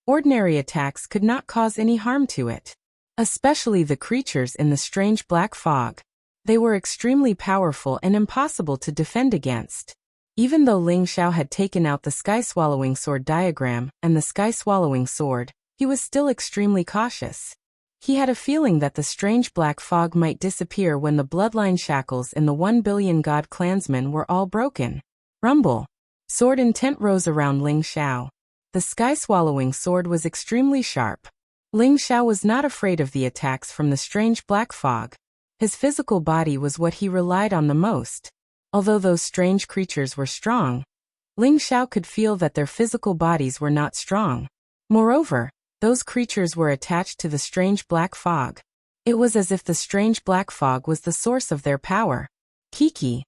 ordinary attacks could not cause any harm to it. Especially the creatures in the strange black fog. They were extremely powerful and impossible to defend against. Even though Ling Xiao had taken out the sky-swallowing sword diagram and the sky-swallowing sword, he was still extremely cautious. He had a feeling that the strange black fog might disappear when the bloodline shackles in the 1 billion God clansmen were all broken. Rumble. Sword intent rose around Ling Xiao. The sky-swallowing sword was extremely sharp. Ling Xiao was not afraid of the attacks from the strange black fog. His physical body was what he relied on the most. Although those strange creatures were strong, Ling Xiao could feel that their physical bodies were not strong. Moreover, those creatures were attached to the strange black fog. It was as if the strange black fog was the source of their power. Kiki.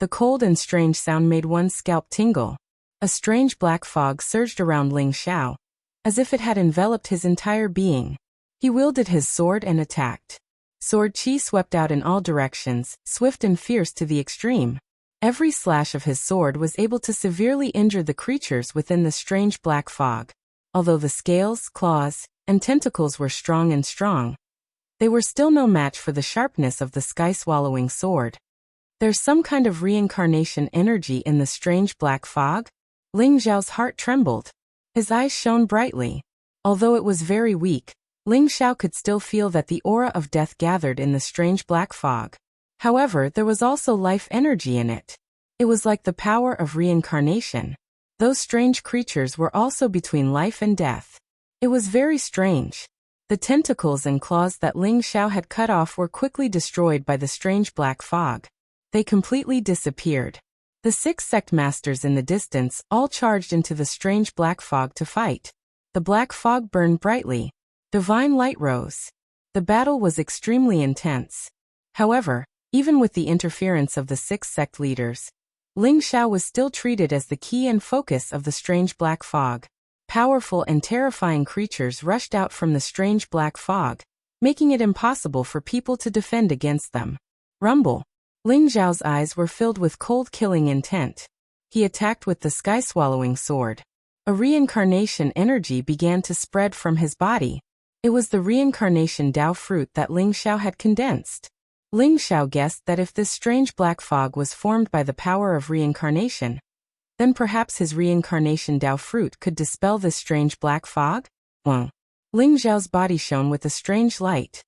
The cold and strange sound made one's scalp tingle. A strange black fog surged around Ling Xiao, as if it had enveloped his entire being. He wielded his sword and attacked. Sword chi swept out in all directions, swift and fierce to the extreme. Every slash of his sword was able to severely injure the creatures within the strange black fog. Although the scales, claws, and tentacles were strong, they were still no match for the sharpness of the sky-swallowing sword. There's some kind of reincarnation energy in the strange black fog? Ling Xiao's heart trembled. His eyes shone brightly. Although it was very weak, Ling Xiao could still feel that the aura of death gathered in the strange black fog. However, there was also life energy in it. It was like the power of reincarnation. Those strange creatures were also between life and death. It was very strange. The tentacles and claws that Ling Xiao had cut off were quickly destroyed by the strange black fog. They completely disappeared. The 6 sect masters in the distance all charged into the strange black fog to fight. The black fog burned brightly. Divine light rose. The battle was extremely intense. However, even with the interference of the 6 sect leaders, Ling Xiao was still treated as the key and focus of the strange black fog. Powerful and terrifying creatures rushed out from the strange black fog, making it impossible for people to defend against them. Rumble. Ling Xiao's eyes were filled with cold killing intent. He attacked with the sky-swallowing sword. A reincarnation energy began to spread from his body. It was the reincarnation Dao fruit that Ling Xiao had condensed. Ling Xiao guessed that if this strange black fog was formed by the power of reincarnation, then perhaps his reincarnation Dao fruit could dispel this strange black fog? Ling Xiao's body shone with a strange light.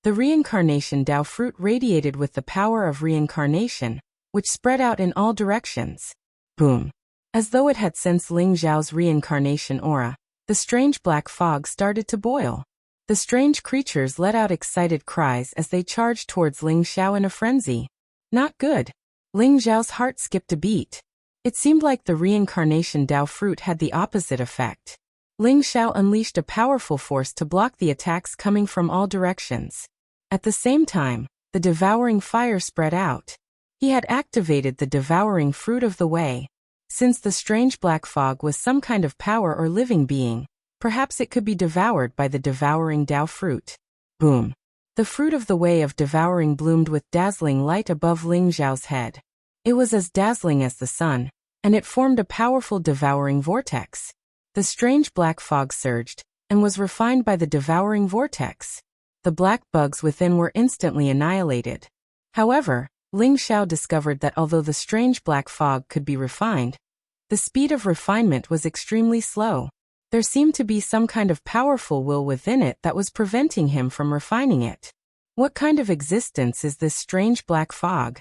The reincarnation Dao fruit radiated with the power of reincarnation, which spread out in all directions. Boom! As though it had sensed Ling Xiao's reincarnation aura, the strange black fog started to boil. The strange creatures let out excited cries as they charged towards Ling Xiao in a frenzy. Not good. Ling Xiao's heart skipped a beat. It seemed like the reincarnation Dao fruit had the opposite effect. Ling Xiao unleashed a powerful force to block the attacks coming from all directions. At the same time, the devouring fire spread out. He had activated the devouring fruit of the way. Since the strange black fog was some kind of power or living being, perhaps it could be devoured by the devouring Dao fruit. Boom! The fruit of the way of devouring bloomed with dazzling light above Ling Xiao's head. It was as dazzling as the sun, and it formed a powerful devouring vortex. The strange black fog surged, and was refined by the devouring vortex. The black bugs within were instantly annihilated. However, Ling Xiao discovered that although the strange black fog could be refined, the speed of refinement was extremely slow. There seemed to be some kind of powerful will within it that was preventing him from refining it. What kind of existence is this strange black fog?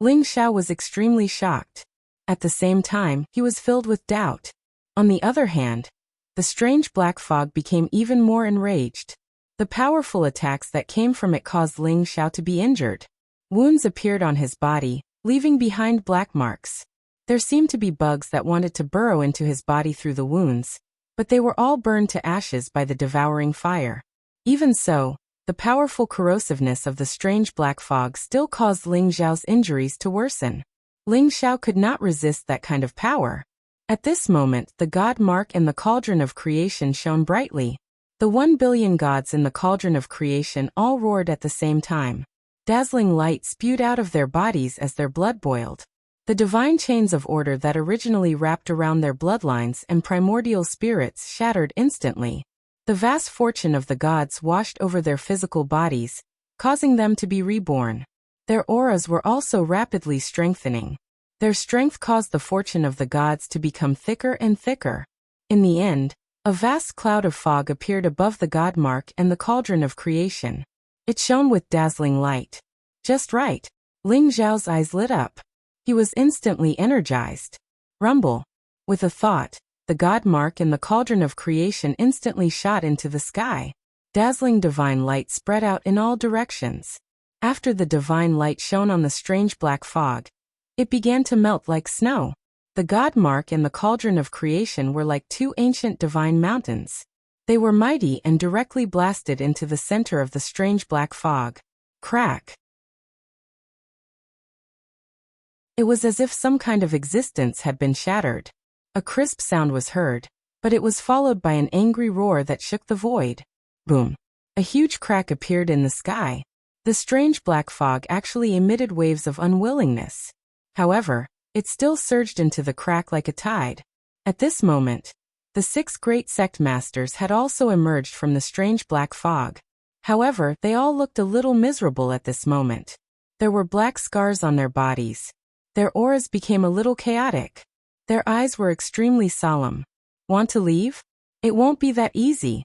Ling Xiao was extremely shocked. At the same time, he was filled with doubt. On the other hand, the strange black fog became even more enraged. The powerful attacks that came from it caused Ling Xiao to be injured. Wounds appeared on his body, leaving behind black marks. There seemed to be bugs that wanted to burrow into his body through the wounds, but they were all burned to ashes by the devouring fire. Even so, the powerful corrosiveness of the strange black fog still caused Ling Xiao's injuries to worsen. Ling Xiao could not resist that kind of power. At this moment, the god mark and the cauldron of creation shone brightly. The 1 billion gods in the cauldron of creation all roared at the same time. Dazzling light spewed out of their bodies as their blood boiled. The divine chains of order that originally wrapped around their bloodlines and primordial spirits shattered instantly. The vast fortune of the gods washed over their physical bodies, causing them to be reborn. Their auras were also rapidly strengthening. Their strength caused the fortune of the gods to become thicker and thicker. In the end, a vast cloud of fog appeared above the god mark and the cauldron of creation. It shone with dazzling light. Just right. Ling Xiao's eyes lit up. He was instantly energized. Rumble. With a thought, the god mark and the cauldron of creation instantly shot into the sky. Dazzling divine light spread out in all directions. After the divine light shone on the strange black fog, it began to melt like snow. The god mark and the cauldron of creation were like two ancient divine mountains. They were mighty and directly blasted into the center of the strange black fog. Crack. It was as if some kind of existence had been shattered. A crisp sound was heard, but it was followed by an angry roar that shook the void. Boom. A huge crack appeared in the sky. The strange black fog actually emitted waves of unwillingness. However, it still surged into the crack like a tide. At this moment, the 6 great sect masters had also emerged from the strange black fog. However, they all looked a little miserable at this moment. There were black scars on their bodies. Their auras became a little chaotic. Their eyes were extremely solemn. Want to leave? It won't be that easy.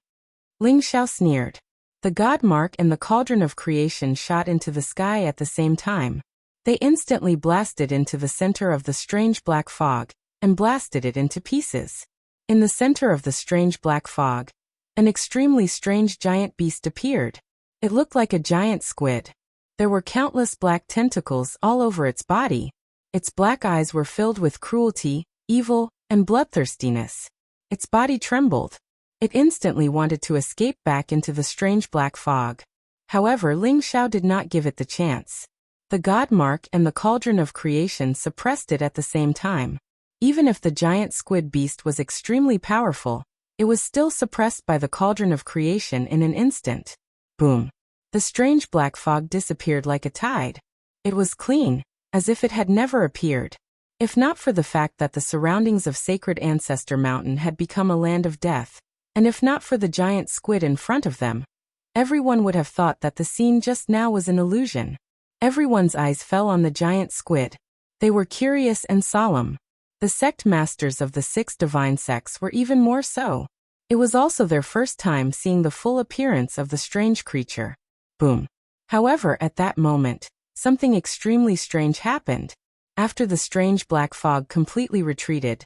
Ling Xiao sneered. The god mark and the cauldron of creation shot into the sky at the same time. They instantly blasted into the center of the strange black fog, and blasted it into pieces. In the center of the strange black fog, an extremely strange giant beast appeared. It looked like a giant squid. There were countless black tentacles all over its body. Its black eyes were filled with cruelty, evil, and bloodthirstiness. Its body trembled. It instantly wanted to escape back into the strange black fog. However, Ling Xiao did not give it the chance. The god mark and the cauldron of creation suppressed it at the same time. Even if the giant squid beast was extremely powerful, it was still suppressed by the cauldron of creation in an instant. Boom. The strange black fog disappeared like a tide. It was clean, as if it had never appeared. If not for the fact that the surroundings of Sacred Ancestor Mountain had become a land of death, and if not for the giant squid in front of them, everyone would have thought that the scene just now was an illusion. Everyone's eyes fell on the giant squid. They were curious and solemn. The sect masters of the 6 divine sects were even more so. It was also their first time seeing the full appearance of the strange creature. Boom. However, at that moment, something extremely strange happened. After the strange black fog completely retreated,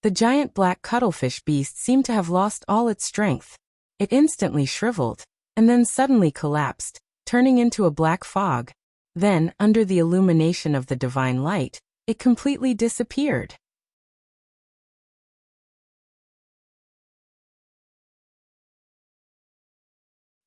the giant black cuttlefish beast seemed to have lost all its strength. It instantly shriveled, and then suddenly collapsed, turning into a black fog. Then, under the illumination of the divine light, it completely disappeared.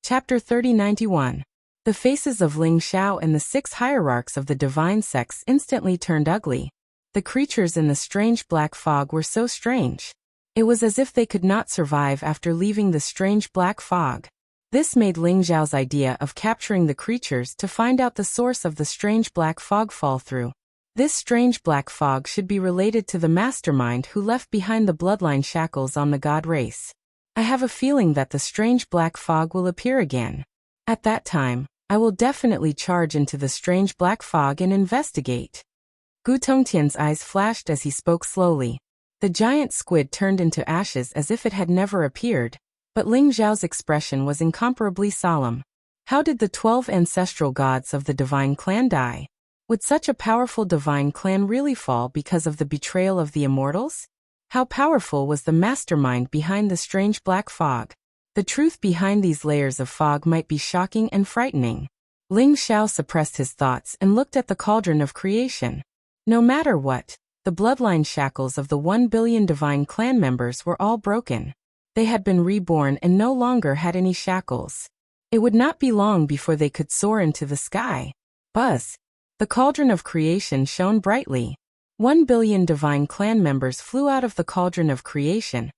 Chapter 3091. The faces of Ling Xiao and the 6 hierarchs of the divine sects instantly turned ugly. The creatures in the strange black fog were so strange. It was as if they could not survive after leaving the strange black fog. This made Ling Xiao's idea of capturing the creatures to find out the source of the strange black fog fall through. This strange black fog should be related to the mastermind who left behind the bloodline shackles on the god race. I have a feeling that the strange black fog will appear again. At that time, I will definitely charge into the strange black fog and investigate. Gu Tongtian's eyes flashed as he spoke slowly. The giant squid turned into ashes as if it had never appeared, but Ling Xiao's expression was incomparably solemn. How did the 12 ancestral gods of the divine clan die? Would such a powerful divine clan really fall because of the betrayal of the immortals? How powerful was the mastermind behind the strange black fog? The truth behind these layers of fog might be shocking and frightening. Ling Xiao suppressed his thoughts and looked at the cauldron of creation. No matter what, the bloodline shackles of the 1 billion divine clan members were all broken. They had been reborn and no longer had any shackles. It would not be long before they could soar into the sky. Buzz! The cauldron of creation shone brightly. 1 billion divine clan members flew out of the cauldron of creation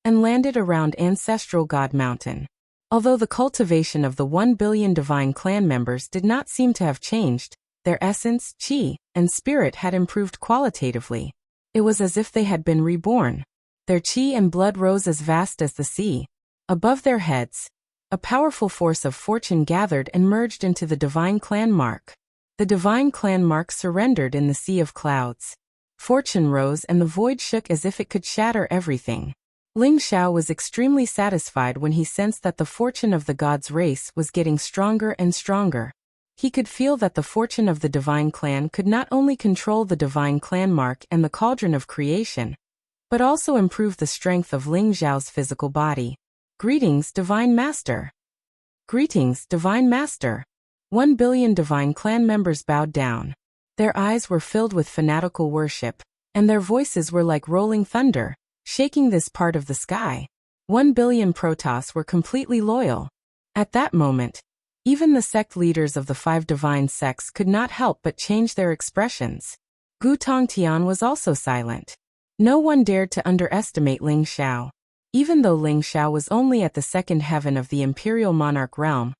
and landed around Ancestral God Mountain. Although the cultivation of the 1 billion divine clan members did not seem to have changed, their essence, qi, and spirit had improved qualitatively. It was as if they had been reborn. Their qi and blood rose as vast as the sea. Above their heads, a powerful force of fortune gathered and merged into the divine clan mark. The divine clan mark surrendered in the sea of clouds. Fortune rose and the void shook as if it could shatter everything. Ling Xiao was extremely satisfied when he sensed that the fortune of the gods' race was getting stronger and stronger. He could feel that the fortune of the divine clan could not only control the divine clan mark and the cauldron of creation, but also improve the strength of Ling Xiao's physical body. Greetings, Divine Master. Greetings, Divine Master. 1 billion divine clan members bowed down. Their eyes were filled with fanatical worship, and their voices were like rolling thunder, shaking this part of the sky. 1 billion Protoss were completely loyal. At that moment, even the sect leaders of the 5 divine sects could not help but change their expressions. Gu Tongtian was also silent. No one dared to underestimate Ling Xiao. Even though Ling Xiao was only at the second heaven of the Imperial Monarch realm,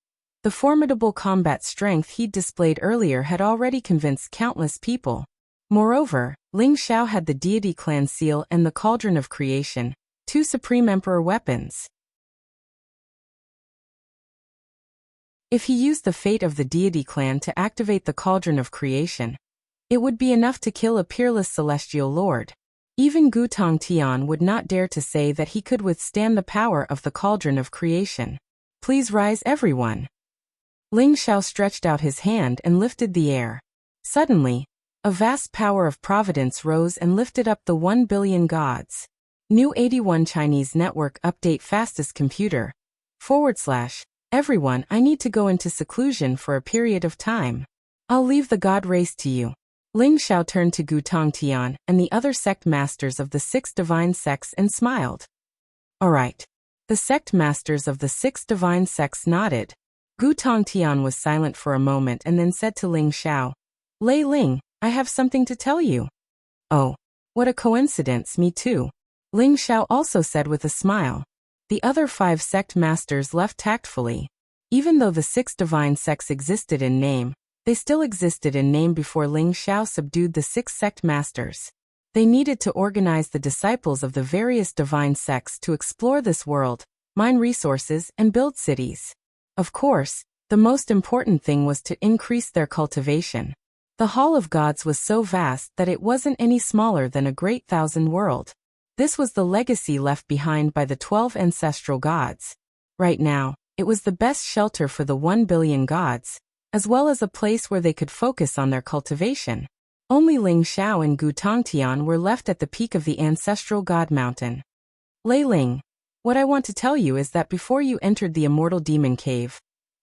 the formidable combat strength he'd displayed earlier had already convinced countless people. Moreover, Ling Xiao had the Deity Clan Seal and the Cauldron of Creation, 2 Supreme Emperor weapons. If he used the fate of the Deity Clan to activate the Cauldron of Creation, it would be enough to kill a peerless celestial lord. Even Gu Tongtian would not dare to say that he could withstand the power of the Cauldron of Creation. Please rise, everyone. Ling Xiao stretched out his hand and lifted the air. Suddenly, a vast power of providence rose and lifted up the 1 billion gods. New 81 Chinese Network Update Fastest Computer. / Everyone, I need to go into seclusion for a period of time. I'll leave the god race to you. Ling Xiao turned to Gu Tongtian and the other sect masters of the 6 divine sects and smiled. All right. The sect masters of the 6 divine sects nodded. Gu Tongtian was silent for a moment and then said to Ling Xiao, Lei Ling, I have something to tell you. Oh, what a coincidence, me too. Ling Xiao also said with a smile. The other 5 sect masters left tactfully. Even though the 6 divine sects existed in name, they still existed in name before Ling Xiao subdued the 6 sect masters. They needed to organize the disciples of the various divine sects to explore this world, mine resources, and build cities. Of course, the most important thing was to increase their cultivation. The Hall of Gods was so vast that it wasn't any smaller than a great thousand world. This was the legacy left behind by the 12 ancestral gods. Right now, it was the best shelter for the 1 billion gods, as well as a place where they could focus on their cultivation. Only Ling Xiao and Gu Tongtian were left at the peak of the ancestral god mountain. Lei Ling, what I want to tell you is that before you entered the immortal demon cave,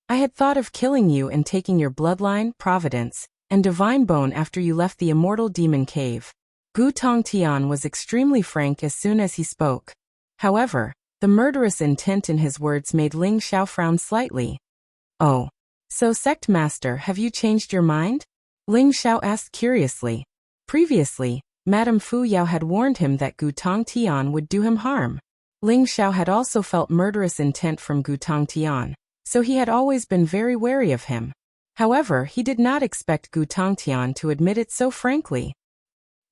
I had thought of killing you and taking your bloodline, providence, and divine bone after you left the immortal demon cave. Gu Tongtian was extremely frank as soon as he spoke. However, the murderous intent in his words made Ling Xiao frown slightly. Oh. So, Sect Master, have you changed your mind? Ling Xiao asked curiously. Previously, Madame Fu Yao had warned him that Gu Tongtian would do him harm. Ling Xiao had also felt murderous intent from Gu Tongtian, so he had always been very wary of him. However, he did not expect Gu Tongtian to admit it so frankly.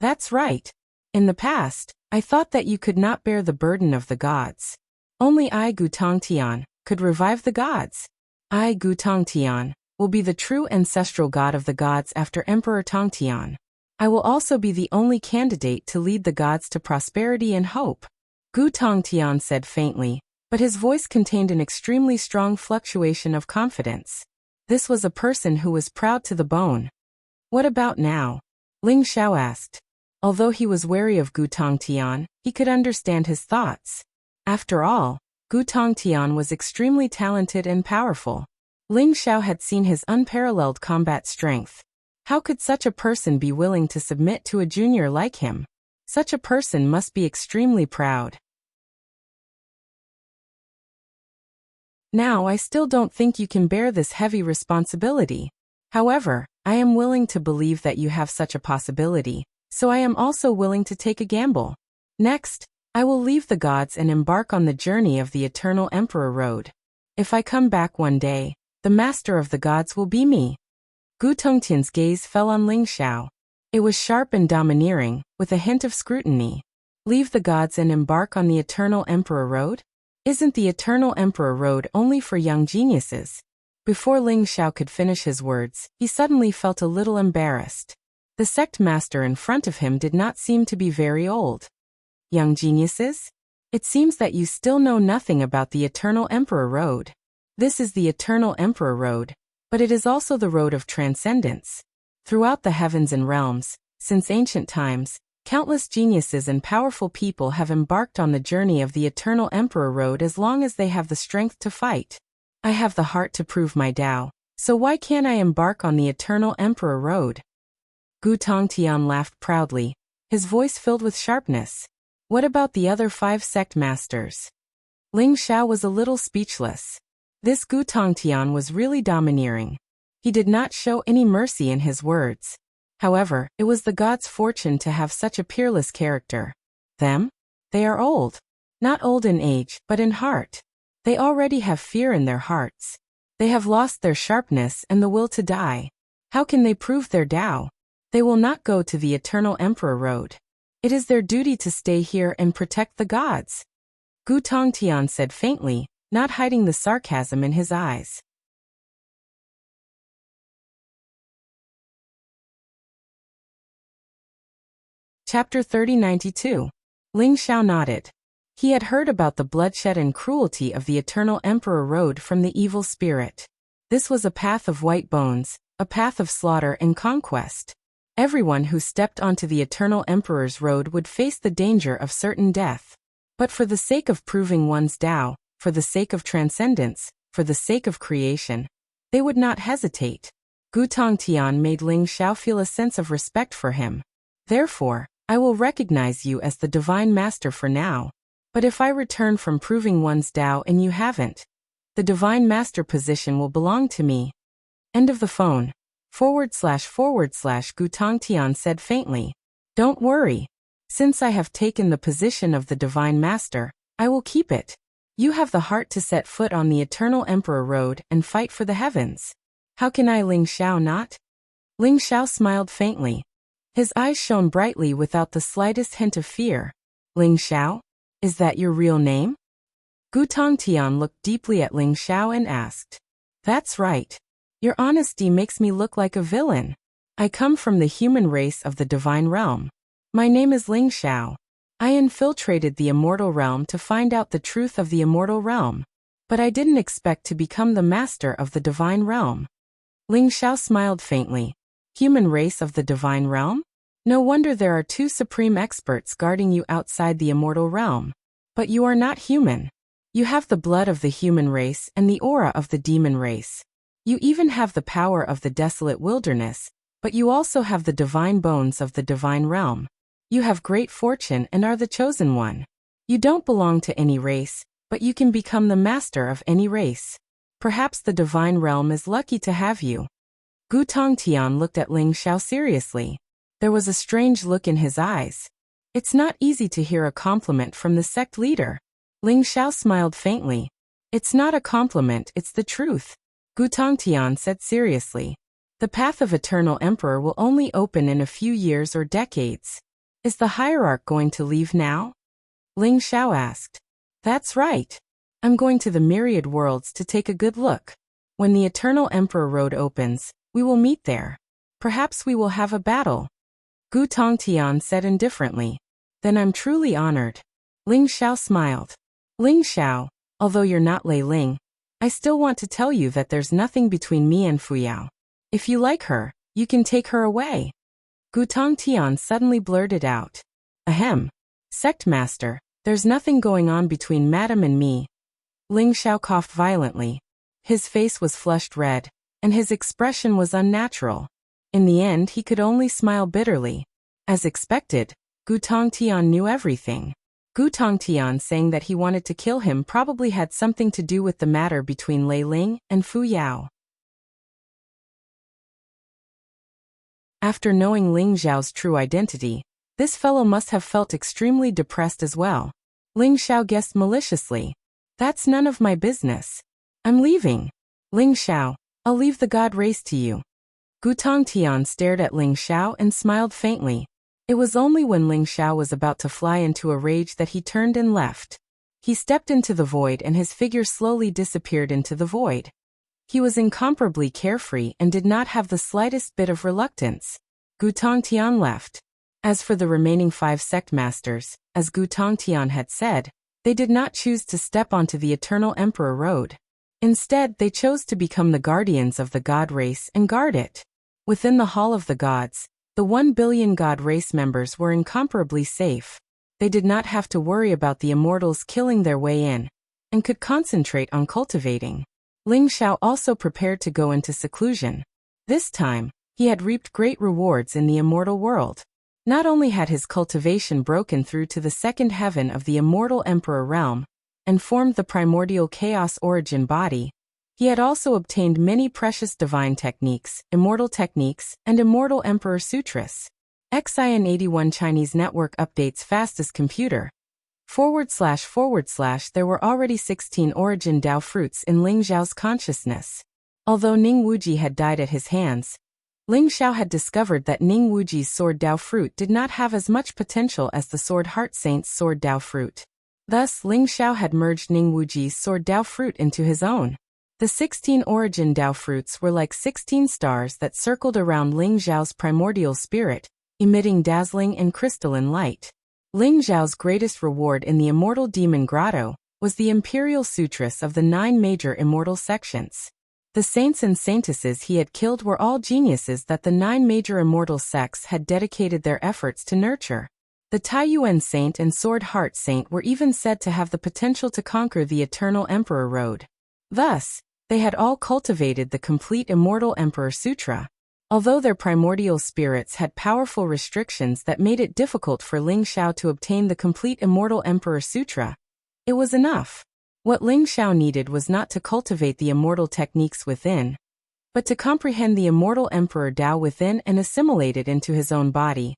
That's right. In the past, I thought that you could not bear the burden of the gods. Only I, Gu Tongtian, could revive the gods. I, Gu Tongtian, will be the true ancestral god of the gods after Emperor Tongtian. I will also be the only candidate to lead the gods to prosperity and hope. Gu Tongtian said faintly, but his voice contained an extremely strong fluctuation of confidence. This was a person who was proud to the bone. What about now? Ling Xiao asked. Although he was wary of Gu Tongtian, he could understand his thoughts. After all, Gu Tongtian was extremely talented and powerful. Ling Xiao had seen his unparalleled combat strength. How could such a person be willing to submit to a junior like him? Such a person must be extremely proud. Now I still don't think you can bear this heavy responsibility. However, I am willing to believe that you have such a possibility, so I am also willing to take a gamble. Next, I will leave the gods and embark on the journey of the Eternal Emperor Road. If I come back one day, the master of the gods will be me. Gu Tongtian's gaze fell on Ling Xiao. It was sharp and domineering, with a hint of scrutiny. Leave the gods and embark on the Eternal Emperor Road? Isn't the Eternal Emperor Road only for young geniuses? Before Ling Xiao could finish his words, he suddenly felt a little embarrassed. The sect master in front of him did not seem to be very old. Young geniuses? It seems that you still know nothing about the Eternal Emperor Road. This is the Eternal Emperor Road, but it is also the road of transcendence. Throughout the heavens and realms, since ancient times, countless geniuses and powerful people have embarked on the journey of the Eternal Emperor Road as long as they have the strength to fight. I have the heart to prove my Tao, so why can't I embark on the Eternal Emperor Road? Gu Tongtian laughed proudly, his voice filled with sharpness. What about the other 5 sect masters? Ling Xiao was a little speechless. This Gu Tongtian was really domineering. He did not show any mercy in his words. However, it was the gods' fortune to have such a peerless character. Them? They are old. Not old in age, but in heart. They already have fear in their hearts. They have lost their sharpness and the will to die. How can they prove their Tao? They will not go to the Eternal Emperor Road. It is their duty to stay here and protect the gods. Gu Tongtian said faintly, not hiding the sarcasm in his eyes. Chapter 3092. Ling Xiao nodded. He had heard about the bloodshed and cruelty of the Eternal Emperor Road from the evil spirit. This was a path of white bones, a path of slaughter and conquest. Everyone who stepped onto the Eternal Emperor's Road would face the danger of certain death. But for the sake of proving one's Tao, for the sake of transcendence, for the sake of creation, they would not hesitate. Gu Tongtian made Ling Xiao feel a sense of respect for him. Therefore, I will recognize you as the Divine Master for now. But if I return from proving one's Tao and you haven't, the Divine Master position will belong to me. End of the phone. / Gu Tongtian said faintly. Don't worry. Since I have taken the position of the Divine Master, I will keep it. You have the heart to set foot on the Eternal Emperor Road and fight for the heavens. How can I, Ling Xiao, not? Ling Xiao smiled faintly. His eyes shone brightly without the slightest hint of fear. Ling Xiao? Is that your real name? Gu Tongtian looked deeply at Ling Xiao and asked. That's right. Your honesty makes me look like a villain. I come from the human race of the divine realm. My name is Ling Xiao. I infiltrated the immortal realm to find out the truth of the immortal realm. But I didn't expect to become the master of the divine realm. Ling Xiao smiled faintly. Human race of the divine realm? No wonder there are 2 supreme experts guarding you outside the immortal realm. But you are not human. You have the blood of the human race and the aura of the demon race. You even have the power of the desolate wilderness, but you also have the divine bones of the divine realm. You have great fortune and are the chosen one. You don't belong to any race, but you can become the master of any race. Perhaps the divine realm is lucky to have you. Gu Tongtian looked at Ling Xiao seriously. There was a strange look in his eyes. It's not easy to hear a compliment from the sect leader. Ling Xiao smiled faintly. It's not a compliment, it's the truth. Gu Tongtian said seriously. The path of Eternal Emperor will only open in a few years or decades. Is the hierarch going to leave now? Ling Xiao asked. That's right. I'm going to the myriad worlds to take a good look. When the Eternal Emperor Road opens, we will meet there. Perhaps we will have a battle. Gu Tongtian said indifferently. Then I'm truly honored. Ling Xiao smiled. Ling Xiao, although you're not Lei Ling, I still want to tell you that there's nothing between me and Fuyao. If you like her, you can take her away. Gu Tongtian suddenly blurted out. Ahem. Sect Master, there's nothing going on between Madam and me. Ling Xiao coughed violently. His face was flushed red, and his expression was unnatural. In the end, he could only smile bitterly. As expected, Gu Tongtian knew everything. Gu Tongtian saying that he wanted to kill him probably had something to do with the matter between Lei Ling and Fu Yao. After knowing Ling Xiao's true identity, this fellow must have felt extremely depressed as well. Ling Xiao guessed maliciously. That's none of my business. I'm leaving. Ling Xiao, I'll leave the god race to you. Gu Tongtian stared at Ling Xiao and smiled faintly. It was only when Ling Xiao was about to fly into a rage that he turned and left. He stepped into the void and his figure slowly disappeared into the void. He was incomparably carefree and did not have the slightest bit of reluctance. Gu Tongtian left. As for the remaining 5 sect masters, as Gu Tongtian had said, they did not choose to step onto the Eternal Emperor Road. Instead, they chose to become the guardians of the god race and guard it. Within the Hall of the Gods, the 1 billion god race members were incomparably safe. They did not have to worry about the immortals killing their way in, and could concentrate on cultivating. Ling Xiao also prepared to go into seclusion. This time, he had reaped great rewards in the immortal world. Not only had his cultivation broken through to the second heaven of the immortal emperor realm, and formed the primordial chaos origin body, he had also obtained many precious divine techniques, immortal techniques, and immortal emperor sutras. XIN 81 Chinese network updates fastest computer. / there were already 16 origin Dao fruits in Ling Xiao's consciousness. Although Ning Wuji had died at his hands, Ling Xiao had discovered that Ning Wuji's sword Dao fruit did not have as much potential as the sword Heart Saint's sword Dao fruit. Thus, Ling Xiao had merged Ning Wuji's sword Dao fruit into his own. The 16 origin Dao fruits were like 16 stars that circled around Ling Xiao's primordial spirit, emitting dazzling and crystalline light. Ling Xiao's greatest reward in the Immortal Demon Grotto was the Imperial Sutras of the 9 major immortal sections. The saints and saintesses he had killed were all geniuses that the 9 major immortal sects had dedicated their efforts to nurture. The Taiyuan Saint and Sword Heart Saint were even said to have the potential to conquer the Eternal Emperor Road. Thus, they had all cultivated the complete Immortal Emperor Sutra. Although their primordial spirits had powerful restrictions that made it difficult for Ling Xiao to obtain the complete Immortal Emperor Sutra, it was enough. What Ling Xiao needed was not to cultivate the immortal techniques within, but to comprehend the Immortal Emperor Dao within and assimilate it into his own body,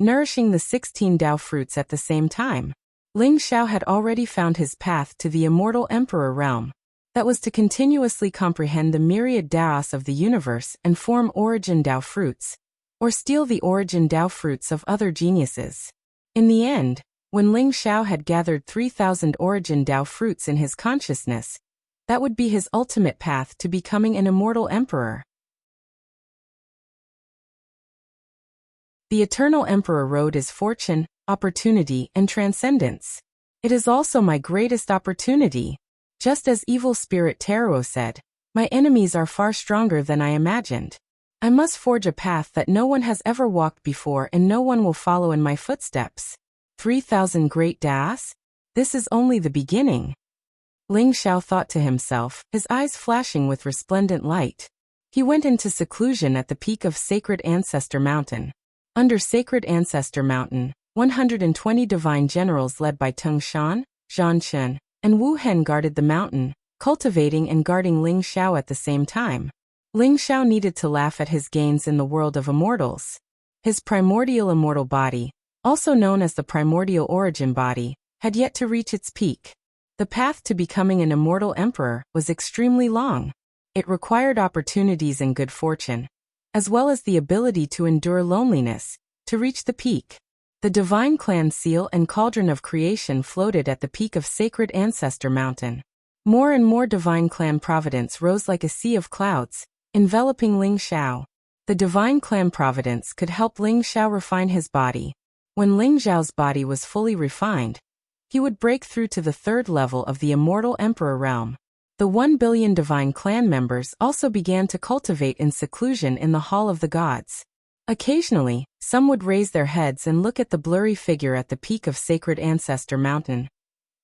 nourishing the 16 Dao fruits at the same time. Ling Xiao had already found his path to the Immortal Emperor realm. That was to continuously comprehend the myriad Daos of the universe and form origin Dao fruits, or steal the origin Dao fruits of other geniuses. In the end, when Ling Xiao had gathered 3,000 origin Dao fruits in his consciousness, that would be his ultimate path to becoming an immortal emperor. The Eternal Emperor Road is fortune, opportunity, and transcendence. It is also my greatest opportunity. Just as evil spirit Taro said, my enemies are far stronger than I imagined. I must forge a path that no one has ever walked before and no one will follow in my footsteps. 3,000 great Daos? This is only the beginning. Ling Xiao thought to himself, his eyes flashing with resplendent light. He went into seclusion at the peak of Sacred Ancestor Mountain. Under Sacred Ancestor Mountain, 120 divine generals led by Tung Shan, Zhan Chen, and Wu Hen guarded the mountain, cultivating and guarding Ling Xiao at the same time. Ling Xiao needed to laugh at his gains in the world of immortals. His primordial immortal body, also known as the primordial origin body, had yet to reach its peak. The path to becoming an immortal emperor was extremely long. It required opportunities and good fortune, as well as the ability to endure loneliness, to reach the peak. The divine clan seal and cauldron of creation floated at the peak of Sacred Ancestor Mountain. More and more divine clan providence rose like a sea of clouds, enveloping Ling Xiao. The divine clan providence could help Ling Xiao refine his body. When Ling Xiao's body was fully refined, he would break through to the third level of the immortal emperor realm. The 1 billion divine clan members also began to cultivate in seclusion in the Hall of the Gods. Occasionally, some would raise their heads and look at the blurry figure at the peak of Sacred Ancestor Mountain,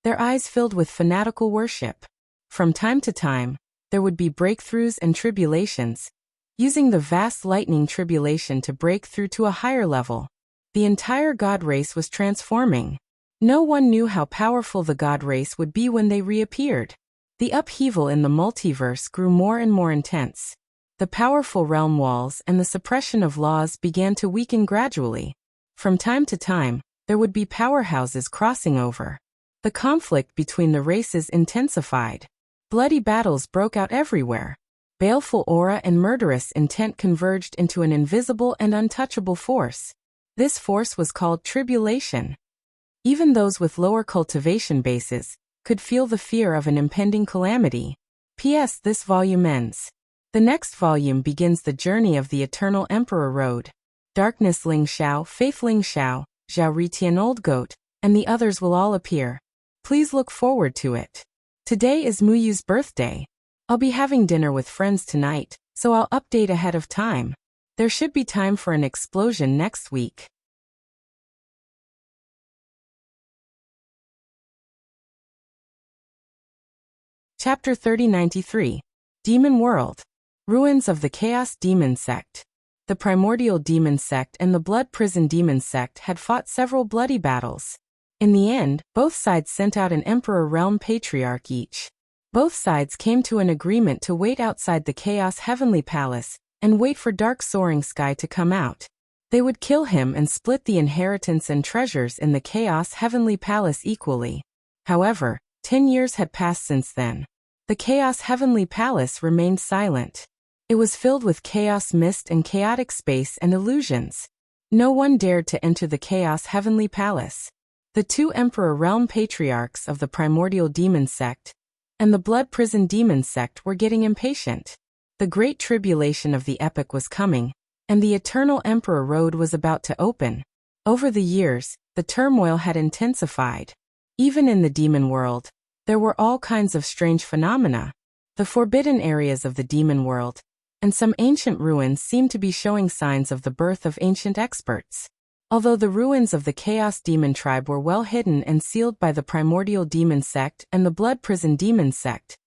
their eyes filled with fanatical worship. From time to time, there would be breakthroughs and tribulations, using the vast lightning tribulation to break through to a higher level. The entire god race was transforming. No one knew how powerful the god race would be when they reappeared. The upheaval in the multiverse grew more and more intense. The powerful realm walls and the suppression of laws began to weaken gradually. From time to time, there would be powerhouses crossing over. The conflict between the races intensified. Bloody battles broke out everywhere. Baleful aura and murderous intent converged into an invisible and untouchable force. This force was called tribulation. Even those with lower cultivation bases could feel the fear of an impending calamity. P.S. This volume ends. The next volume begins the journey of the Eternal Emperor Road. Darkness Ling Xiao, Faith Ling Xiao, Zhao Ritian Old Goat, and the others will all appear. Please look forward to it. Today is Muyu's birthday. I'll be having dinner with friends tonight, so I'll update ahead of time. There should be time for an explosion next week. Chapter 3093. Demon World. Ruins of the Chaos Demon Sect. The Primordial Demon Sect and the Blood Prison Demon Sect had fought several bloody battles. In the end, both sides sent out an Emperor Realm Patriarch each. Both sides came to an agreement to wait outside the Chaos Heavenly Palace and wait for Dark Soaring Sky to come out. They would kill him and split the inheritance and treasures in the Chaos Heavenly Palace equally. However, 10 years had passed since then. The Chaos Heavenly Palace remained silent. It was filled with chaos mist and chaotic space and illusions. No one dared to enter the Chaos Heavenly Palace. The 2 Emperor Realm Patriarchs of the Primordial Demon Sect and the Blood Prison Demon Sect were getting impatient. The Great Tribulation of the Epic was coming, and the Eternal Emperor Road was about to open. Over the years, the turmoil had intensified. Even in the demon world, there were all kinds of strange phenomena. The forbidden areas of the demon world and some ancient ruins seemed to be showing signs of the birth of ancient experts. Although the ruins of the Chaos Demon Tribe were well hidden and sealed by the Primordial Demon Sect and the Blood Prison Demon Sect,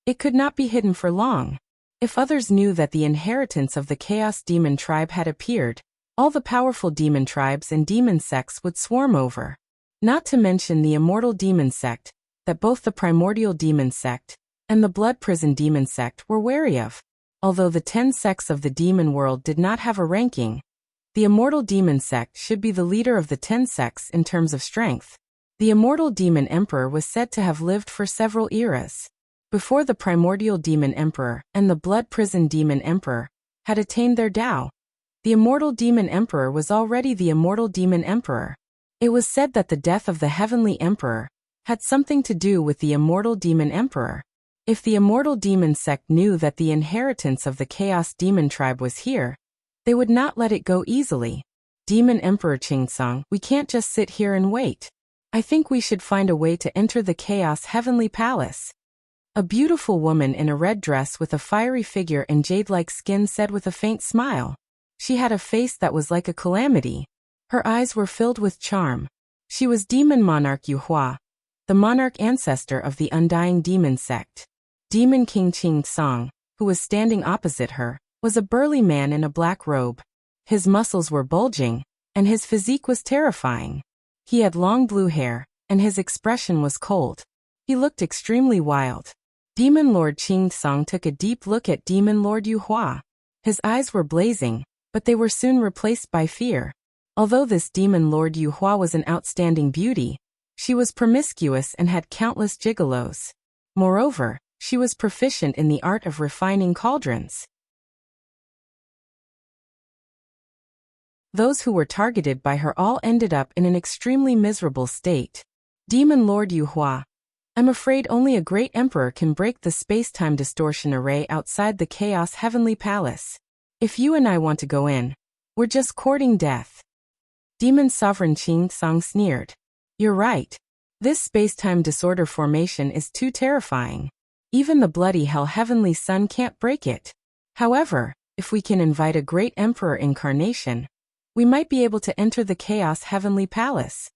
it could not be hidden for long. If others knew that the inheritance of the Chaos Demon Tribe had appeared, all the powerful demon tribes and demon sects would swarm over. Not to mention the Immortal Demon Sect, that both the Primordial Demon Sect and the Blood Prison Demon Sect were wary of. Although the 10 sects of the demon world did not have a ranking, the Immortal Demon Sect should be the leader of the 10 sects in terms of strength. The Immortal Demon Emperor was said to have lived for several eras. Before the Primordial Demon Emperor and the Blood Prison Demon Emperor had attained their Tao, the Immortal Demon Emperor was already the Immortal Demon Emperor. It was said that the death of the Heavenly Emperor had something to do with the Immortal Demon Emperor. If the Immortal Demon Sect knew that the inheritance of the Chaos Demon Tribe was here, they would not let it go easily. Demon Emperor Qingsong, we can't just sit here and wait. I think we should find a way to enter the Chaos Heavenly Palace. A beautiful woman in a red dress with a fiery figure and jade-like skin said with a faint smile. She had a face that was like a calamity. Her eyes were filled with charm. She was Demon Monarch Yuhua, the monarch ancestor of the Undying Demon Sect. Demon King Qingsong, who was standing opposite her, was a burly man in a black robe. His muscles were bulging, and his physique was terrifying. He had long blue hair, and his expression was cold. He looked extremely wild. Demon Lord Qingsong took a deep look at Demon Lord Yuhua. His eyes were blazing, but they were soon replaced by fear. Although this Demon Lord Yuhua was an outstanding beauty, she was promiscuous and had countless gigolos. Moreover, she was proficient in the art of refining cauldrons. Those who were targeted by her all ended up in an extremely miserable state. Demon Lord Yuhua, I'm afraid only a great emperor can break the space-time distortion array outside the Chaos Heavenly Palace. If you and I want to go in, we're just courting death. Demon Sovereign Qing Song sneered. You're right. This space-time disorder formation is too terrifying. Even the bloody hell heavenly sun can't break it. However, if we can invite a great emperor incarnation, we might be able to enter the Chaos Heavenly Palace.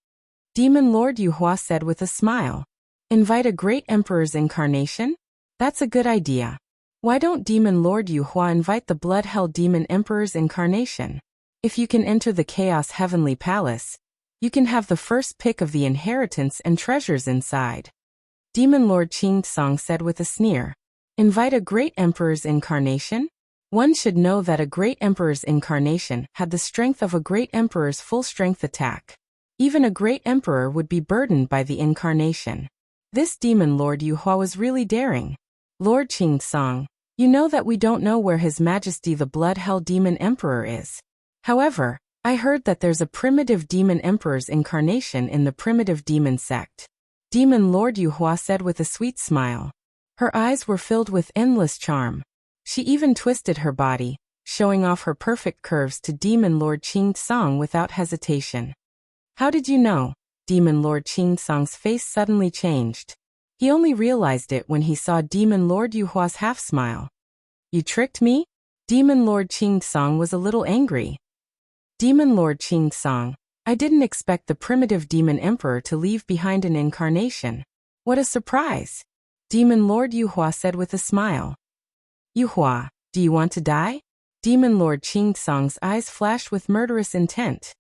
Demon Lord Yuhua said with a smile. Invite a great emperor's incarnation? That's a good idea. Why don't Demon Lord Yuhua invite the Blood Hell Demon Emperor's incarnation? If you can enter the Chaos Heavenly Palace, you can have the first pick of the inheritance and treasures inside. Demon Lord Qing Song said with a sneer. Invite a great emperor's incarnation? One should know that a great emperor's incarnation had the strength of a great emperor's full-strength attack. Even a great emperor would be burdened by the incarnation. This Demon Lord Yuhua was really daring. Lord Qing Song, you know that we don't know where His Majesty the Blood Hell Demon Emperor is. However, I heard that there's a primitive demon emperor's incarnation in the primitive demon sect. Demon Lord Yuhua said with a sweet smile. Her eyes were filled with endless charm. She even twisted her body, showing off her perfect curves to Demon Lord Qing Song without hesitation. How did you know? Demon Lord Qing Song's face suddenly changed. He only realized it when he saw Demon Lord Yuhua's half-smile. You tricked me? Demon Lord Qing Song was a little angry. Demon Lord Qing Song, I didn't expect the primitive demon emperor to leave behind an incarnation. What a surprise! Demon Lord Yuhua said with a smile. Yuhua, do you want to die? Demon Lord Qing Song's eyes flashed with murderous intent.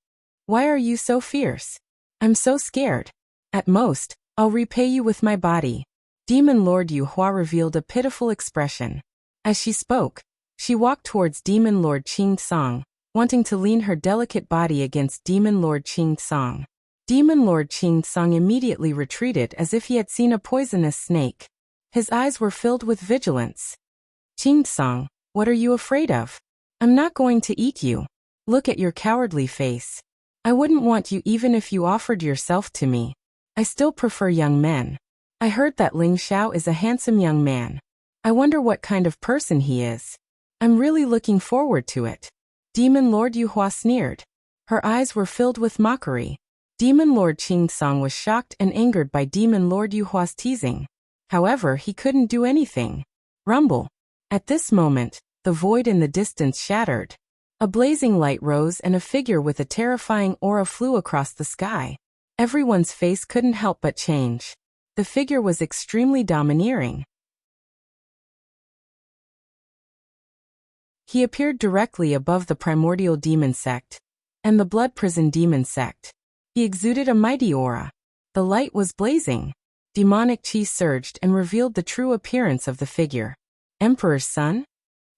Why are you so fierce? I'm so scared. At most, I'll repay you with my body. Demon Lord Yuhua revealed a pitiful expression. As she spoke, she walked towards Demon Lord Qing Song, wanting to lean her delicate body against Demon Lord Qing Song. Demon Lord Qing Song immediately retreated as if he had seen a poisonous snake. His eyes were filled with vigilance. Qing Song, what are you afraid of? I'm not going to eat you. Look at your cowardly face. I wouldn't want you even if you offered yourself to me. I still prefer young men. I heard that Ling Xiao is a handsome young man. I wonder what kind of person he is. I'm really looking forward to it. Demon Lord Yuhua sneered. Her eyes were filled with mockery. Demon Lord Qing Song was shocked and angered by Demon Lord Yuhua's teasing. However, he couldn't do anything. Rumble. At this moment, the void in the distance shattered. A blazing light rose and a figure with a terrifying aura flew across the sky. Everyone's face couldn't help but change. The figure was extremely domineering. He appeared directly above the primordial demon sect and the blood prison demon sect. He exuded a mighty aura. The light was blazing. Demonic chi surged and revealed the true appearance of the figure. Emperor's son?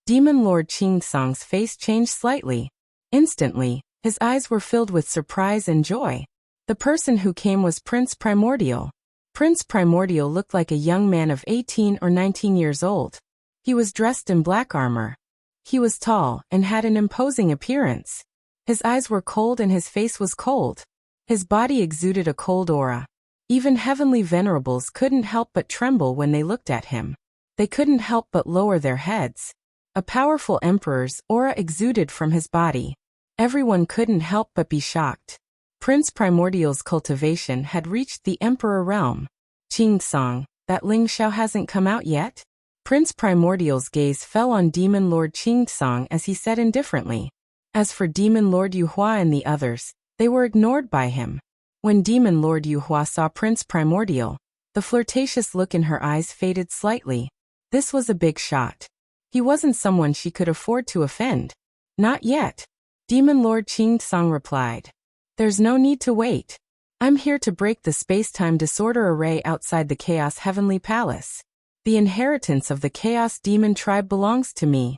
Demon Lord Qing Song's face changed slightly. Instantly, his eyes were filled with surprise and joy. The person who came was Prince Primordial. Prince Primordial looked like a young man of 18 or 19 years old. He was dressed in black armor. He was tall and had an imposing appearance. His eyes were cold and his face was cold. His body exuded a cold aura. Even heavenly venerables couldn't help but tremble when they looked at him. They couldn't help but lower their heads. A powerful emperor's aura exuded from his body. Everyone couldn't help but be shocked. Prince Primordial's cultivation had reached the emperor realm. Qing Song, that Ling Xiao hasn't come out yet? Prince Primordial's gaze fell on Demon Lord Qing Song as he said indifferently. As for Demon Lord Yuhua and the others, they were ignored by him. When Demon Lord Yuhua saw Prince Primordial, the flirtatious look in her eyes faded slightly. This was a big shot. He wasn't someone she could afford to offend. Not yet. Demon Lord Qing Song replied. There's no need to wait. I'm here to break the space-time disorder array outside the Chaos Heavenly Palace. The inheritance of the Chaos Demon tribe belongs to me.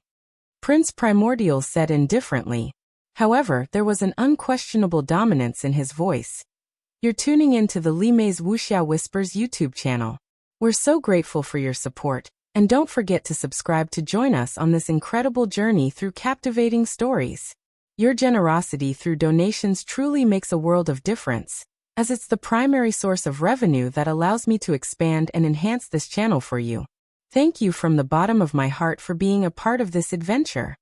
Prince Primordial said indifferently. However, there was an unquestionable dominance in his voice. You're tuning in to the Li Mei's Wuxia Whispers YouTube channel. We're so grateful for your support, and don't forget to subscribe to join us on this incredible journey through captivating stories. Your generosity through donations truly makes a world of difference. as it's the primary source of revenue that allows me to expand and enhance this channel for you. Thank you from the bottom of my heart for being a part of this adventure.